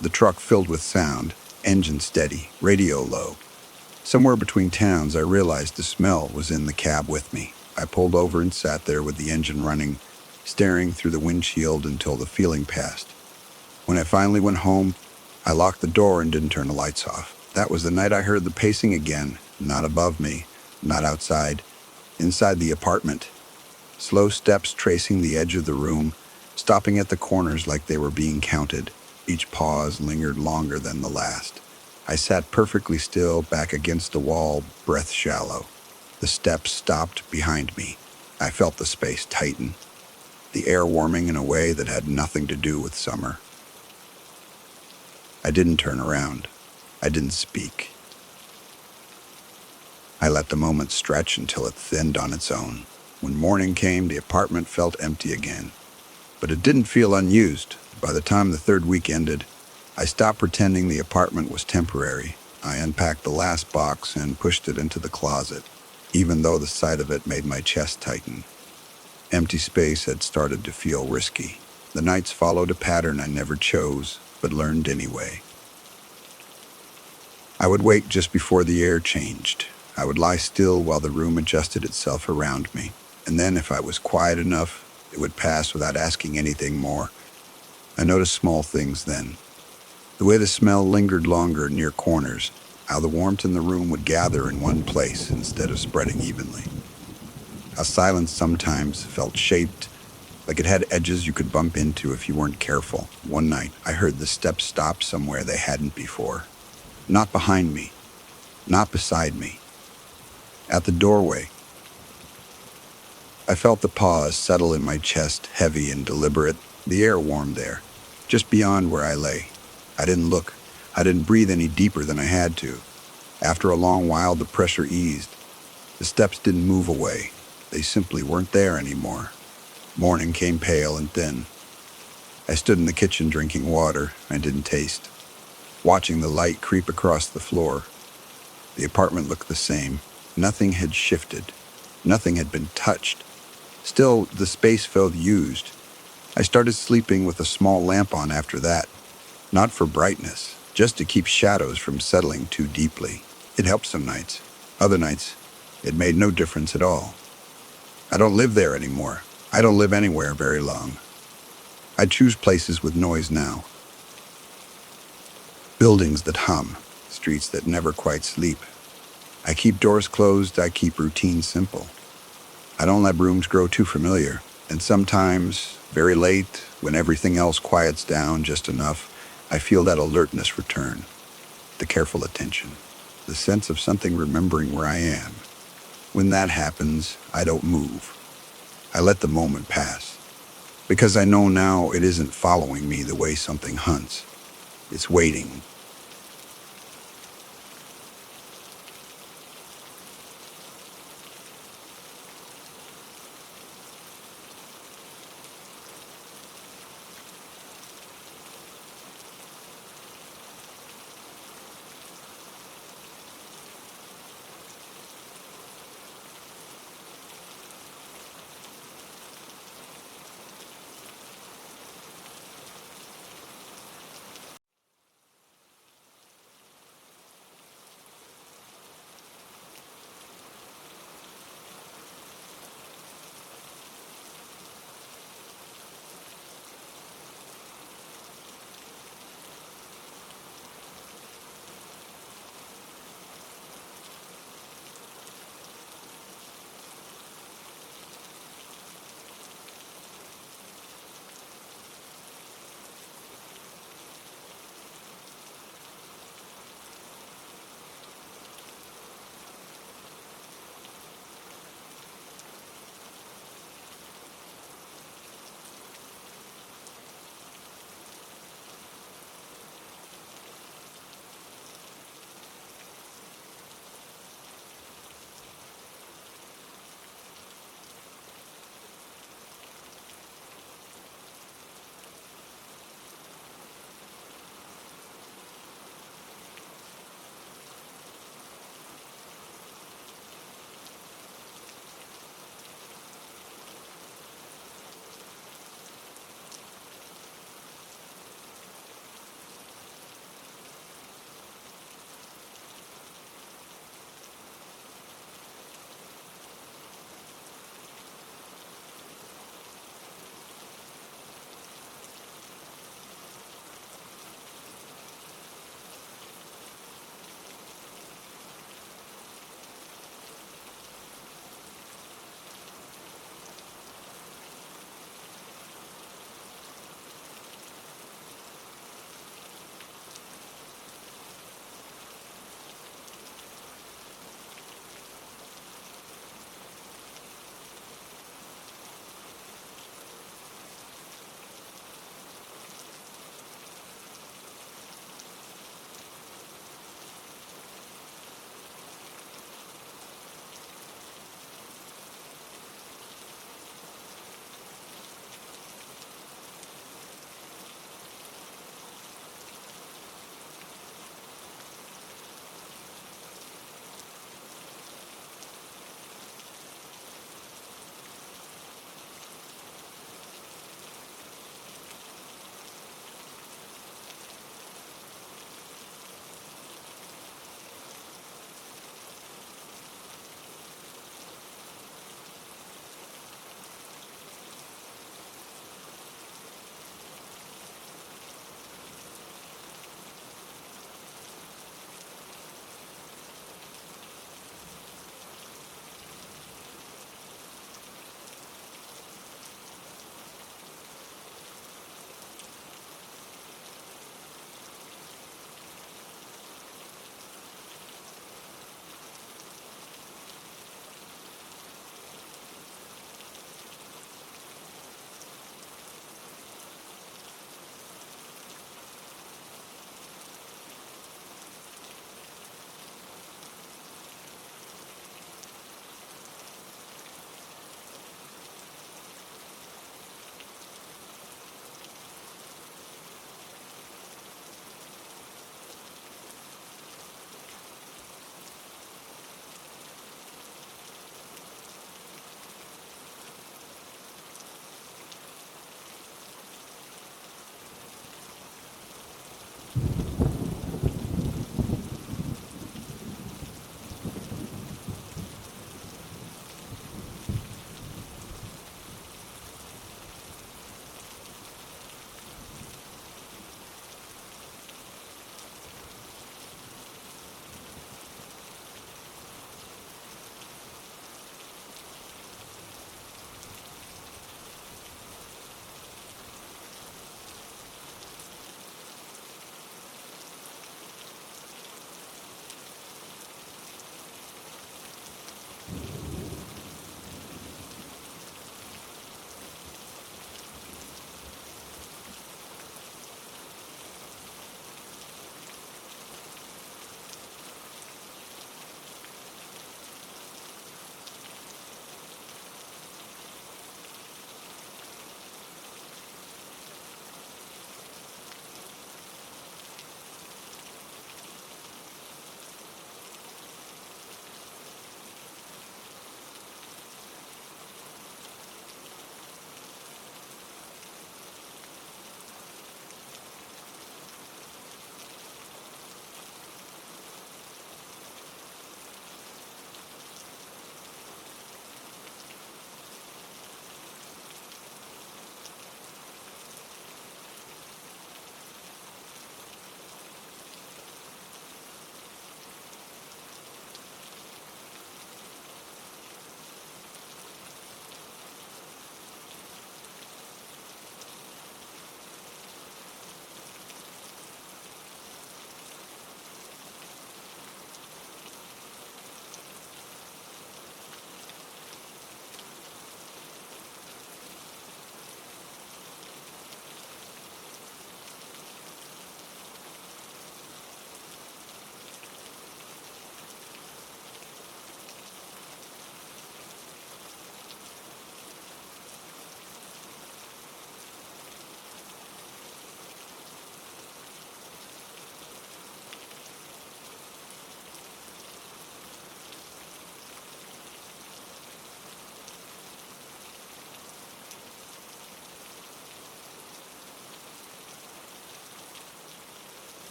A: The truck filled with sound, engine steady, radio low. Somewhere between towns, I realized the smell was in the cab with me. I pulled over and sat there with the engine running, staring through the windshield until the feeling passed. When I finally went home, I locked the door and didn't turn the lights off. That was the night I heard the pacing again, not above me, not outside, inside the apartment. Slow steps tracing the edge of the room, stopping at the corners like they were being counted. Each pause lingered longer than the last. I sat perfectly still, back against the wall, breath shallow. The steps stopped behind me. I felt the space tighten, the air warming in a way that had nothing to do with summer. I didn't turn around. I didn't speak. I let the moment stretch until it thinned on its own. When morning came, the apartment felt empty again. But it didn't feel unused. By the time the third week ended, I stopped pretending the apartment was temporary. I unpacked the last box and pushed it into the closet, even though the sight of it made my chest tighten. Empty space had started to feel risky. The nights followed a pattern I never chose, but learned anyway. I would wake just before the air changed. I would lie still while the room adjusted itself around me. And then, if I was quiet enough, it would pass without asking anything more. I noticed small things then. The way the smell lingered longer near corners, how the warmth in the room would gather in one place instead of spreading evenly. How silence sometimes felt shaped, like it had edges you could bump into if you weren't careful. One night, I heard the steps stop somewhere they hadn't before. Not behind me, not beside me. At the doorway, I felt the pause settle in my chest, heavy and deliberate, the air warm there, just beyond where I lay. I didn't look. I didn't breathe any deeper than I had to. After a long while, the pressure eased. The steps didn't move away. They simply weren't there anymore. Morning came pale and thin. I stood in the kitchen drinking water I didn't taste, watching the light creep across the floor. The apartment looked the same. Nothing had shifted. Nothing had been touched. Still, the space felt used. I started sleeping with a small lamp on after that. Not for brightness, just to keep shadows from settling too deeply. It helped some nights. Other nights, it made no difference at all. I don't live there anymore. I don't live anywhere very long. I choose places with noise now. Buildings that hum, streets that never quite sleep. I keep doors closed, I keep routine simple. I don't let rooms grow too familiar. And sometimes, very late, when everything else quiets down just enough, I feel that alertness return. The careful attention. The sense of something remembering where I am. When that happens, I don't move. I let the moment pass. Because I know now it isn't following me the way something hunts. It's waiting,